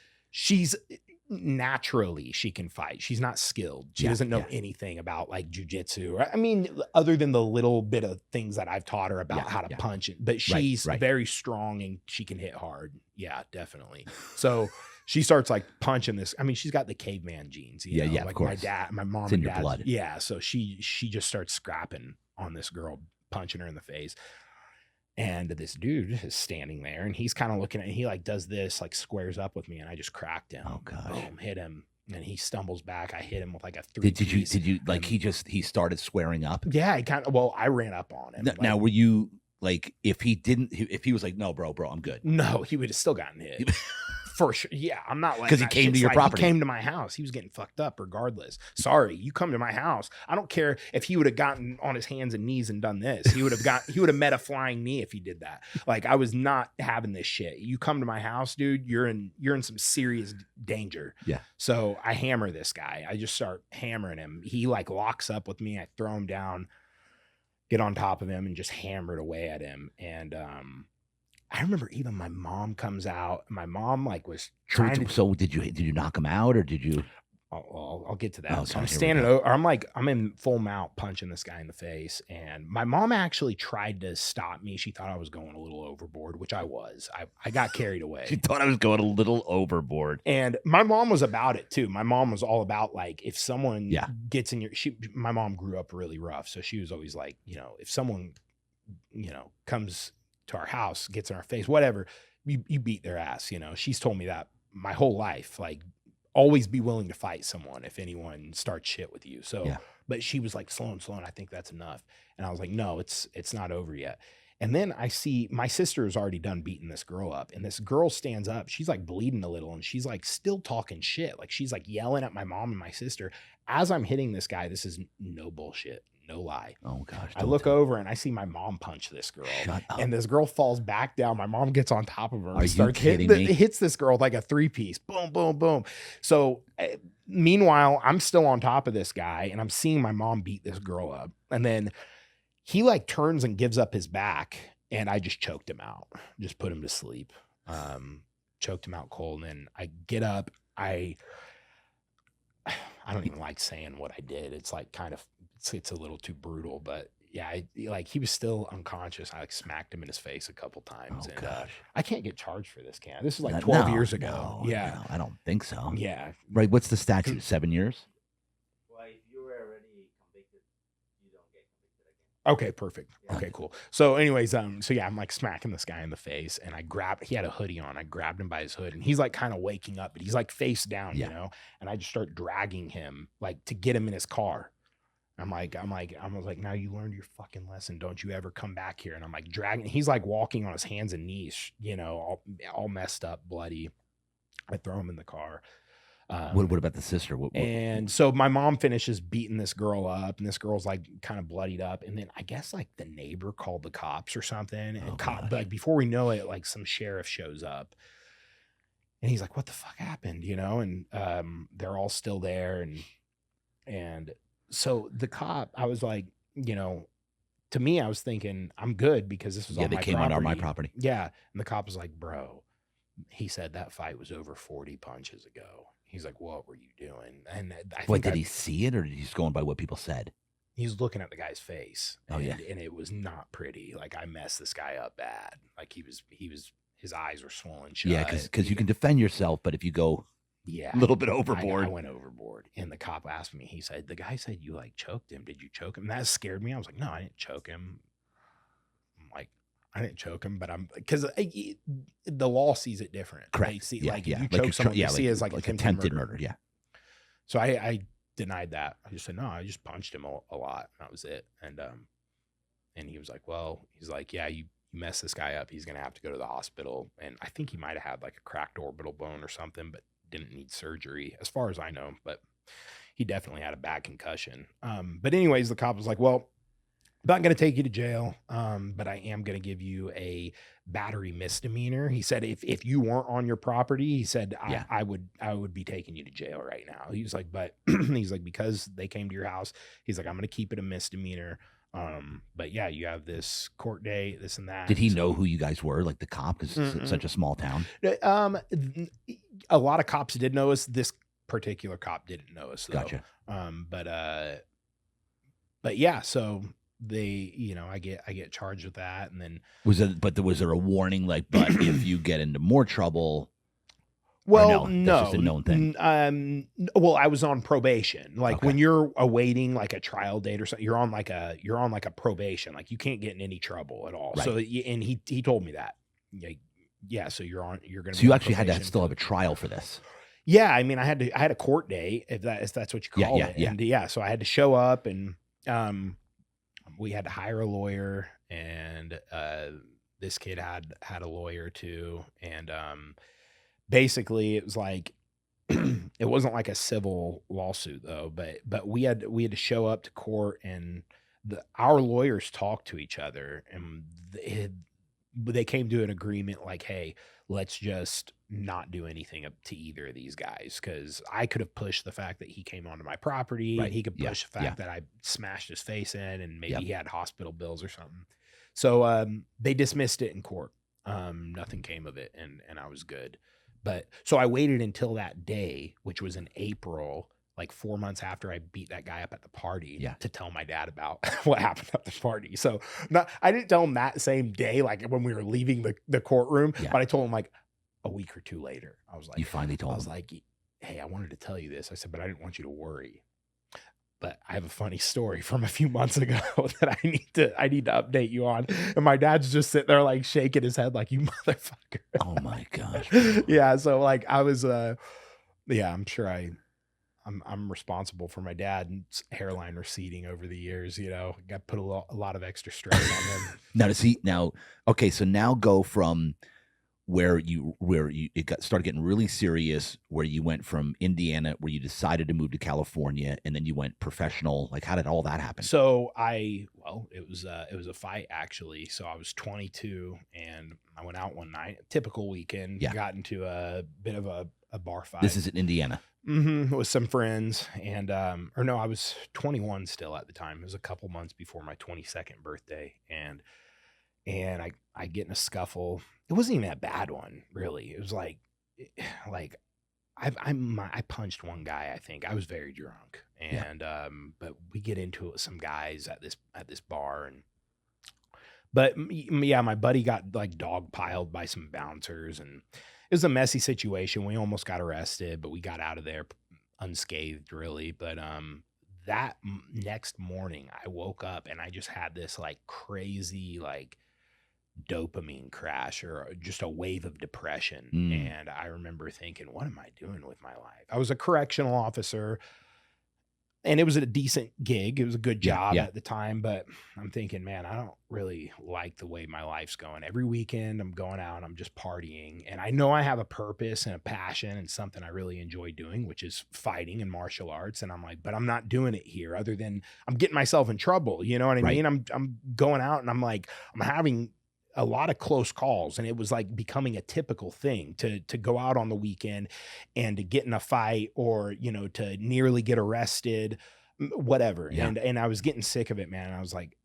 Naturally she can fight. She's not skilled. She doesn't know anything about like Jiu Jitsu. I mean, other than the little bit of things that I've taught her about how to punch it, but she's very strong and she can hit hard. Yeah, definitely. So she starts like punching this. I mean, she's got the caveman genes. You know? Like of course. My mom it's and in your blood. Yeah. So she just starts scrapping on this girl, punching her in the face. And this dude is standing there and he's kind of looking at, he like does this, like squares up with me and I just cracked him. Oh gosh. Boom, hit him. And he stumbles back. I hit him with like a 3 Did you like he started squaring up? Yeah, I ran up on him. Now were you like, if he was like, no, bro, I'm good. No, he would have still gotten hit. For sure. Yeah, I'm not like, because he came to your property. He came to my house. He was getting fucked up regardless. Sorry, you come to my house. I don't care if he would have gotten on his hands and knees and done this. He would have met a flying knee if he did that. Like I was not having this shit. You come to my house, dude, you're in some serious danger. Yeah. So I hammer this guy. I just start hammering him. He like locks up with me. I throw him down, get on top of him and just hammered away at him. And I remember even my mom comes out. My mom like was trying to. So did you knock him out or did you? I'll get to that. Okay, so I'm standing over. I'm in full mount punching this guy in the face. And my mom actually tried to stop me. She thought I was going a little overboard, which I was. I got carried away. She thought I was going a little overboard. And my mom was about it too. My mom was all about like, if someone gets in your, my mom grew up really rough. So she was always like, you know, if someone, you know, comes to our house, gets in our face, whatever, you beat their ass. You know, she's told me that my whole life, like always be willing to fight someone if anyone starts shit with you. So, but she was like, Sloan, I think that's enough. And I was like, no, it's not over yet. And then I see my sister has already done beating this girl up and this girl stands up. She's like bleeding a little and she's like still talking shit. Like she's like yelling at my mom and my sister as I'm hitting this guy. This is no bullshit. No lie. Oh gosh. I look over and I see my mom punch this girl. Shut up. And this girl falls back down. My mom gets on top of her and starts hits this girl like a 3-piece. Boom, boom, boom. So meanwhile, I'm still on top of this guy and I'm seeing my mom beat this girl up. And then he like turns and gives up his back and I just choked him out. Just put him to sleep. Choked him out cold. And then I get up. I don't even like saying what I did. It's like kind of, it's a little too brutal, but yeah, like he was still unconscious. I like smacked him in his face a couple times. Oh, and gosh. I can't get charged for this, can I? This is like 12 years ago. No, yeah. No, I don't think so. Yeah. Right. What's the statute? 7 years? Well, if you were already convicted, you don't get convicted again. Okay, perfect. Yeah. Okay, cool. So anyways, so yeah, I'm like smacking this guy in the face and he had a hoodie on. I grabbed him by his hood and he's like kind of waking up, but he's like face down, you know? And I just start dragging him like to get him in his car. I was like, now you learned your fucking lesson. Don't you ever come back here. And I'm like dragging, he's like walking on his hands and knees, you know, all messed up, bloody. I throw him in the car. What about the sister? And so my mom finishes beating this girl up and this girl's like kind of bloodied up. And then I guess like the neighbor called the cops or something. And like before we know it, like some sheriff shows up and he's like, what the fuck happened? You know? And they're all still there. And so the cop, I was like, to me, I was thinking I'm good because this was on my property. Yeah, they came on my property. Yeah. And the cop was like, bro, he said that fight was over 40 punches ago. He's like, what were you doing? And did he see it, or did he just going by what people said? He's looking at the guy's face. Oh, yeah. And it was not pretty. Like, I messed this guy up bad. Like, his eyes were swollen shut. Yeah, because you can defend yourself, but if you go a little bit overboard. I went overboard. And the cop asked me, he said, the guy said you like choked him. Did you choke him? That scared me. I was like, no, I didn't choke him. I'm like, I didn't choke him, but because the law sees it different. Correct. They see, if you choke someone, you see it as like attempted murder. Yeah. So I denied that. I just said, no, I just punched him a lot. That was it. And he was like, well, he's like, yeah, you mess this guy up. He's going to have to go to the hospital. And I think he might've had like a cracked orbital bone or something, but didn't need surgery as far as I know, but he definitely had a bad concussion. But anyways, the cop was like, well, I'm not going to take you to jail. But I am going to give you a battery misdemeanor. He said, if you weren't on your property, he said, I would be taking you to jail right now. He was like, but he's like, because they came to your house, he's like, I'm going to keep it a misdemeanor. But yeah, you have this court date, this and that. Did he know who you guys were? Like the cop, because it's such a small town. A lot of cops did know us. This particular cop didn't know us. Though. Gotcha. But yeah, so they, I get charged with that, and then was there a warning like, but if you get into more trouble? Well, no, that's just a known thing. Well, I was on probation. Like when you're awaiting like a trial date or something, you're on like a probation. Like you can't get in any trouble at all. Right. So, and he told me that. Yeah. So you're going to. So you actually had to still have a trial for this. Yeah, I mean, I had a court date if that's what you call it. Yeah. And so I had to show up, and we had to hire a lawyer, and this kid had a lawyer too, and basically it was like it wasn't like a civil lawsuit though, but we had to show up to court, and our lawyers talked to each other, and they came to an agreement like, hey, let's just not do anything up to either of these guys, because I could have pushed the fact that he came onto my property, and he could push the fact that I smashed his face in, and maybe he had hospital bills or something. So they dismissed it in court. Nothing came of it, and I was good. But so I waited until that day, which was in April, like 4 months after I beat that guy up at the party, to tell my dad about what happened at the party. So I didn't tell him that same day, like when we were leaving the courtroom, but I told him like a week or two later. I was like, you finally told him. I was like, hey, I wanted to tell you this. I said, but I didn't want you to worry. But I have a funny story from a few months ago that I need to update you on. And my dad's just sitting there like shaking his head like, you motherfucker. Oh my gosh. Yeah. So like I was, I'm sure I'm responsible for my dad's hairline receding over the years. Got put a lot of extra stress on him. Okay. So now go from where it started getting really serious, where you went from Indiana, where you decided to move to California, and then you went professional. Like, how did all that happen? So it was a fight actually. So I was 22 and I went out one night, typical weekend, got into a bit of a bar fight. This is in Indiana. With some friends, and I was 21 still at the time. It was a couple months before my 22nd birthday, and I get in a scuffle. It wasn't even a bad one, really. It was like I punched one guy. I think I was very drunk, and but we get into it with some guys at this bar, but my buddy got like dogpiled by some bouncers, and it was a messy situation. We almost got arrested, but we got out of there unscathed, really. But that next morning, I woke up and I just had this like crazy like dopamine crash, or just a wave of depression. And I remember thinking, what am I doing with my life? I was a correctional officer, and it was a decent gig. It was a good job at the time, but I'm thinking, man, I don't really like the way my life's going. Every weekend I'm going out and I'm just partying, and I know I have a purpose and a passion and something I really enjoy doing, which is fighting and martial arts. And I'm like, but I'm not doing it here, other than I'm getting myself in trouble. You know what I mean? I'm going out and I'm like, I'm having a lot of close calls, and it was like becoming a typical thing to go out on the weekend and to get in a fight, or to nearly get arrested. whatever. And I was getting sick of it, man. I was like,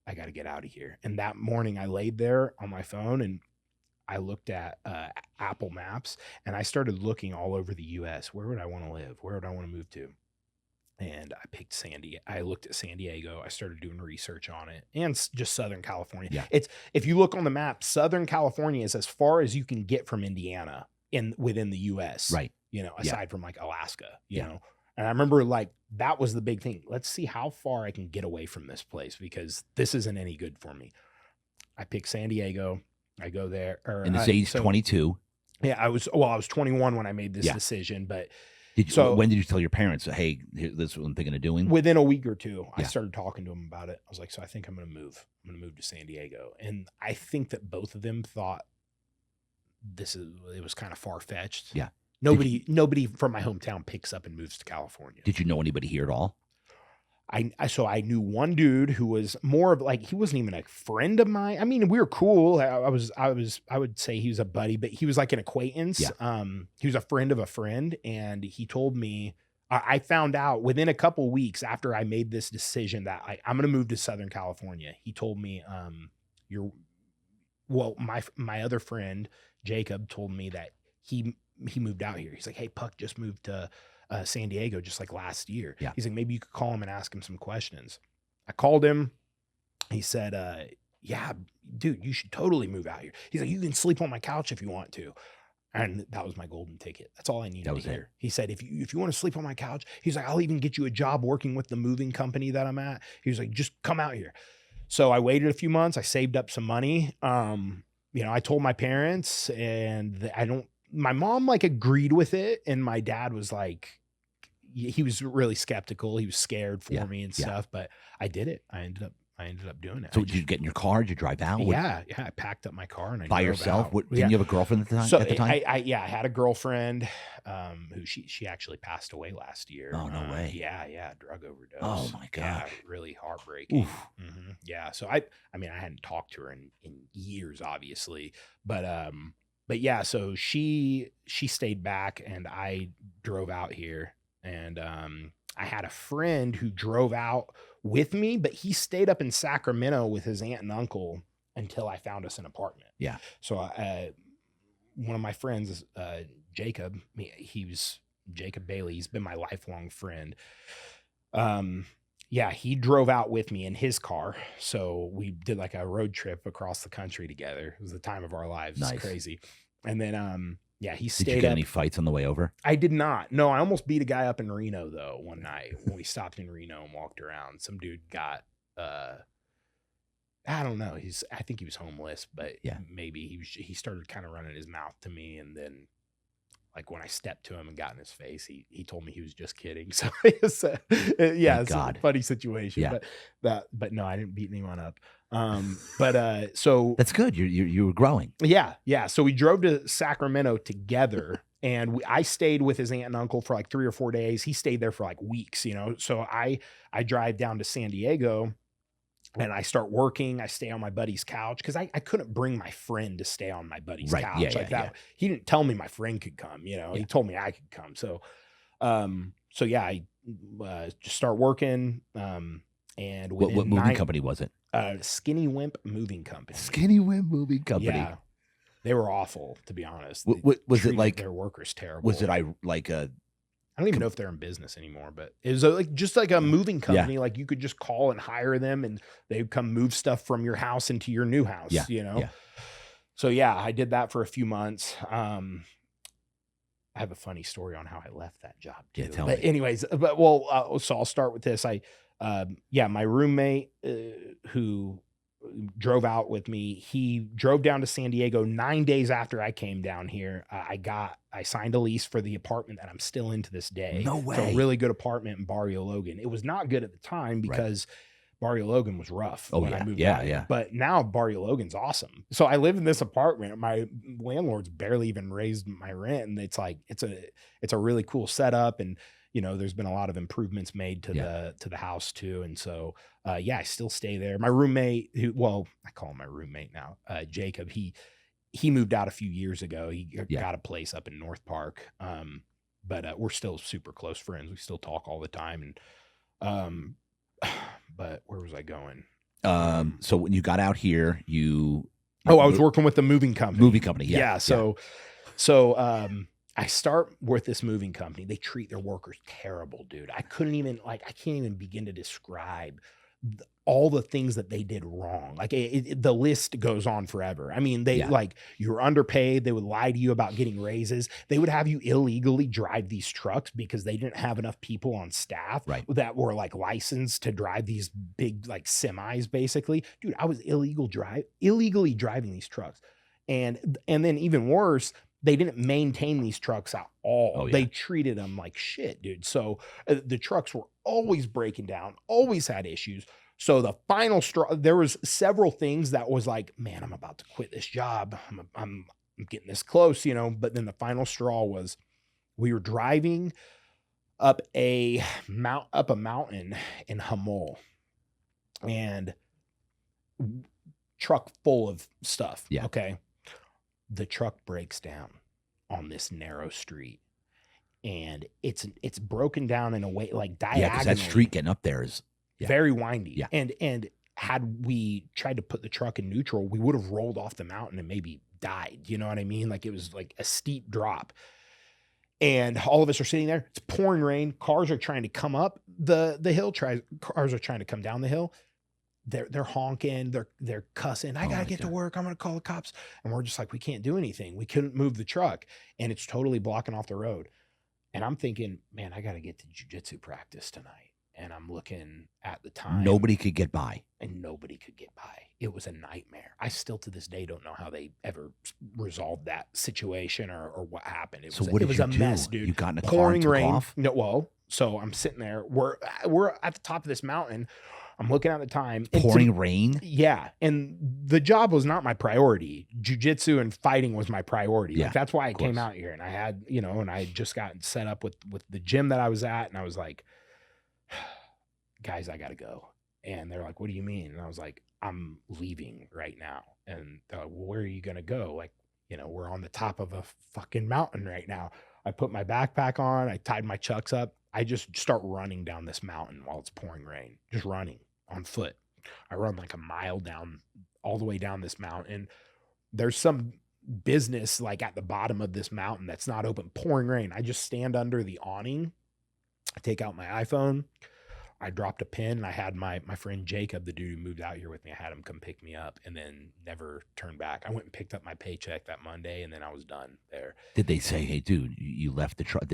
I got to get out of here. And that morning I laid there on my phone and I looked at Apple Maps and I started looking all over the US. Where would I want to live? Where would I want to move to? And I picked I looked at San Diego. I started doing research on it and just Southern California. Yeah. If you look on the map, Southern California is as far as you can get from Indiana within the US, right? You know, aside from like Alaska, you know. And I remember like that was the big thing. Let's see how far I can get away from this place because this isn't any good for me. I picked San Diego. I go there. And this age 22. Yeah, I was 21 when I made this decision, but when did you tell your parents, hey, this is what I'm thinking of doing? Within a week or two, I started talking to them about it. I was like, so I think I'm going to move. I'm going to move to San Diego. And I think that both of them thought it was kind of far-fetched. Yeah. Nobody from my hometown picks up and moves to California. Did you know anybody here at all? So I knew one dude who was more of like, he wasn't even a friend of mine. I mean, we were cool. I would say he was a buddy, but he was like an acquaintance. Yeah. He was a friend of a friend. And he told me, I found out within a couple weeks after I made this decision that I'm going to move to Southern California. He told me, my other friend, Jacob, told me that he moved out here. He's like, hey, Puck just moved to San Diego just like last year. Yeah. He's like, maybe you could call him and ask him some questions. I called him. He said, yeah, dude, you should totally move out here. He's like, you can sleep on my couch if you want to. And that was my golden ticket. That's all I needed to hear. He said, if you want to sleep on my couch, he's like, I'll even get you a job working with the moving company that I'm at. He was like, just come out here. So I waited a few months. I saved up some money. I told my parents and my mom like agreed with it. And my dad was like, he was really skeptical. He was scared for me and stuff, but I did it. I ended up doing it. So did you get in your car? Did you drive out? Yeah. I packed up my car and I by drove yourself. Out. Didn't you have a girlfriend at the time? So I had a girlfriend who she actually passed away last year. Oh, no way. Yeah, drug overdose. Oh my gosh. Yeah, really heartbreaking. Mm-hmm. Yeah. So I hadn't talked to her in years, obviously, but yeah. So she stayed back and I drove out here. And I had a friend who drove out with me, but he stayed up in Sacramento with his aunt and uncle until I found us an apartment. Yeah. So one of my friends, Jacob, Jacob Bailey. He's been my lifelong friend. He drove out with me in his car. So we did like a road trip across the country together. It was the time of our lives. Nice. It's crazy. And then, he stayed. Did you get any fights on the way over? I did not. No, I almost beat a guy up in Reno though one night when we stopped in Reno and walked around. Some dude got, I don't know. I think he was homeless, but maybe he started kind of running his mouth to me. And then like when I stepped to him and got in his face, he told me he was just kidding. So it's a funny situation, but no, I didn't beat anyone up. So that's good. You were growing. Yeah. So we drove to Sacramento together and I stayed with his aunt and uncle for like 3 or 4 days. He stayed there for like weeks, so I drive down to San Diego and I start working. I stay on my buddy's couch because I couldn't bring my friend to stay on my buddy's couch that. He didn't tell me my friend could come, he told me I could come. So, I just start working. And what moving company was it? Skinny Wimp Moving Company. Skinny Wimp Moving Company. Yeah, they were awful, to be honest. Was it like their workers terrible? Was it like a? I don't even know if they're in business anymore, but it was just like a moving company. Like you could just call and hire them, and they would come move stuff from your house into your new house. Yeah. So I did that for a few months. I have a funny story on how I left that job too. Yeah, tell me. Anyways, so I'll start with this. My roommate who drove out with me, he drove down to San Diego 9 days after I came down here. I signed a lease for the apartment that I'm still in to this day. No way. It's a really good apartment in Barrio Logan. It was not good at the time because Barrio Logan was rough when I moved out. Yeah. But now Barrio Logan's awesome. So I live in this apartment. My landlord's barely even raised my rent. And it's like, it's a really cool setup. And there's been a lot of improvements made to the house too. And so, I still stay there. My roommate I call him my roommate now, Jacob, he moved out a few years ago. He got a place up in North Park. But we're still super close friends. We still talk all the time. But where was I going? So when you got out here, I was working with the moving company. Moving company, yeah. So I start with this moving company. They treat their workers terrible, dude. I can't even begin to describe all the things that they did wrong. Like the list goes on forever. I mean, you were underpaid. They would lie to you about getting raises. They would have you illegally drive these trucks because they didn't have enough people on staff that were like licensed to drive these big like semis, basically. Dude, I was illegally driving these trucks. And then even worse, they didn't maintain these trucks at all. Oh, yeah. They treated them like shit, dude. So the trucks were always breaking down, always had issues. So the final straw, there was several things that was like, man, I'm about to quit this job. I'm getting this close, you know. But then the final straw was, we were driving up a mountain in Hamul, and truck full of stuff. Yeah. Okay. The truck breaks down on this narrow street, and it's broken down in a way like diagonally. Yeah, because that street getting up there is very windy. Yeah. And had we tried to put the truck in neutral, we would have rolled off the mountain and maybe died. You know what I mean? Like it was like a steep drop. And all of us are sitting there. It's pouring rain. Cars are trying to come up the hill. Cars are trying to come down the hill. They're honking, they're cussing. I gotta get to work. I'm gonna call the cops. And we're just like, we can't do anything. We couldn't move the truck, and it's totally blocking off the road. And I'm thinking, man, I gotta get to jiu-jitsu practice tonight. And I'm looking at the time. Nobody could get by. And nobody could get by. It was a nightmare. I still to this day don't know how they ever resolved that situation or what happened. It was a mess, dude. You got in a car and took off? No, well, so I'm sitting there. We're at the top of this mountain. I'm looking at the time. Pouring rain? Yeah. And the job was not my priority. Jiu-jitsu and fighting was my priority. Yeah, like that's why I came out here. And I had, you know, and I had just gotten set up with the gym that I was at. And I was like, guys, I got to go. And they're like, what do you mean? And I was like, I'm leaving right now. And they're like, well, where are you going to go? Like, you know, we're on the top of a fucking mountain right now. I put my backpack on. I tied my chucks up. I just start running down this mountain while it's pouring rain, just running on foot. I run like a mile down, all the way down this mountain. There's some business like at the bottom of this mountain that's not open, pouring rain. I just stand under the awning. I take out my iPhone. I dropped a pin, and I had my friend Jacob, the dude who moved out here with me, I had him come pick me up, and then never turned back. I went and picked up my paycheck that Monday, and then I was done there. Did they say, hey, dude, you left the truck?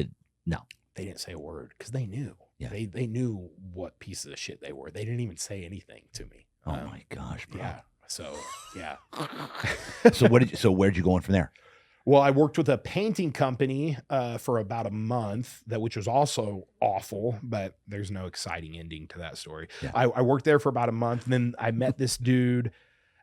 No. They didn't say a word because they knew. Yeah. They knew what pieces of shit they were. They didn't even say anything to me. Oh my gosh, bro. Yeah. So yeah. So where'd you go on from there? Well, I worked with a painting company for about a month, which was also awful, but there's no exciting ending to that story. Yeah. I worked there for about a month, and then I met this dude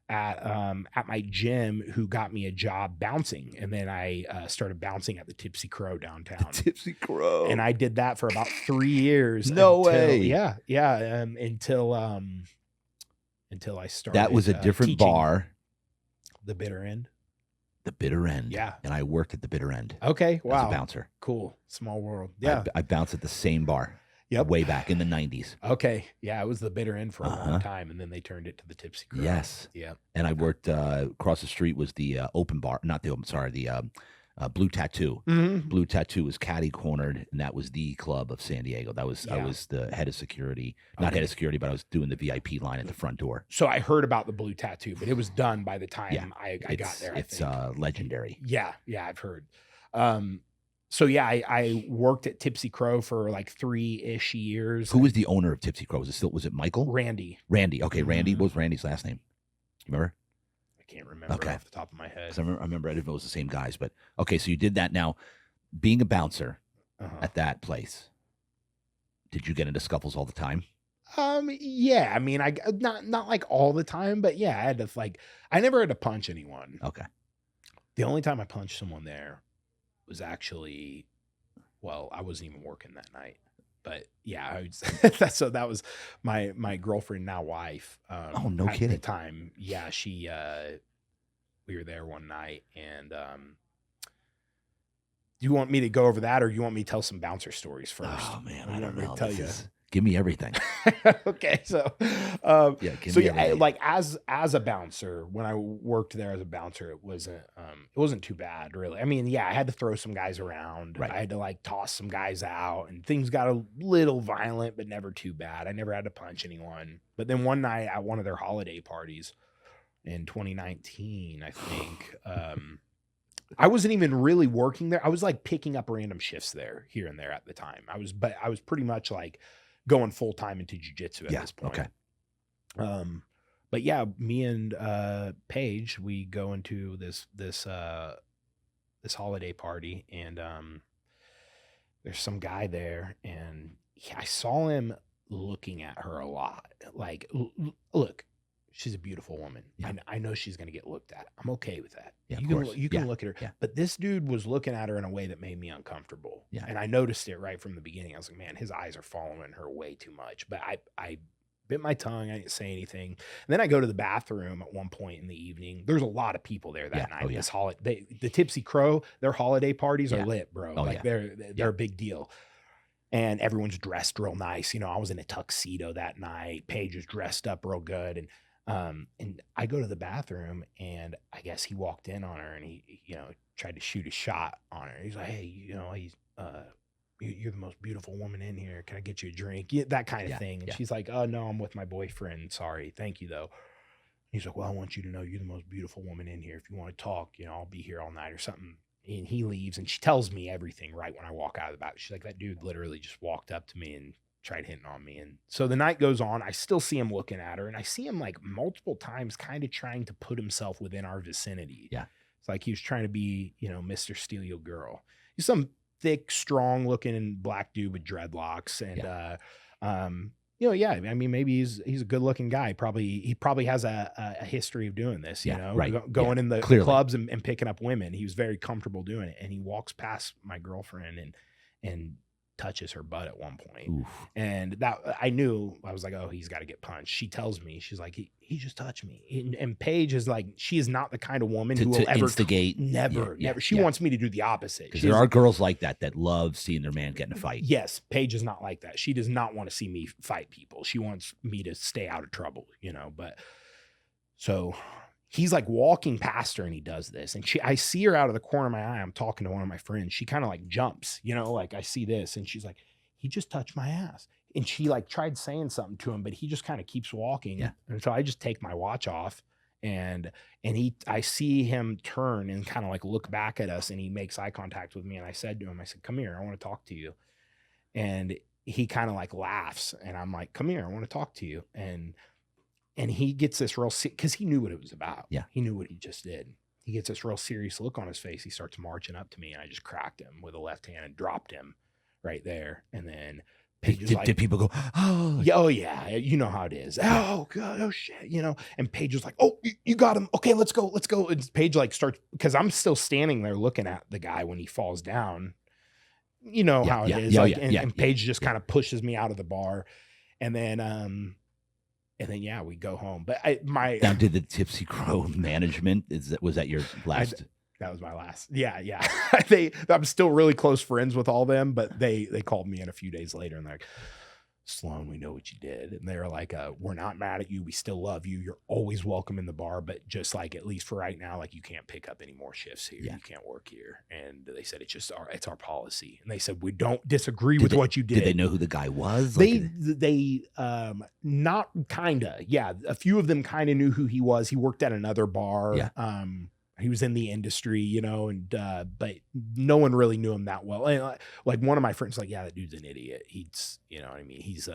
at my gym who got me a job bouncing, and then I started bouncing at the Tipsy Crow downtown. The Tipsy Crow, and I did that for about 3 years. Way. Yeah. Until I started. That was a different bar. The Bitter End. The Bitter End. Yeah. And I worked at the Bitter End. Okay. Wow. As a bouncer. Cool. Small world. Yeah. I bounced at the same bar. Yep. Way back in the 90s. Okay. Yeah. It was the Bitter End for a long time. And then they turned it to the Tipsy Crow. Yes. Yeah. And I worked across the street was the open bar. Not the open, sorry. The Blue Tattoo. Mm-hmm. Blue Tattoo was catty cornered, and that was the club of San Diego. That was I was the head of security, not head of security, but I was doing the VIP line at the front door. So I heard about the Blue Tattoo, but it was done by the time I got there. It's legendary. Yeah, I've heard. So yeah, I worked at Tipsy Crow for like 3-ish years. Who was the owner of Tipsy Crow? Was it Michael? Randy. Okay, Randy. What was Randy's last name? You remember? I can't remember off the top of my head. I remember I didn't know it was the same guys, but okay, so you did that. Now, being a bouncer at that place, did you get into scuffles all the time? Yeah. I mean, I not like all the time, but yeah, I never had to punch anyone. Okay. The only time I punched someone there was actually, well, I wasn't even working that night. But yeah, so that was my girlfriend, now wife. Oh, no kidding. At the time, yeah, she we were there one night, and do you want me to go over that, or you want me to tell some bouncer stories first? Oh man, I don't know. Give me everything. Okay, so everything. like as a bouncer, when I worked there as a bouncer, it wasn't too bad, really. I mean, yeah, I had to throw some guys around. Right. I had to like toss some guys out, and things got a little violent, but never too bad. I never had to punch anyone. But then one night at one of their holiday parties in 2019, I think, I wasn't even really working there. I was like picking up random shifts there, here and there at the time. I was pretty much like going full time into jiu-jitsu at this point. Okay. But yeah, me and Paige, we go into this holiday party, and there's some guy there, and I saw him looking at her a lot. Like, look, she's a beautiful woman. Yeah. I know she's going to get looked at. I'm okay with that. Yeah, you can look at her. Yeah. But this dude was looking at her in a way that made me uncomfortable. Yeah. And I noticed it right from the beginning. I was like, man, his eyes are following her way too much. But I bit my tongue. I didn't say anything. And then I go to the bathroom at one point in the evening. There's a lot of people there that night. This holiday, the Tipsy Crow, their holiday parties are lit, bro. They're a big deal. And everyone's dressed real nice. You know, I was in a tuxedo that night. Paige was dressed up real good. And I go to the bathroom, and I guess he walked in on her, and he, you know, tried to shoot a shot on her. He's like, hey, you know, you're the most beautiful woman in here. Can I get you a drink? Yeah, that kind of thing. And she's like, oh no, I'm with my boyfriend. Sorry. Thank you though. He's like, well, I want you to know you're the most beautiful woman in here. If you want to talk, you know, I'll be here all night or something. And he leaves, and she tells me everything right when I walk out of the bathroom. She's like, that dude literally just walked up to me and tried hitting on me. And so the night goes on. I still see him looking at her, and I see him like multiple times kind of trying to put himself within our vicinity. Yeah. It's like he was trying to be, you know, Mr. Steal Your Girl. He's some thick, strong looking black dude with dreadlocks. And, you know, I mean, maybe he's a good looking guy. He probably has a history of doing this, you know, going in the clubs and picking up women. He was very comfortable doing it. And he walks past my girlfriend and touches her butt at one point. Oof. And that I knew, I was like, oh, he's got to get punched. She tells me, she's like, he just touched me. And Paige is like, she is not the kind of woman who will ever instigate. Never. She wants me to do the opposite. Because there are girls like that love seeing their man get in a fight. Yes. Paige is not like that. She does not want to see me fight people. She wants me to stay out of trouble, you know, but so he's like walking past her, and he does this, and I see her out of the corner of my eye. I'm talking to one of my friends. She kind of like jumps, you know, like I see this, and she's like, he just touched my ass. And she like tried saying something to him, but he just kind of keeps walking. Yeah. And so I just take my watch off, and I see him turn and kind of like look back at us, and he makes eye contact with me. And I said to him, I said, come here, I want to talk to you. And he kind of like laughs, and I'm like, come here, I want to talk to you. And he gets this real, because he knew what it was about. Yeah. He knew what he just did. He gets this real serious look on his face. He starts marching up to me, and I just cracked him with a left hand and dropped him right there. And then did people go, oh? Yeah, oh yeah, you know how it is. Oh God, oh shit, you know. And Paige was like, oh, you got him. Okay, let's go. And Paige like starts, because I'm still standing there looking at the guy when he falls down. You know how it is. And Paige just kind of pushes me out of the bar, and then yeah, we go home. But now, did the Tipsy Crow management, was that your last? That was my last. Yeah. I'm still really close friends with all them, but they called me in a few days later, and they're like, Sloan, we know what you did. And they were like, we're not mad at you. We still love you. You're always welcome in the bar, but just like, at least for right now, like you can't pick up any more shifts here. Yeah. You can't work here. And they said, it's our policy. And they said, we don't disagree with what you did. Did they know who the guy was? They not kinda. Yeah. A few of them kind of knew who he was. He worked at another bar. Yeah. He was in the industry, you know, and but no one really knew him that well. And like one of my friends, like, yeah, that dude's an idiot. He's, you know what I mean? He's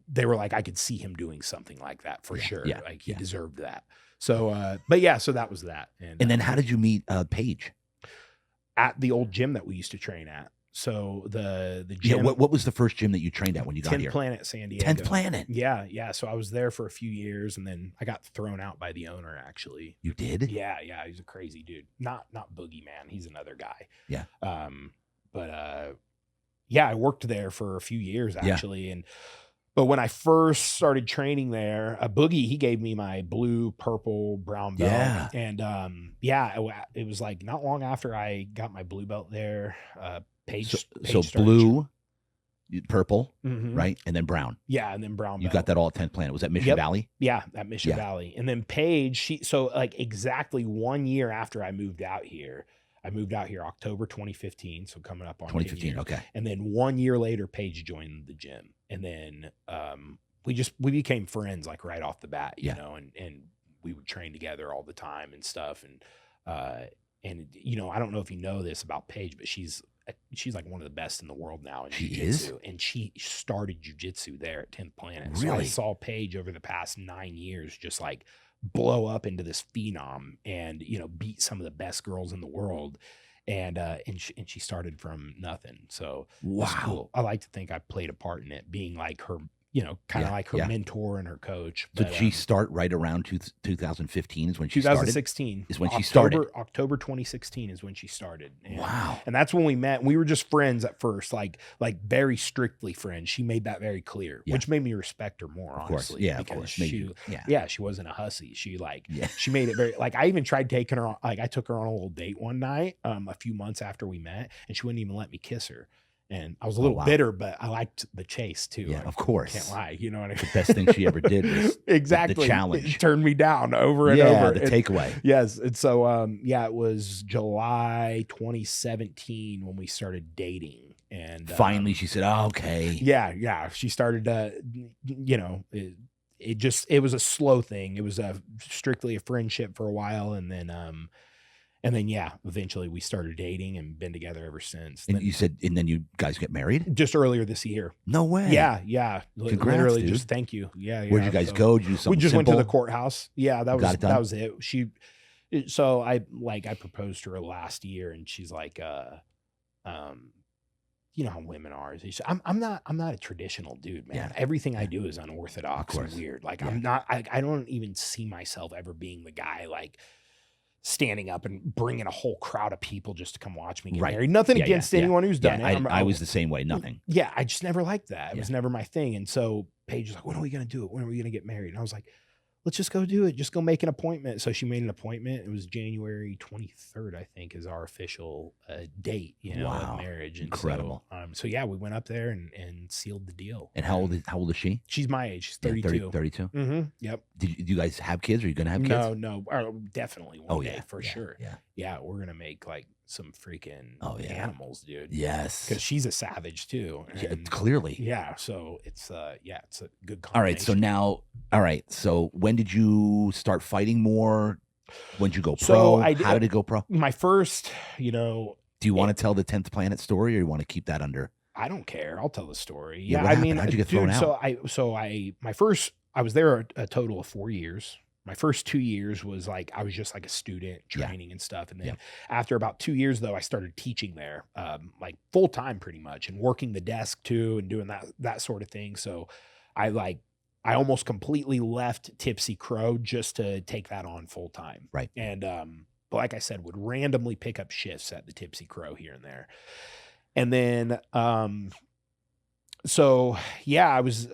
they were like, I could see him doing something like that for sure. Yeah. Like he deserved that. So but yeah, so that was that. And then how did you meet Paige? At the old gym that we used to train at. So the gym. Yeah, what was the first gym that you trained at when you got here? 10th Planet, San Diego. 10th Planet. Yeah. So I was there for a few years, and then I got thrown out by the owner, actually. You did? Yeah. He's a crazy dude. Not Boogeyman. He's another guy. Yeah. Yeah, I worked there for a few years, actually. But when I first started training there, Boogie, he gave me my blue, purple, brown belt. Yeah. And it was like not long after I got my blue belt there, Paige. So blue, purple, right? And then brown. Yeah, and then brown belt. You got that all at 10th Planet. Was that Mission Valley? Yeah, at Mission Valley. And then Paige, so like exactly 1 year after I moved out here October 2015, so coming up on 2015, okay. And then 1 year later, Paige joined the gym. And then we became friends like right off the bat, you know, and we would train together all the time and stuff. And you know, I don't know if you know this about Paige, but she's like one of the best in the world now in jiu-jitsu. And she started jiu-jitsu there at 10th Planet. Really? So I saw Paige over the past 9 years just like blow up into this phenom and, you know, beat some of the best girls in the world. And she started from nothing. So wow, cool. I like to think I played a part in it, being like her, you know, kind of like her mentor and her coach. So did she start right around 2015 is when she 2016 started? Is when she started. October 2016 is when she started. And, wow. And that's when we met. We were just friends at first, like very strictly friends. She made that very clear, which made me respect her more, honestly. Yeah, of course. She wasn't a hussy. She she made it very, like I even tried taking her on, like I took her on a little date one night, a few months after we met, and she wouldn't even let me kiss her. And I was a little bitter, but I liked the chase too. Yeah, of course. Can't lie. You know what I mean? The best thing she ever did was exactly the challenge. It turned me down over and over. The takeaway. Yes. And so, it was July 2017 when we started dating. And finally she said, oh, okay. Yeah. She started, you know, it was a slow thing. It was strictly a friendship for a while. And then, eventually we started dating and been together ever since. And you said, and then you guys get married? Just earlier this year. No way. Yeah. Congrats, literally, dude. Just thank you. Yeah. Where'd you guys go? Did you do something We just simple? went to the courthouse. Yeah, that was it. So I proposed to her last year, and she's like, you know how women are. I'm not a traditional dude, man. Yeah. Everything I do is unorthodox and weird. Like I'm not. I don't even see myself ever being the guy like standing up and bringing a whole crowd of people just to come watch me get married. Nothing against anyone who's done it. I was the same way. Nothing. Yeah, I just never liked that. It was never my thing. And so Paige was like, when are we going to do it? When are we going to get married? And I was like, let's just go do it. Just go make an appointment. So she made an appointment. It was January 23rd, I think, is our official date, you know, of marriage. And incredible. So yeah, we went up there and sealed the deal. And how old is she? She's my age. She's 32. 32? Mm-hmm. Yep. Do you guys have kids? Are you going to have kids? No. Definitely one day for sure. Yeah. We're going to make like some freaking animals, dude. Yes. Because she's a savage too. And, clearly. Yeah. So it's a good combination. All right. So when did you start fighting more? When did you go pro? How did it go pro? My first, you know. Do you want to tell the 10th Planet story, or you want to keep that under? I don't care. I'll tell the story. Yeah. I mean, how'd you get thrown out? I was there a total of 4 years. My first 2 years was like, I was just like a student training and stuff. And then after about 2 years though, I started teaching there, like full time pretty much, and working the desk too, and doing that sort of thing. So I almost completely left Tipsy Crow just to take that on full time. Right. And, but like I said, would randomly pick up shifts at the Tipsy Crow here and there. And then, so yeah, I was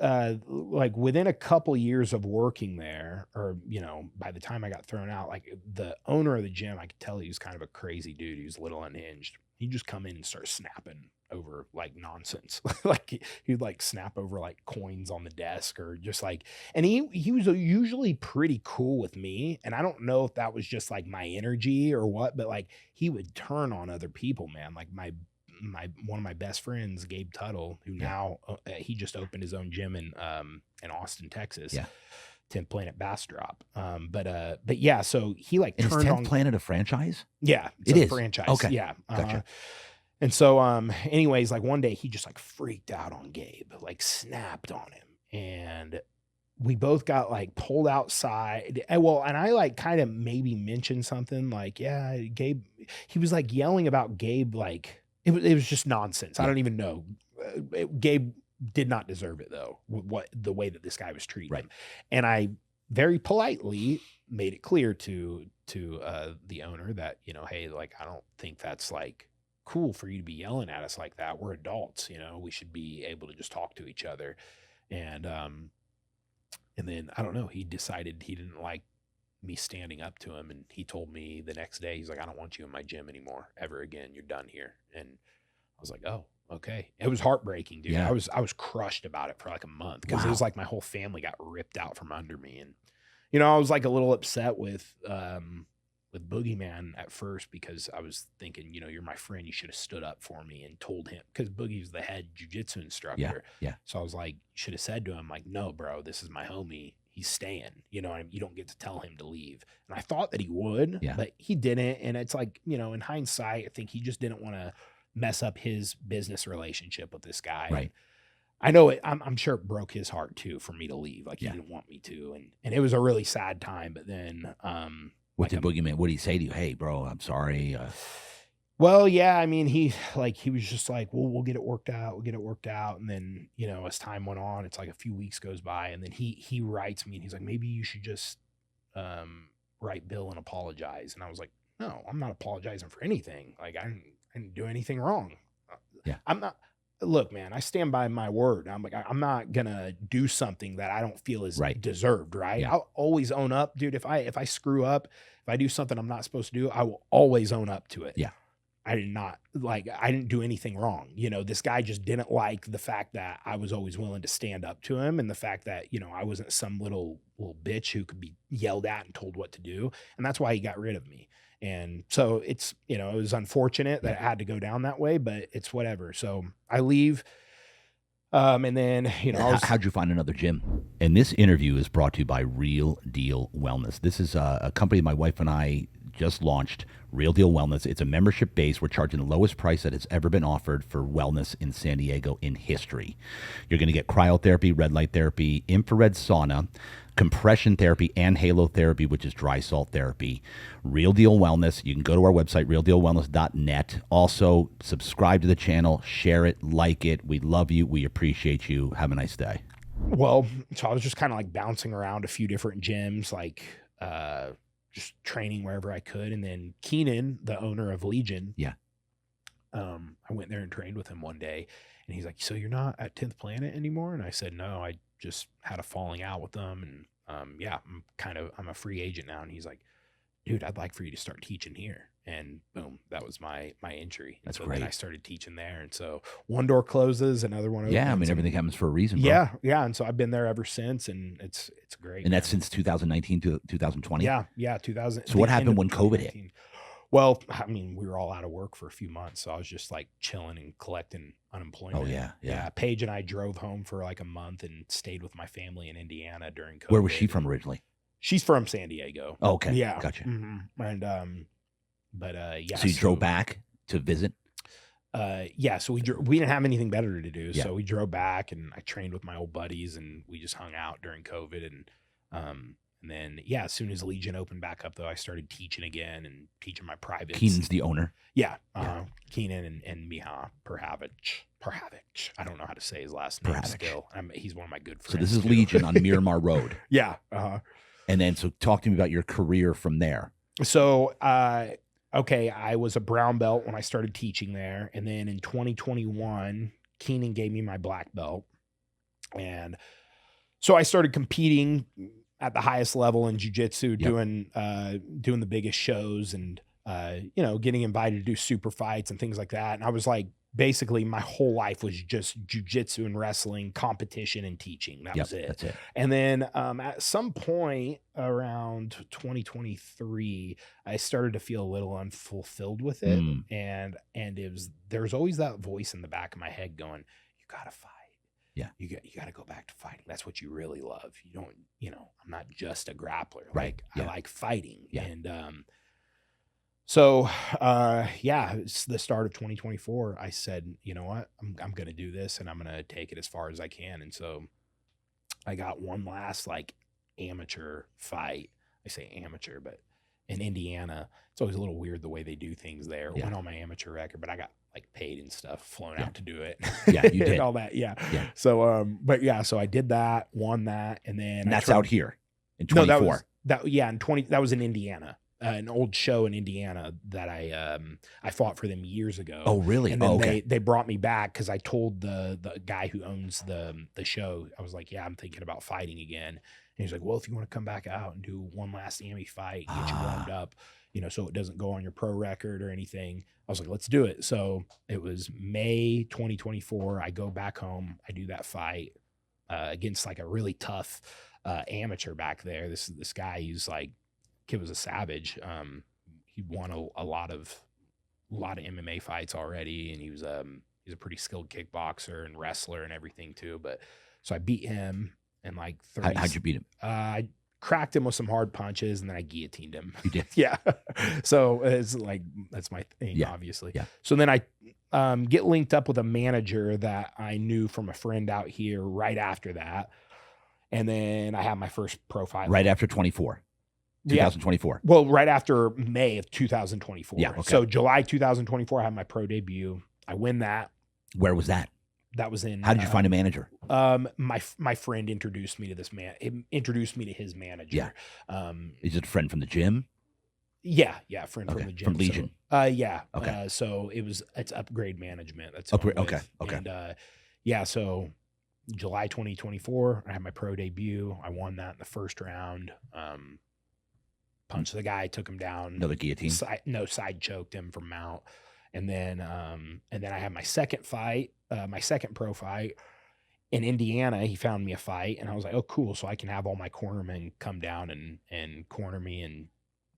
like within a couple years of working there, or, you know, by the time I got thrown out, like the owner of the gym, I could tell he was kind of a crazy dude. He was a little unhinged. He'd just come in and start snapping over like nonsense. Like he'd like snap over like coins on the desk, or just like, and he was usually pretty cool with me. And I don't know if that was just like my energy or what, but like he would turn on other people, man. Like one of my best friends, Gabe Tuttle, who now he just opened his own gym in Austin, Texas. 10th Planet Bastrop. But yeah, so he like turned on. Is 10th Planet a franchise? Yeah, it is. Franchise. Okay. Yeah. Gotcha. And so, anyways, like one day he just like freaked out on Gabe, like snapped on him, and we both got like pulled outside. And I like kind of maybe mentioned something like, Gabe, he was like yelling about Gabe. Like it was just nonsense. I don't even know. Gabe did not deserve it though. The way that this guy was treating him. And I very politely made it clear to the owner that, you know, hey, like, I don't think that's like cool for you to be yelling at us like that. We're adults, you know, we should be able to just talk to each other. And then I don't know, he decided he didn't like me standing up to him. And he told me the next day, he's like, I don't want you in my gym anymore ever again. You're done here. And I was like, oh, okay. It was heartbreaking, dude. Yeah. I was crushed about it for like a month because it was like my whole family got ripped out from under me. And, you know, I was like a little upset with Boogeyman at first because I was thinking, you know, you're my friend. You should have stood up for me and told him, because Boogie's the head jiu-jitsu instructor. Yeah. So I was like, you should have said to him, like, no, bro, this is my homie. He's staying, you know, you don't get to tell him to leave. And I thought that he would, but he didn't. And it's like, you know, in hindsight, I think he just didn't want to mess up his business relationship with this guy. Right. I know it, I'm sure it broke his heart too for me to leave. Like he didn't want me to. And it was a really sad time. But then, what did Boogeyman, what did he say to you? Hey, bro, I'm sorry. Well, yeah, I mean, he was just like, well, we'll get it worked out. We'll get it worked out. And then, you know, as time went on, it's like a few weeks goes by, and then he writes me and he's like, maybe you should just write Bill and apologize. And I was like, no, I'm not apologizing for anything. Like I didn't do anything wrong. I'm not. Look, man, I stand by my word. I'm like, I'm not gonna do something that I don't feel is deserved, right? I'll always own up, dude. If I screw up, if I do something I'm not supposed to do, I will always own up to it. Yeah. I didn't do anything wrong. You know, this guy just didn't like the fact that I was always willing to stand up to him, and the fact that, you know, I wasn't some little bitch who could be yelled at and told what to do. And that's why he got rid of me. And so it's, you know, it was unfortunate that it had to go down that way, but it's whatever. So I leave. And then, you know, how'd you find another gym? And this interview is brought to you by Real Deal Wellness. This is a company my wife and I just launched, Real Deal Wellness. It's a membership base. We're charging the lowest price that has ever been offered for wellness in San Diego in history. You're going to get cryotherapy, red light therapy, infrared sauna, compression therapy, and halotherapy, which is dry salt therapy. Real Deal Wellness. You can go to our website, realdealwellness.net. Also, subscribe to the channel, share it, like it. We love you. We appreciate you. Have a nice day. Well, so I was just kind of like bouncing around a few different gyms, like just training wherever I could. And then Keenan, the owner of Legion, I went there and trained with him one day, and he's like, so you're not at 10th Planet anymore? And I said, no, I just had a falling out with them. And I'm a free agent now. And he's like, dude, I'd like for you to start teaching here. And boom, that was my entry. That's great. Then I started teaching there. And so one door closes, another one opens. Yeah, I mean, everything happens for a reason, bro. Yeah. And so I've been there ever since, and it's great. And that's since 2019 to 2020? Yeah, 2000. So what happened when COVID hit? Well, I mean, we were all out of work for a few months, so I was just like chilling and collecting unemployment. Oh, yeah. Paige and I drove home for like a month and stayed with my family in Indiana during COVID. Where was she from originally? She's from San Diego. Oh, okay. Yeah. Gotcha. Mm-hmm. And, yeah. So you drove back to visit? Yeah. So we didn't have anything better to do. So we drove back, and I trained with my old buddies, and we just hung out during COVID. And then, yeah, as soon as Legion opened back up, though, I started teaching again and teaching my privates. Keenan's the owner? Yeah. Keenan and Miha Perhavich. I don't know how to say his last name still. He's one of my good friends. So this is Legion on Miramar Road. Yeah. And then, so talk to me about your career from there. So, okay, I was a brown belt when I started teaching there. And then in 2021, Keenan gave me my black belt. And so I started competing at the highest level in jiu-jitsu, doing the biggest shows, and you know, getting invited to do super fights and things like that. And I was like, basically my whole life was just jiu-jitsu and wrestling, competition and teaching. That was it. That's it. And then at some point around 2023, I started to feel a little unfulfilled with it. And there was always that voice in the back of my head going, you gotta fight. Yeah. You got to go back to fighting. That's what you really love. You don't, you know, I'm not just a grappler. Right. I like fighting. Yeah. And so it's the start of 2024. I said, you know what, I'm going to do this, and I'm going to take it as far as I can. And so I got one last like amateur fight. I say amateur, but in Indiana, it's always a little weird the way they do things there. Went on my amateur record, but I got like paid and stuff, flown out to do it. Yeah, you did. And all that. Yeah. So, so I did that, won that. And then that's out here in 24. That was in Indiana, an old show in Indiana that I fought for them years ago. Oh, really? And then they brought me back, cause I told the guy who owns the show, I was like, yeah, I'm thinking about fighting again. And he's like, well, if you want to come back out and do one last Ami fight, get you warmed up, you know, so it doesn't go on your pro record or anything. I was like, let's do it. So it was May 2024. I go back home. I do that fight against like a really tough amateur back there. This guy, kid was a savage. He won a lot of MMA fights already, and he's a pretty skilled kickboxer and wrestler and everything too. But so I beat him in like 30. How'd you beat him? I cracked him with some hard punches, and then I guillotined him. You did? Yeah. So it's like, that's my thing, obviously. Yeah. So then I get linked up with a manager that I knew from a friend out here right after that. And then I have my first profile. Right after 2024. Well, right after May of 2024. Yeah. Okay. So July 2024, I had my pro debut. I win that. Where was that? That was in. How did you find a manager? My friend introduced me to this man. Introduced me to his manager. Yeah. Is it a friend from the gym? Yeah, friend from the gym. From Legion. So, yeah. Okay. So it's Upgrade Management. That's Upgrade. Okay. And yeah, so July 2024, I had my pro debut. I won that in the first round. Punched the guy, took him down. Another guillotine. Side choked him from mount. And then I had my second fight, my second pro fight in Indiana. He found me a fight, and I was like, oh, cool. So I can have all my cornermen come down and corner me. And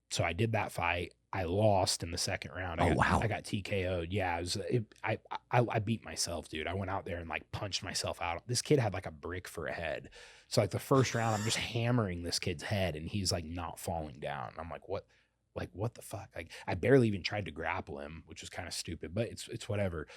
so I did that fight. I lost in the second round. I got TKO'd. Yeah, I beat myself, dude. I went out there and like punched myself out. This kid had like a brick for a head. So like the first round, I'm just hammering this kid's head, and he's like not falling down. I'm like, what? Like, what the fuck? Like, I barely even tried to grapple him, which was kind of stupid, but it's whatever.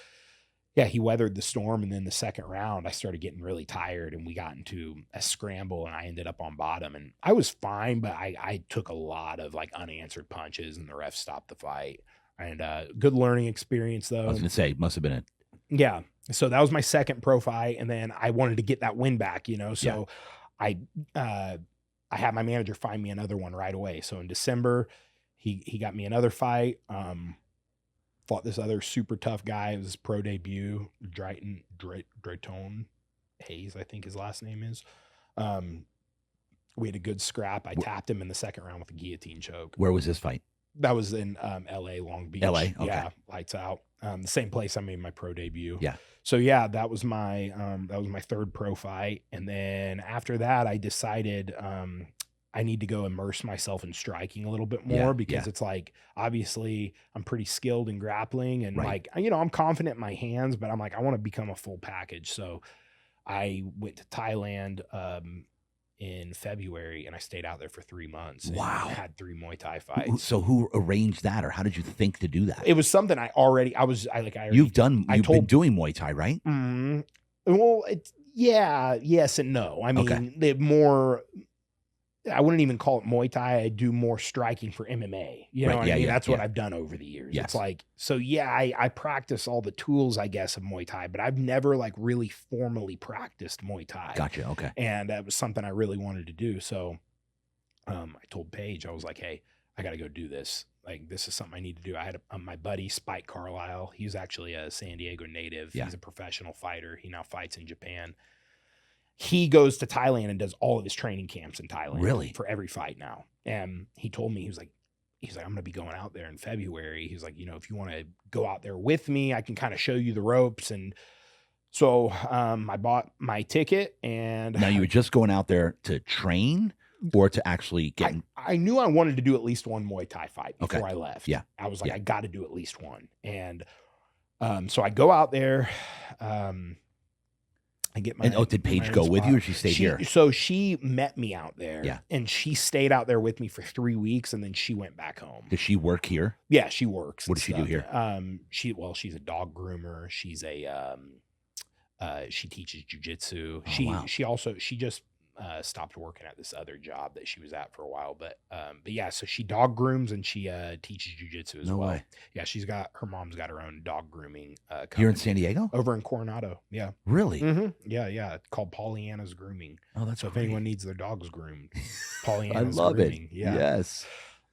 Yeah, he weathered the storm. And then the second round, I started getting really tired, and we got into a scramble, and I ended up on bottom. And I was fine, but I took a lot of like unanswered punches, and the ref stopped the fight. And good learning experience, though. I was going to say, must have been it. Yeah. So that was my second pro fight. And then I wanted to get that win back, you know? So I had my manager find me another one right away. So in December, he got me another fight. Fought this other super tough guy. It was his pro debut, Drayton Hayes, I think his last name is. We had a good scrap. I tapped him in the second round with a guillotine choke. Where was this fight? That was in LA, Long Beach. LA, okay. Yeah, lights out. The same place I made my pro debut. Yeah. So yeah, that was my third pro fight. And then after that, I decided I need to go immerse myself in striking a little bit more because it's like, obviously I'm pretty skilled in grappling and like, you know, I'm confident in my hands, but I'm like, I want to become a full package. So I went to Thailand in February, and I stayed out there for 3 months. Wow. And had 3 Muay Thai fights. So who arranged that, or how did you think to do that? It was something You've been doing Muay Thai, right? Well, yes and no. I mean, I wouldn't even call it Muay Thai. I do more striking for MMA. You know what I mean? That's what I've done over the years. Yes. It's like, so yeah, I practice all the tools, I guess, of Muay Thai, but I've never like really formally practiced Muay Thai. Gotcha. Okay. And that was something I really wanted to do. So I told Paige, I was like, hey, I got to go do this. Like, this is something I need to do. I had my buddy, Spike Carlisle. He's actually a San Diego native. Yeah. He's a professional fighter. He now fights in Japan. He goes to Thailand and does all of his training camps in Thailand. Really? For every fight now. And he told me, he was like, I'm going to be going out there in February. He's like, you know, if you want to go out there with me, I can kind of show you the ropes. And so I bought my ticket. And now you were just going out there to train or to actually get... I knew I wanted to do at least one Muay Thai fight before I left. Yeah. I was like, I got to do at least one. And so I go out there. I get my. And did Paige go with you, or she stayed here? So she met me out there. Yeah. And she stayed out there with me for 3 weeks, and then she went back home. Does she work here? Yeah, she works. What does she do here? She's a dog groomer. She's she teaches Jiu Jitsu. Wow. She just stopped working at this other job that she was at for a while. But yeah, so she dog grooms and she teaches Jiu Jitsu as well. No way. Yeah, her mom's got her own dog grooming company. Here in San Diego? Over in Coronado. Yeah. Really? Mm-hmm. Yeah. It's called Pollyanna's Grooming. Oh, that's so great. If anyone needs their dogs groomed, Pollyanna's I love Grooming. it. Yeah. Yes.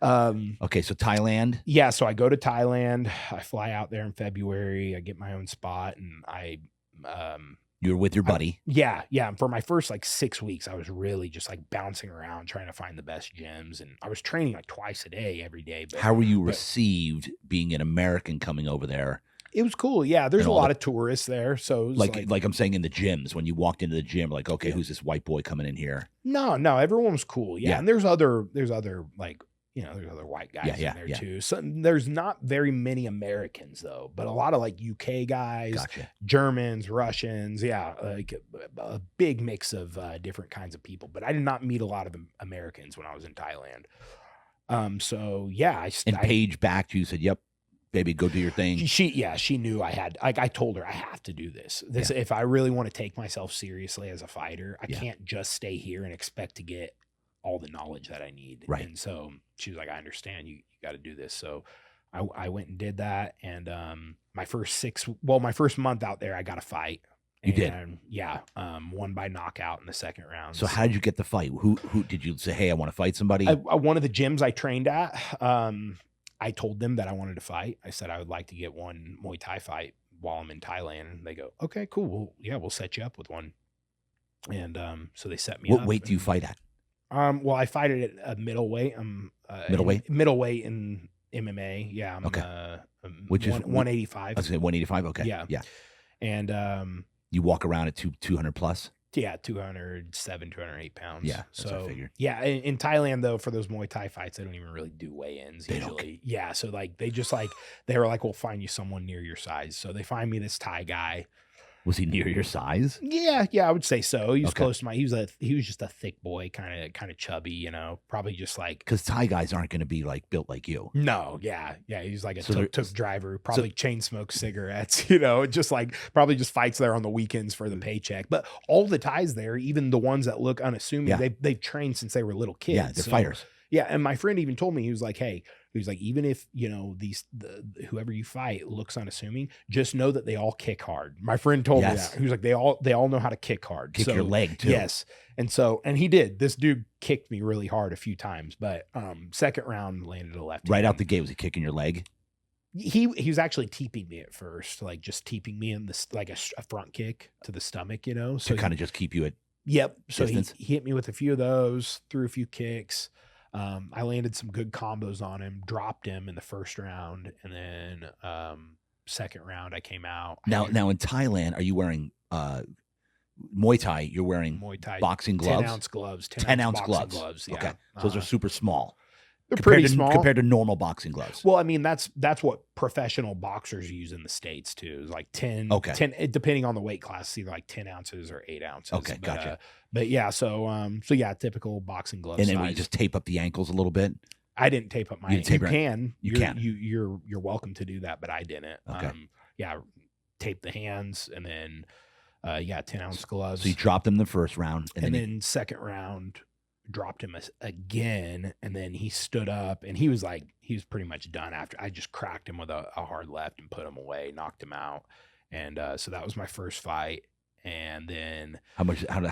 Okay, so Thailand. Yeah, so I go to Thailand. I fly out there in February. I get my own spot, and I You were with your buddy. Yeah. And for my first like 6 weeks, I was really just like bouncing around trying to find the best gyms, and I was training like twice a day, every day. But, how were you received being an American coming over there? It was cool. Yeah, there's a lot of tourists there, so it was like I'm saying in the gyms, when you walked into the gym, like, okay, who's this white boy coming in here? No, everyone was cool. Yeah, and there's other like, there's other white guys in there too. So there's not very many Americans though, but a lot of like UK guys, Germans, Russians. Yeah, like a big mix of different kinds of people. But I did not meet a lot of Americans when I was in Thailand. So yeah, Paige backed you, said, "Yep, baby, go do your thing." She knew I had, like, I told her I have to do this. If I really want to take myself seriously as a fighter, I can't just stay here and expect to get all the knowledge that I need. Right. And so she was like, I understand, you got to do this. So I went and did that. And my first month out there, I got a fight. You did? Yeah. Won by knockout in the second round. So how did you get the fight? Who did you say, hey, I want to fight somebody? One of the gyms I trained at, I told them that I wanted to fight. I said I would like to get one Muay Thai fight while I'm in Thailand. And they go, okay, cool. We'll set you up with one. And so they set me up. What weight do you fight at? Well, I fight it at middleweight. Middleweight? Middleweight in MMA. Yeah. I'm which is 185. I was saying 185. Okay. Yeah. And you walk around at 200 plus? Yeah, 207, 208 pounds. Yeah, that's what I figured. Yeah, in Thailand though, for those Muay Thai fights, they don't even really do weigh-ins usually. Yeah, so like they were like, we'll find you someone near your size. So they find me this Thai guy. Was he near your size? Yeah, I would say so. He was close to he was just a thick boy, kind of chubby, probably just like, because Thai guys aren't going to be like built like you. No, yeah, he's like a tuk-tuk driver, probably chain smokes cigarettes, just like probably just fights there on the weekends for the paycheck. But all the Thais there, even the ones that look unassuming, they've trained since they were little kids. Yeah, they're fighters. Yeah, and my friend even told me, he was like, hey, even if, whoever you fight looks unassuming, just know that they all kick hard. My friend told me that. He was like, they all know how to kick hard. Kick your leg too. Yes. And he did. This dude kicked me really hard a few times, but second round landed a left. Right out the gate, was he kicking your leg? He was actually teeping me at first, like just teeping me in this, like a front kick to the stomach, So to kind of just keep you at So he hit me with a few of those, threw a few kicks. I landed some good combos on him, dropped him in the first round, and then second round I came out. Now in Thailand, are you wearing Muay Thai? You're wearing Muay Thai boxing gloves, 10-ounce gloves, 10-ounce gloves. Yeah. Okay, so those are super small. They're pretty small compared to normal boxing gloves. Well, I mean, that's what professional boxers use in the States too. Is like 10, depending on the weight class, either like 10 ounces or 8 ounces. Okay, gotcha. But yeah, so yeah, typical boxing glove. And then size. we just tape up the ankles a little bit. I didn't tape up my ankles. You can. You're welcome to do that, but I didn't. Okay. Tape the hands, and then 10-ounce gloves. So you dropped him the first round, and then second round, dropped him again, and then he stood up, and he was pretty much done after. I just cracked him with a hard left and put him away, knocked him out, and so that was my first fight. And then how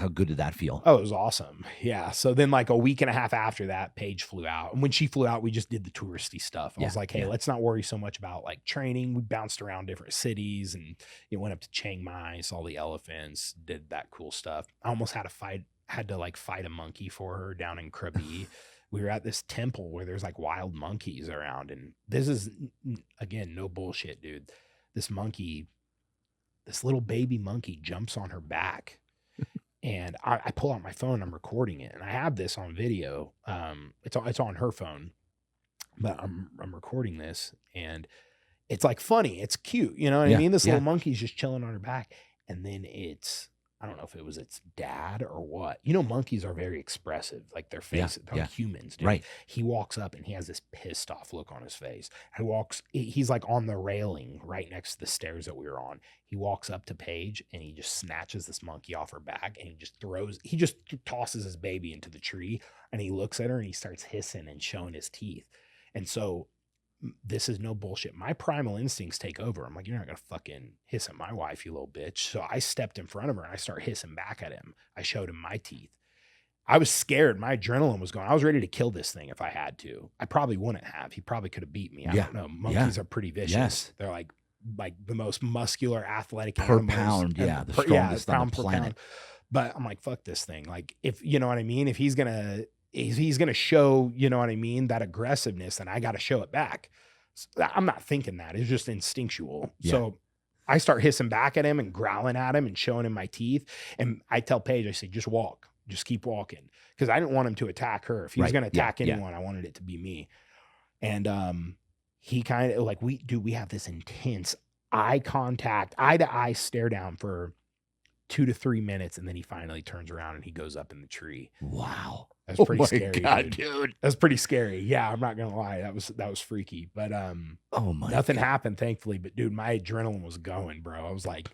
good did that feel? Oh, it was awesome. Yeah. So then like a week and a half after that, Paige flew out, and when she flew out, we just did the touristy stuff. I was like, hey, let's not worry so much about like training. We bounced around different cities, and went up to Chiang Mai, saw the elephants, did that cool stuff. I almost had to fight a monkey for her down in Krabi. We were at this temple where there's like wild monkeys around, and this is, again, no bullshit, dude. This little baby monkey jumps on her back, and I pull out my phone. I'm recording it, and I have this on video. It's on her phone, but I'm recording this, and it's like funny. It's cute, you know what I mean? This little monkey's just chilling on her back, and then I don't know if it was its dad or what. Monkeys are very expressive, like their face. They're like humans, dude. Right. He walks up and he has this pissed off look on his face. He's like on the railing right next to the stairs that we were on. He walks up to Paige and he just snatches this monkey off her back, and he just tosses his baby into the tree, and he looks at her and he starts hissing and showing his teeth. And so this is no bullshit. My primal instincts take over. I'm like, you're not going to fucking hiss at my wife, you little bitch. So I stepped in front of her and I start hissing back at him. I showed him my teeth. I was scared. My adrenaline was going. I was ready to kill this thing if I had to. I probably wouldn't have. He probably could have beat me. I don't know. Monkeys are pretty vicious. Yes. They're like like the most muscular athletic per animals. pound. Yeah. The strongest on the planet. Pound. But I'm like, fuck this thing. Like if, you know what I mean? If he's going to show, you know what I mean? That aggressiveness, then I got to show it back. So I'm not thinking that. It's just instinctual. Yeah. So I start hissing back at him and growling at him and showing him my teeth. And I tell Paige, I say, just walk, just keep walking. Cause I didn't want him to attack her. If he was going to attack anyone, I wanted it to be me. And, he kind of like, we have this intense eye contact, eye to eye stare down for 2 to 3 minutes. And then he finally turns around and he goes up in the tree. Wow. That's pretty scary. God, dude. That's pretty scary. Yeah. I'm not going to lie. That was freaky, but, nothing happened, thankfully, but dude, my adrenaline was going, bro. I was like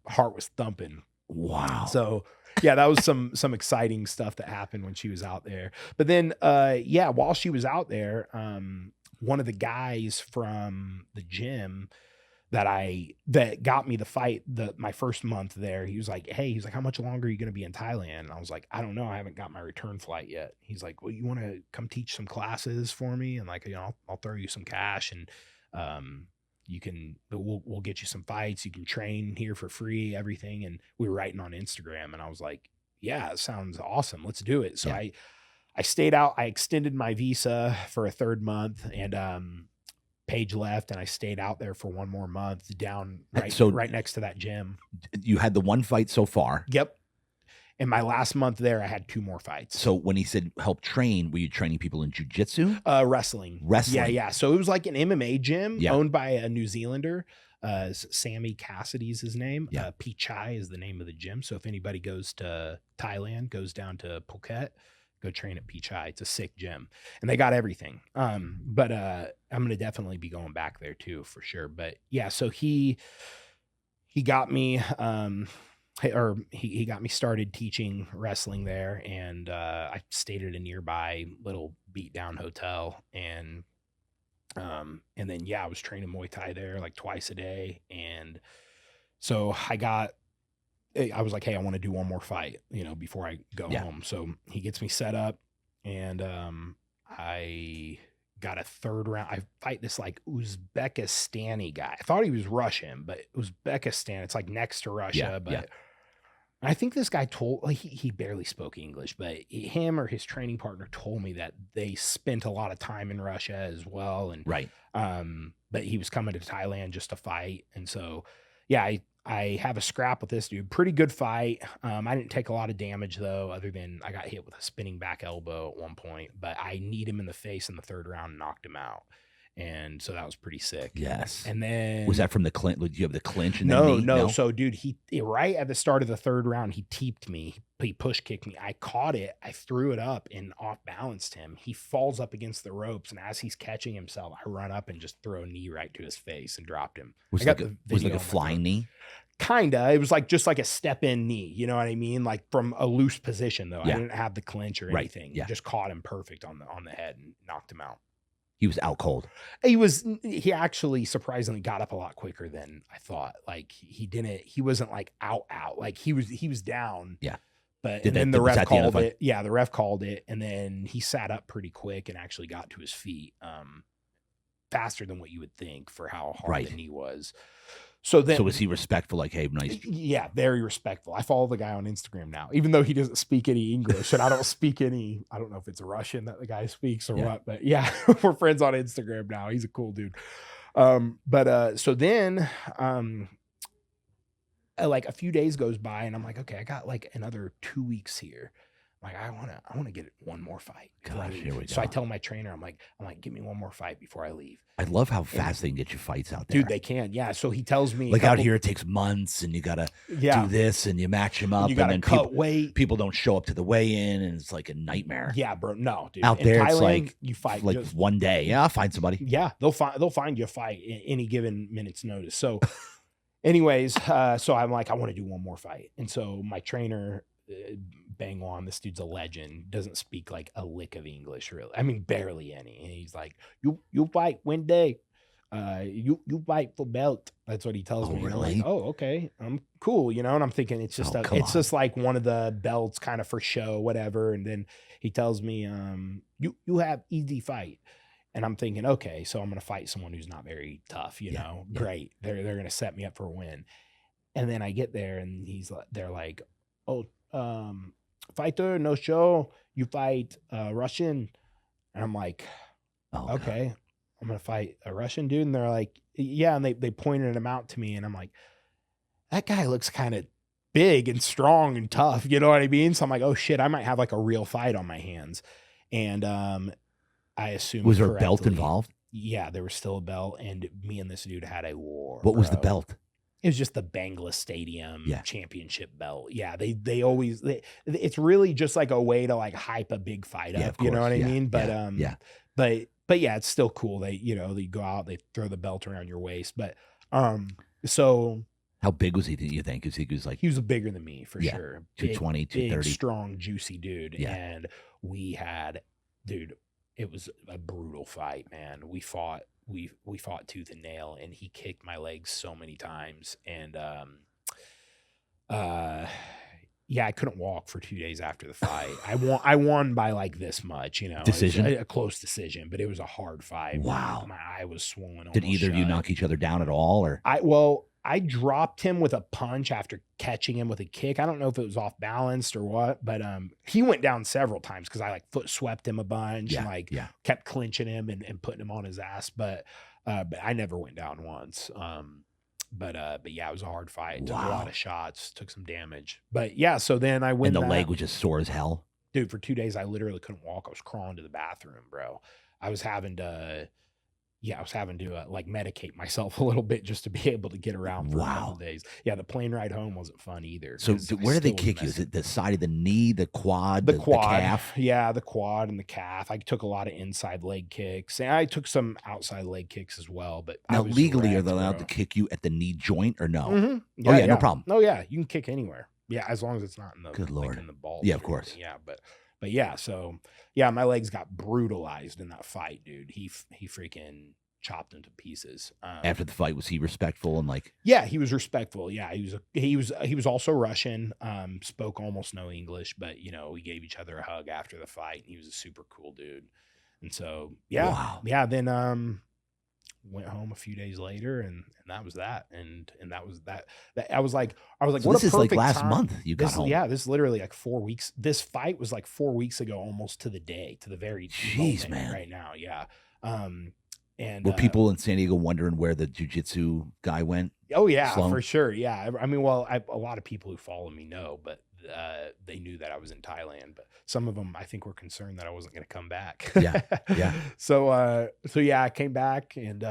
heart was thumping. Wow. So yeah, that was some exciting stuff that happened when she was out there. But then, while she was out there, one of the guys from the gym that got me the fight, my first month there, he was like, how much longer are you going to be in Thailand? And I was like, I don't know. I haven't got my return flight yet. He's like, well, you want to come teach some classes for me? And like, you know, I'll throw you some cash and, we'll get you some fights. You can train here for free, everything. And we were writing on Instagram and I was like, yeah, it sounds awesome. Let's do it. So I stayed out. I extended my visa for a 3rd month and, Paige left and I stayed out there for 1 more month down right next to that gym. You had the 1 fight so far. Yep. And my last month there, I had 2 more fights. So when he said help train, were you training people in jiu-jitsu? Wrestling. Yeah. So it was like an MMA gym owned by a New Zealander. Sammy Cassidy's his name. Yeah. Pichai is the name of the gym. So if anybody goes to Thailand, goes down to Phuket, go train at Pichai. It's a sick gym and they got everything. But I'm going to definitely be going back there too, for sure. But yeah, so he got me, he got me started teaching wrestling there. And, I stayed at a nearby little beat down hotel and then, I was training Muay Thai there like twice a day. And so I was like, hey, I want to do 1 more fight, you know, before I go home. So he gets me set up and I got a 3rd round. I fight this like Uzbekistani guy. I thought he was Russian, but Uzbekistan, it's like next to Russia. But I think this guy he barely spoke English, but him or his training partner told me that they spent a lot of time in Russia as well. And but he was coming to Thailand just to fight. And so, I have a scrap with this dude. Pretty good fight. I didn't take a lot of damage though, other than I got hit with a spinning back elbow at one point, but I kneed him in the face in the 3rd round and knocked him out. And so that was pretty sick. Yes. And then was that from the clinch? Did you have the clinch? And no. So dude, he right at the start of the 3rd round, he teeped me. He push kicked me. I caught it. I threw it up and off balanced him. He falls up against the ropes. And as he's catching himself, I run up and just throw a knee right to his face and dropped him. Was it like a flying knee? Kinda. It was like just like a step in knee. You know what I mean? Like from a loose position though. I didn't have the clinch or anything. Yeah. Just caught him perfect on the head and knocked him out. He was out cold. He actually surprisingly got up a lot quicker than I thought. Like he wasn't like out. Like he was down. Yeah. But then the ref called it. Yeah, the ref called it. And then he sat up pretty quick and actually got to his feet faster than what you would think for how hard the knee was. So was he respectful? Like, hey, nice. Yeah, very respectful. I follow the guy on Instagram now, even though he doesn't speak any English and I don't speak any, I don't know if it's Russian that the guy speaks or what, but yeah, we're friends on Instagram now. He's a cool dude. So then, like a few days goes by and I'm like, okay, I got like another 2 weeks here. Like, I want to get 1 more fight. Gosh, here we go. So I tell my trainer, I'm like, give me 1 more fight before I leave. I love how fast they can get you fights out there. Dude, they can. Yeah. So he tells me like out here, it takes months and you got to do this and you match them up. You got to cut weight. People don't show up to the weigh-in and it's like a nightmare. Yeah, bro. No, dude. Out there, Thailand, it's like you fight like just 1 day. Yeah, I'll find somebody. Yeah. They'll find you a fight in any given minute's notice. So anyways, so I'm like, I want to do 1 more fight. And so my trainer, bang on, this dude's a legend, doesn't speak like a lick of English really. I mean, barely any. And he's like, you fight one day. You fight for belt. That's what he tells me. Really? Like, oh, okay. I'm cool, you know. And I'm thinking it's just just like one of the belts kind of for show, whatever. And then he tells me, you have easy fight. And I'm thinking, okay, so I'm going to fight someone who's not very tough, you know, great. They're going to set me up for a win. And then I get there and they're like, oh, fighter, no show. You fight Russian. And I'm like, okay, I'm going to fight a Russian dude. And they're like, yeah. And they pointed him out to me. And I'm like, that guy looks kind of big and strong and tough. You know what I mean? So I'm like, oh shit, I might have like a real fight on my hands. And I assumed was there a belt involved? Yeah, there was still a belt, and me and this dude had a war. What was the belt? It was just the Bangla Stadium championship belt. Yeah, they always it's really just like a way to like hype a big fight up. You know what I mean? But but yeah, it's still cool. They they go out, they throw the belt around your waist. But so how big was he? Do you think? He was bigger than me for sure. 220, 230, strong, juicy dude. Yeah. And we had, dude, it was a brutal fight, man. We fought tooth and nail, and he kicked my legs so many times. And I couldn't walk for 2 days after the fight. I won by like this much, Decision? A close decision, but it was a hard fight. Wow. My eye was swollen. Did either of you knock each other down at all, or? I dropped him with a punch after catching him with a kick. I don't know if it was off balanced or what, but he went down several times because I like foot swept him a bunch and kept clinching him and putting him on his ass. But I never went down once. But yeah, it was a hard fight. Took a lot of shots, took some damage. But yeah, so then I went. And the leg was just sore as hell. Dude, for 2 days I literally couldn't walk. I was crawling to the bathroom, bro. I was having to like medicate myself a little bit just to be able to get around for a couple days. Yeah, the plane ride home wasn't fun either. So where did they kick you? Is it the side of the knee, the quad, the calf? Yeah, the quad and the calf. I took a lot of inside leg kicks, and I took some outside leg kicks as well. But now legally, are they allowed to kick you at the knee joint or no? Mm-hmm. Yeah, no problem. Oh yeah, you can kick anywhere. Yeah, as long as it's not in the good Lord, like in the balls. Yeah, of course. Yeah, but yeah, so yeah, my legs got brutalized in that fight, dude. He freaking chopped into pieces. After the fight, was he respectful and like? Yeah, he was respectful. Yeah, he was also Russian. Spoke almost no English, but we gave each other a hug after the fight. And he was a super cool dude. And so then went home a few days later, and that was that. And that was that. I was like, so what this a is like perfect last time. month you got home. Yeah, this is literally like 4 weeks. This fight was like 4 weeks ago, almost to the day, to the very moment man. Right now. Yeah. And were people in San Diego wondering where the jiu-jitsu guy went? Oh yeah, Sloan? For sure. Yeah. I mean, a lot of people who follow me know, but they knew that I was in Thailand, but some of them I think were concerned that I wasn't going to come back. Yeah. So yeah, I came back, and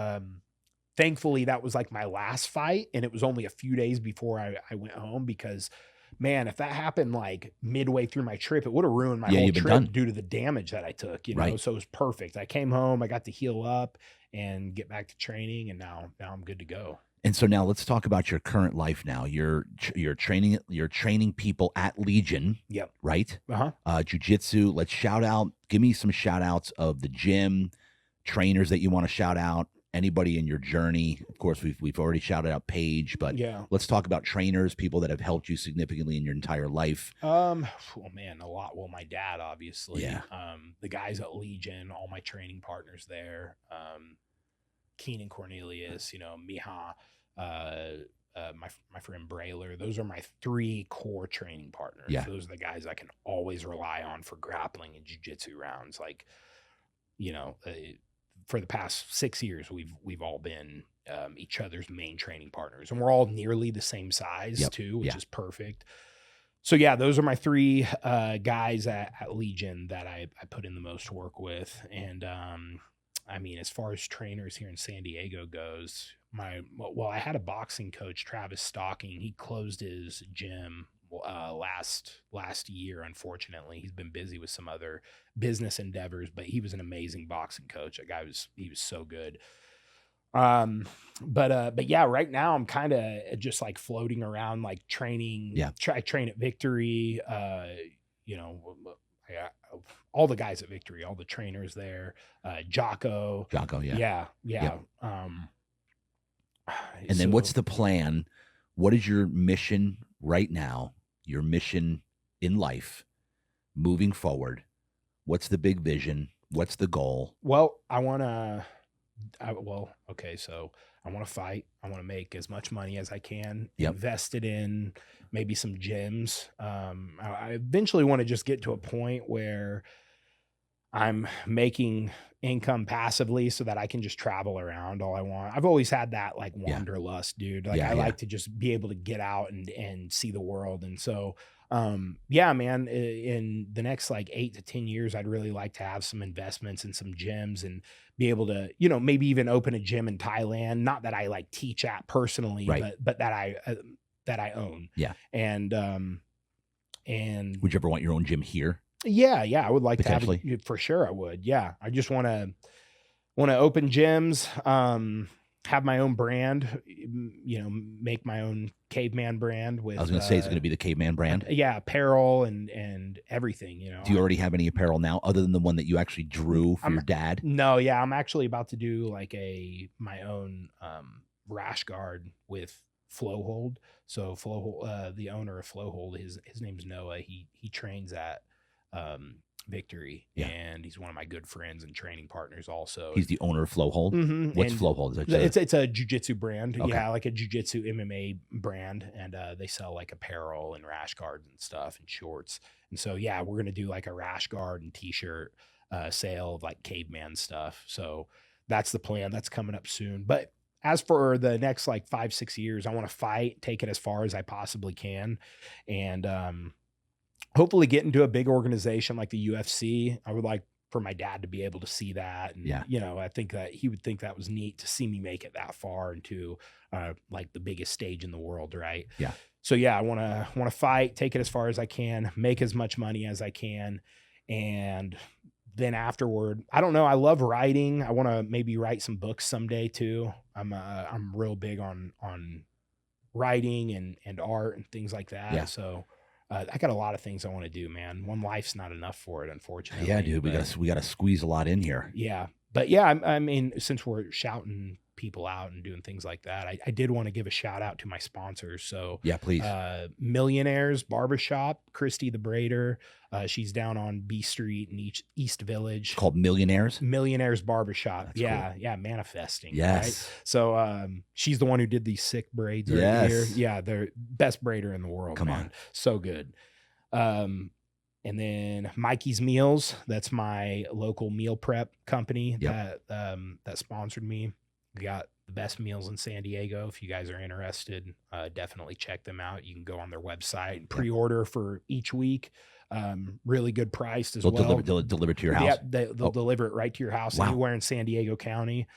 thankfully that was like my last fight, and it was only a few days before I went home, because man, if that happened like midway through my trip, it would have ruined my whole trip due to the damage that I took, Right. So it was perfect. I came home, I got to heal up and get back to training, and now I'm good to go. And so now let's talk about your current life now. You're training people at Legion. Yep. Right? Uh-huh. Jiu-jitsu. Let's give me some shout outs of the gym, trainers that you want to shout out. Anybody in your journey. Of course, we've already shouted out Paige, but let's talk about trainers, people that have helped you significantly in your entire life. Oh man, a lot. Well, my dad, obviously. Yeah. The guys at Legion, all my training partners there. Keenan Cornelius, Miha, my friend Brailer. Those are my 3 core training partners. Yeah. Those are the guys I can always rely on for grappling and jiu-jitsu rounds. Like, for the past 6 years, we've all been each other's main training partners, and we're all nearly the same size too, which is perfect. So yeah, those are my 3 guys at Legion that I put in the most work with. And I mean, as far as trainers here in San Diego goes, I had a boxing coach, Travis Stocking. He closed his gym last year. Unfortunately, he's been busy with some other business endeavors, but he was an amazing boxing coach. That guy was so good. But yeah, right now I'm kind of just like floating around, like training. I train at Victory. All the guys at Victory, all the trainers there. Jocko. Yeah. Yep. And then what's the plan? What is your mission right now? Your mission in life moving forward? What's the big vision? What's the goal? Well, I want to fight. I want to make as much money as I can, invest it in maybe some gyms. I eventually want to just get to a point where I'm making income passively so that I can just travel around all I want. I've always had that like wanderlust, dude. Like I like to just be able to get out and see the world. And so, man, in the next like 8 to 10 years, I'd really like to have some investments in some gyms and be able to, maybe even open a gym in Thailand. Not that I like teach at personally, but that I own. Yeah. And would you ever want your own gym here? Yeah, I would like to have it, for sure. I would. Yeah. I just want to open gyms, have my own brand, make my own Caveman brand with, I was going to say, it's going to be the Caveman brand. Yeah. Apparel and everything, Do you already have any apparel now other than the one that you actually drew for your dad? No. Yeah. I'm actually about to do like my own, rash guard with flow hold. So the owner of Flow Hold, his name's Noah. He trains at, Victory, and he's one of my good friends and training partners also. He's the owner of Flow Hold. What's Flow Hold? It's a Jiu Jitsu brand. Okay. Yeah, like a Jiu Jitsu MMA brand, and they sell like apparel and rash guards and stuff and shorts. And so we're gonna do like a rash guard and t-shirt sale of like Caveman stuff. So that's the plan. That's coming up soon. But as for the next like 5-6 years, I want to fight, take it as far as I possibly can, and hopefully get into a big organization like the UFC. I would like for my dad to be able to see that. And, I think that he would think that was neat to see me make it that far into like the biggest stage in the world. Right. Yeah. So I want to fight, take it as far as I can, make as much money as I can. And then afterward, I don't know. I love writing. I want to maybe write some books someday too. I'm real big on writing and art and things like that. Yeah. So, I got a lot of things I want to do, man. One life's not enough for it, unfortunately. Yeah, dude, we got to squeeze a lot in here. Yeah. But I mean, since we're shouting people out and doing things like that, I did want to give a shout out to my sponsors. So yeah, please. Millionaires Barbershop, Christy the Braider. She's down on B Street in East Village. It's called Millionaires Barbershop. That's cool. Yeah, manifesting. Yes. Right? So she's the one who did these sick braids right here. Yeah, they're best braider in the world. Come man. on. So good. And then Mikey's Meals, that's my local meal prep company that sponsored me. We got the best meals in San Diego. If you guys are interested, definitely check them out. You can go on their website and pre-order for each week. Really good priced as well. They'll deliver to your house? Yeah, they'll deliver it right to your house anywhere in San Diego County.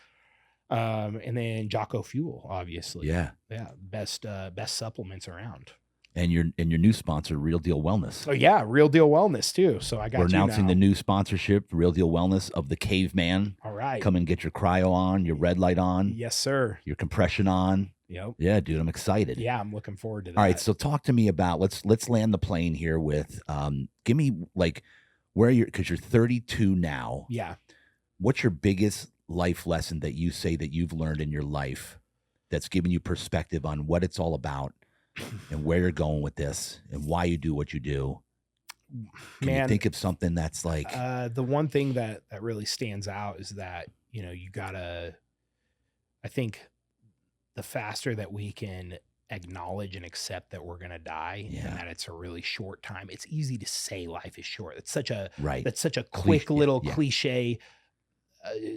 And then Jocko Fuel, obviously. Yeah. Yeah. Best supplements around. And your new sponsor, Real Deal Wellness. Oh yeah, Real Deal Wellness too. So we're announcing the new sponsorship, Real Deal Wellness of the Caveman. All right. Come and get your cryo on, your red light on. Yes, sir. Your compression on. Yep. Yeah, dude, I'm excited. Yeah, I'm looking forward to that. All right, so talk to me about let's land the plane here with give me like where you're, because you're 32 now. Yeah. What's your biggest life lesson that you say that you've learned in your life that's given you perspective on what it's all about and where you're going with this and why you do what you do? Can you think of something that's like the one thing that really stands out is that, you gotta, I think the faster that we can acknowledge and accept that we're going to die and that it's a really short time. It's easy to say life is short. It's such a, that's such a quick little cliche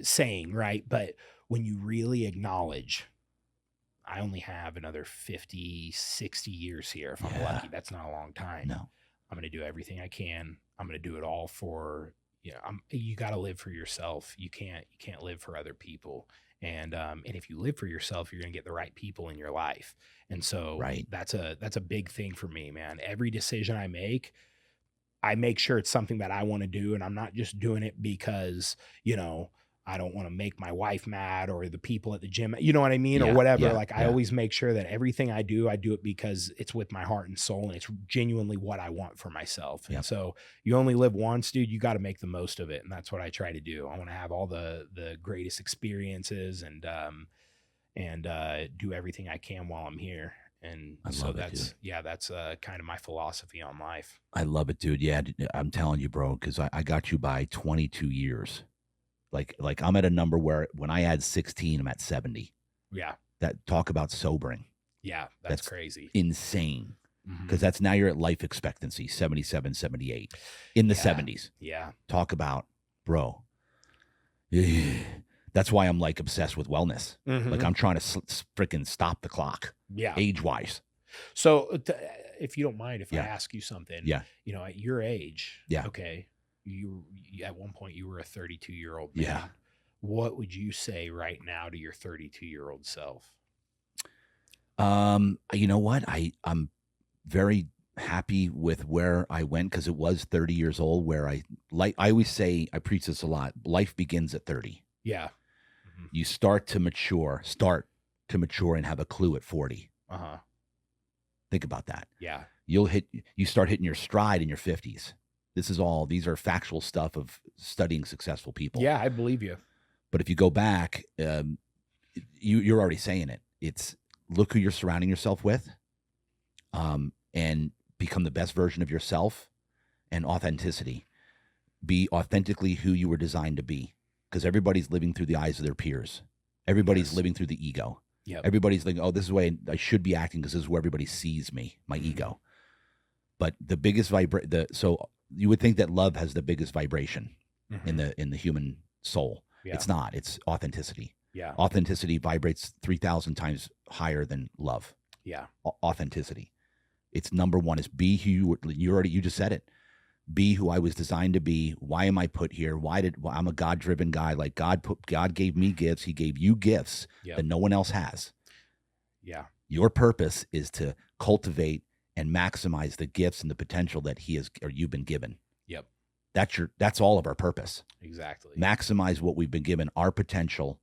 saying, right? But when you really acknowledge, I only have another 50, 60 years here. If I'm lucky, that's not a long time. No, I'm going to do everything I can. I'm going to do it all for, you got to live for yourself. You can't live for other people. And if you live for yourself, you're going to get the right people in your life. And so that's a big thing for me, man. Every decision I make sure it's something that I want to do. And I'm not just doing it because, I don't want to make my wife mad or the people at the gym, you know what I mean? Or whatever. I always make sure that everything I do it because it's with my heart and soul and it's genuinely what I want for myself. And so you only live once, dude, you got to make the most of it. And that's what I try to do. I want to have all the greatest experiences and do everything I can while I'm here. And so that's kind of my philosophy on life. I love it, dude. Yeah, I'm telling you, bro, because I got you by 22 years. Like I'm at a number where when I add 16, I'm at 70. Yeah. That talk about sobering. Yeah, that's crazy. Insane. Because that's now you're at life expectancy, 77, 78 in the 70s. Yeah. Talk about, bro. That's why I'm like obsessed with wellness. Like I'm trying to freaking stop the clock. Yeah. Age-wise. So if you don't mind, if I ask you something, you know, at your age, okay, you at one point you were a 32-year-old man. Yeah. What would you say right now to your 32-year-old self? You know what? I'm very happy with where I went because it was 30 years old where I always say, I preach this a lot. Life begins at 30. Yeah. You start to mature and have a clue at 40. Think about that. Yeah. You start hitting your stride in your 50s. These are factual stuff of studying successful people. Yeah, I believe you. But if you go back, you're already saying it. It's look who you're surrounding yourself with, and become the best version of yourself, and authenticity. Be authentically who you were designed to be, because everybody's living through the eyes of their peers. Everybody's living through the ego. Yep. Everybody's like, oh, this is the way I should be acting because this is where everybody sees me, my ego. But the biggest so you would think that love has the biggest vibration in the human soul. Yeah. It's not. It's authenticity. Yeah. Authenticity vibrates 3,000 times higher than love. Yeah. Authenticity. It's number one is be who you just said it. Be who I was designed to be. Why am I put here? I'm a God-driven guy. Like God gave me gifts. He gave you gifts that no one else has. Yeah. Your purpose is to cultivate and maximize the gifts and the potential that you've been given. Yep. That's all of our purpose. Exactly. Maximize what we've been given, our potential,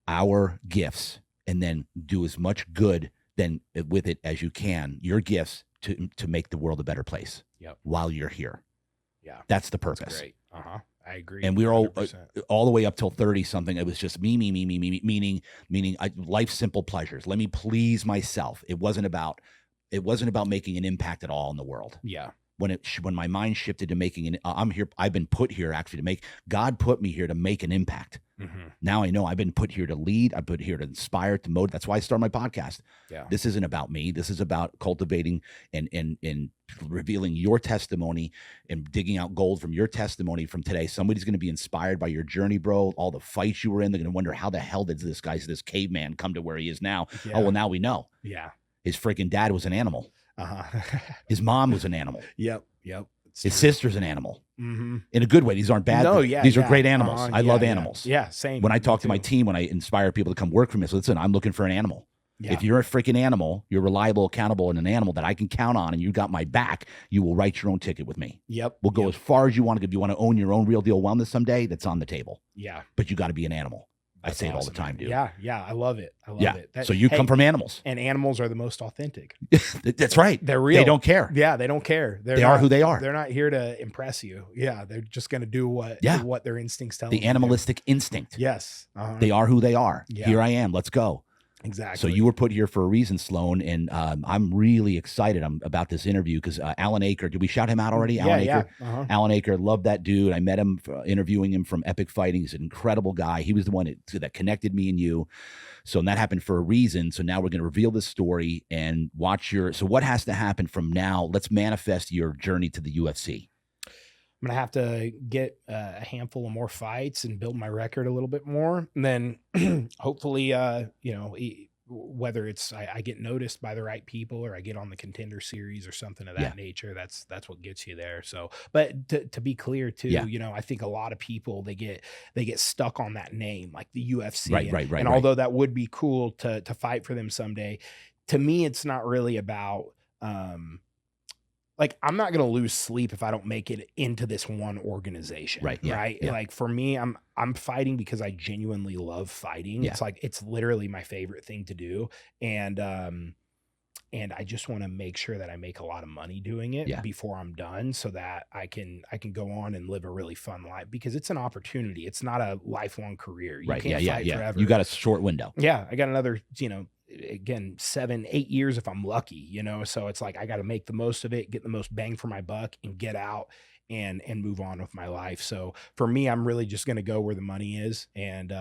our gifts, and then do as much good with it as you can, your gifts to make the world a better place. Yep. While you're here. Yeah. That's the purpose. That's great. I agree. And we were all the way up till 30 something. It was just me, meaning life's simple pleasures. Let me please myself. It wasn't about making an impact at all in the world. Yeah. When my mind shifted to I've been put here actually God put me here to make an impact. Now I know I've been put here to lead. I've put here to inspire, to motivate. That's why I started my podcast. Yeah. This isn't about me. This is about cultivating and revealing your testimony and digging out gold from your testimony from today. Somebody's going to be inspired by your journey, bro. All the fights you were in. They're going to wonder how the hell did this caveman come to where he is now? Yeah. Oh, well, now we know. Yeah. His freaking dad was an animal. His mom was an animal. Yep. His sister's an animal. In a good way. These aren't bad. No, yeah. These are great animals. I love animals. Yeah, same. When I talk to my team, when I inspire people to come work for me, so listen, I'm looking for an animal. Yeah. If you're a freaking animal, you're reliable, accountable, and an animal that I can count on, and you got my back, you will write your own ticket with me. Yep. We'll go as far as you want to. If you want to own your own Real Deal Wellness someday, that's on the table. Yeah. But you got to be an animal. I say it all the time, dude. Yeah, I love it. I love it. So you come from animals. And animals are the most authentic. That's right. They're real. They don't care. Yeah, they don't care. They are who they are. They're not here to impress you. Yeah, they're just going to do what their instincts tell them. The animalistic instinct. Yes. They are who they are. Yeah. Here I am. Let's go. Exactly. So you were put here for a reason, Sloan, and I'm really excited about this interview because Alan Aker, did we shout him out already? Alan Aker. Yeah. Alan Aker, love that dude. I met him interviewing him from Epic Fighting. He's an incredible guy. He was the one that connected me and you. So that happened for a reason. So now we're going to reveal this story and watch so what has to happen from now? Let's manifest your journey to the UFC. I'm going to have to get a handful of more fights and build my record a little bit more. And then hopefully, whether it's I get noticed by the right people or I get on the Contender Series or something of that nature, that's what gets you there. So, but to be clear too, I think a lot of people, they get stuck on that name, like the UFC. Right. And although that would be cool to fight for them someday, to me, it's not really about, like, I'm not going to lose sleep if I don't make it into this one organization. Right. Yeah. Like for me, I'm fighting because I genuinely love fighting. Yeah. It's like, it's literally my favorite thing to do. And I just want to make sure that I make a lot of money doing it before I'm done so that I can go on and live a really fun life because it's an opportunity. It's not a lifelong career. You can't fight forever. You got a short window. Yeah. I got another, again, 7, 8 years if I'm lucky, you know? So it's like, I got to make the most of it, get the most bang for my buck, and get out and move on with my life. So for me, I'm really just going to go where the money is and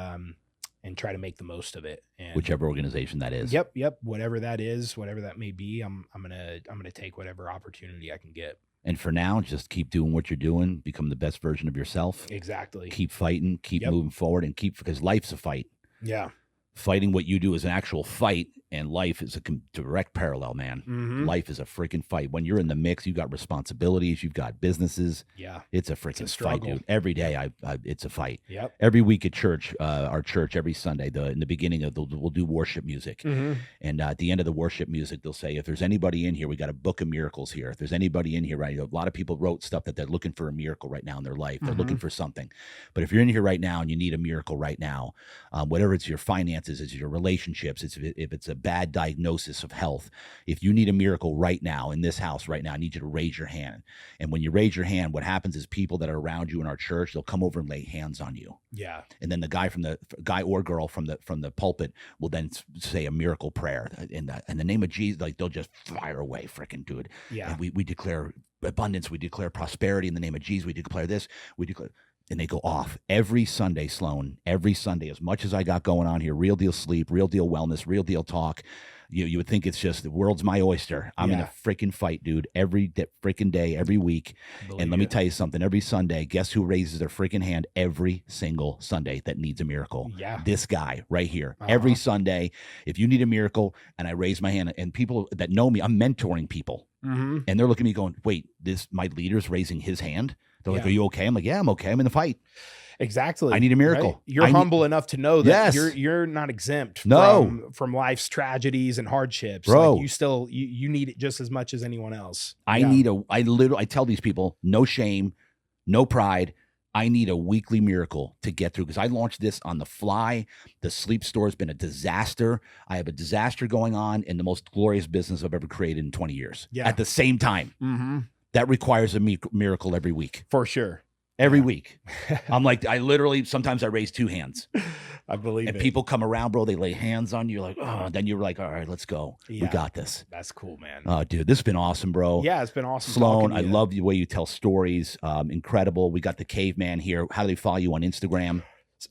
try to make the most of it. And whichever organization that is. Yep. Whatever that is, whatever that may be, I'm going to take whatever opportunity I can get. And for now, just keep doing what you're doing, become the best version of yourself. Exactly. Keep fighting, keep moving forward, and because life's a fight. Yeah. Fighting what you do is an actual fight, and life is a direct parallel, man. Mm-hmm. Life is a freaking fight. When you're in the mix, you've got responsibilities, you've got businesses. Yeah. It's a freaking fight, dude. Every day, it's a fight. Yep. Every week at church, our church, every Sunday, in the beginning of we'll do worship music. Mm-hmm. And at the end of the worship music, they'll say, if there's anybody in here, we got a book of miracles here. If there's anybody in here, right? A lot of people wrote stuff that they're looking for a miracle right now in their life. They're looking for something. But if you're in here right now and you need a miracle right now, whatever it's your finances, it's your relationships, if it's a bad diagnosis of health, if you need a miracle right now in this house right now, I need you to raise your hand. And when you raise your hand, what happens is people that are around you in our church, they'll come over and lay hands on you. Yeah. And then the guy or girl from the pulpit will then say a miracle prayer in the name of Jesus. Like, they'll just fire away, freaking dude. Yeah. And we declare abundance, we declare prosperity in the name of Jesus. We declare this, we declare. And they go off every Sunday, Sloan, every Sunday, as much as I got going on here, Real Deal Sleep, Real Deal Wellness, Real Deal Talk. You would think it's just the world's my oyster. I'm in a freaking fight, dude, every freaking day, every week. And let me tell you something, every Sunday, guess who raises their freaking hand every single Sunday that needs a miracle? Yeah. This guy right here. Every Sunday, if you need a miracle, and I raise my hand, and people that know me, I'm mentoring people. Mm-hmm. And they're looking at me going, wait, my leader's raising his hand? They're like, are you okay? I'm like, yeah, I'm okay. I'm in the fight. Exactly. I need a miracle. Right? You're humble enough to know that you're not exempt from life's tragedies and hardships. Bro. Like, you still you need it just as much as anyone else. I tell these people, no shame, no pride. I need a weekly miracle to get through, because I launched this on the fly. The sleep store has been a disaster. I have a disaster going on in the most glorious business I've ever created in 20 years. Yeah. At the same time. Mm-hmm. That requires a miracle every week. For sure. Every week. I'm like, sometimes I raise two hands. I believe and people come around, bro, they lay hands on you. You're like, oh, then you're like, all right, let's go. Yeah, we got this. That's cool, man. Oh, dude, this has been awesome, bro. Yeah, it's been awesome. Sloan, I love the way you tell stories. Incredible. We got the Caveman here. How do they follow you on Instagram?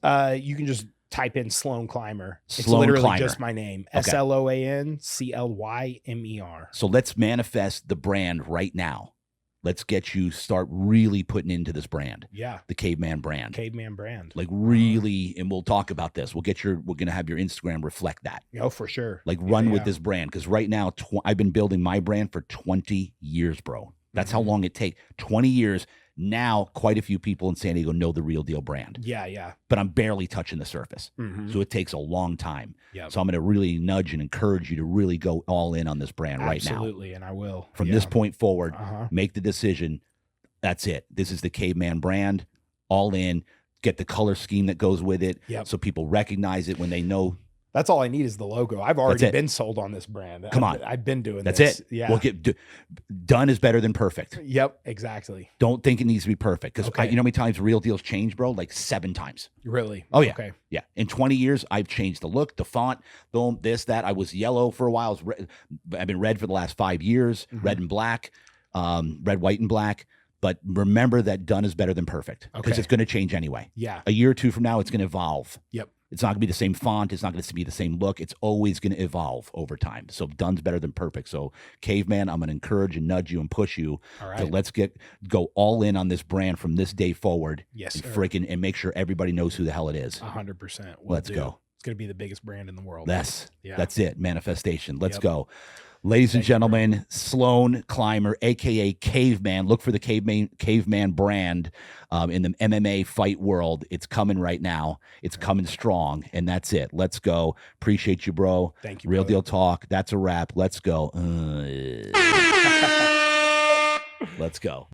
You can just type in Sloan Clymer. It's Sloan literally Clymer. just my name. Okay. SLOANCLYMER. So let's manifest the brand right now. Let's get you start really putting into this brand. Yeah. The Caveman brand. Caveman brand. Like, really, and we'll talk about this. We're going to have your Instagram reflect that. Oh, for sure. Like, run with this brand. Because right now, I've been building my brand for 20 years, bro. That's how long it takes. 20 years. Now, quite a few people in San Diego know the Real Deal brand. Yeah. But I'm barely touching the surface. Mm-hmm. So it takes a long time. Yep. So I'm going to really nudge and encourage you to really go all in on this brand right now. Absolutely, and I will. From this point forward, make the decision. That's it. This is the Caveman brand. All in. Get the color scheme that goes with it. Yep. So people recognize it when they know. That's all I need is the logo. I've already been sold on this brand. Come on. I've been doing this. That's it. Yeah. Well, done is better than perfect. Yep, exactly. Don't think it needs to be perfect. Because you know how many times Real Deals change, bro? Like 7 times. Really? Oh, yeah. Okay. Yeah. In 20 years, I've changed the look, the font, boom, this, that. I was yellow for a while. I've been red for the last 5 years, red and black, red, white, and black. But remember that done is better than perfect, because it's going to change anyway. Yeah. A year or two from now, it's going to evolve. Yep. It's not going to be the same font. It's not going to be the same look. It's always going to evolve over time. So done's better than perfect. So Caveman, I'm going to encourage and nudge you and push you. All right. So let's go all in on this brand from this day forward. Yes, and make sure everybody knows who the hell it is. 100%. Let's go. It's going to be the biggest brand in the world. That's it. Manifestation. Let's go. Ladies and gentlemen, Sloan Clymer, a.k.a. Caveman. Look for the Caveman brand in the MMA fight world. It's coming right now. It's coming strong, and that's it. Let's go. Appreciate you, bro. Thank you, Real brother. Deal Talk. That's a wrap. Let's go. Let's go.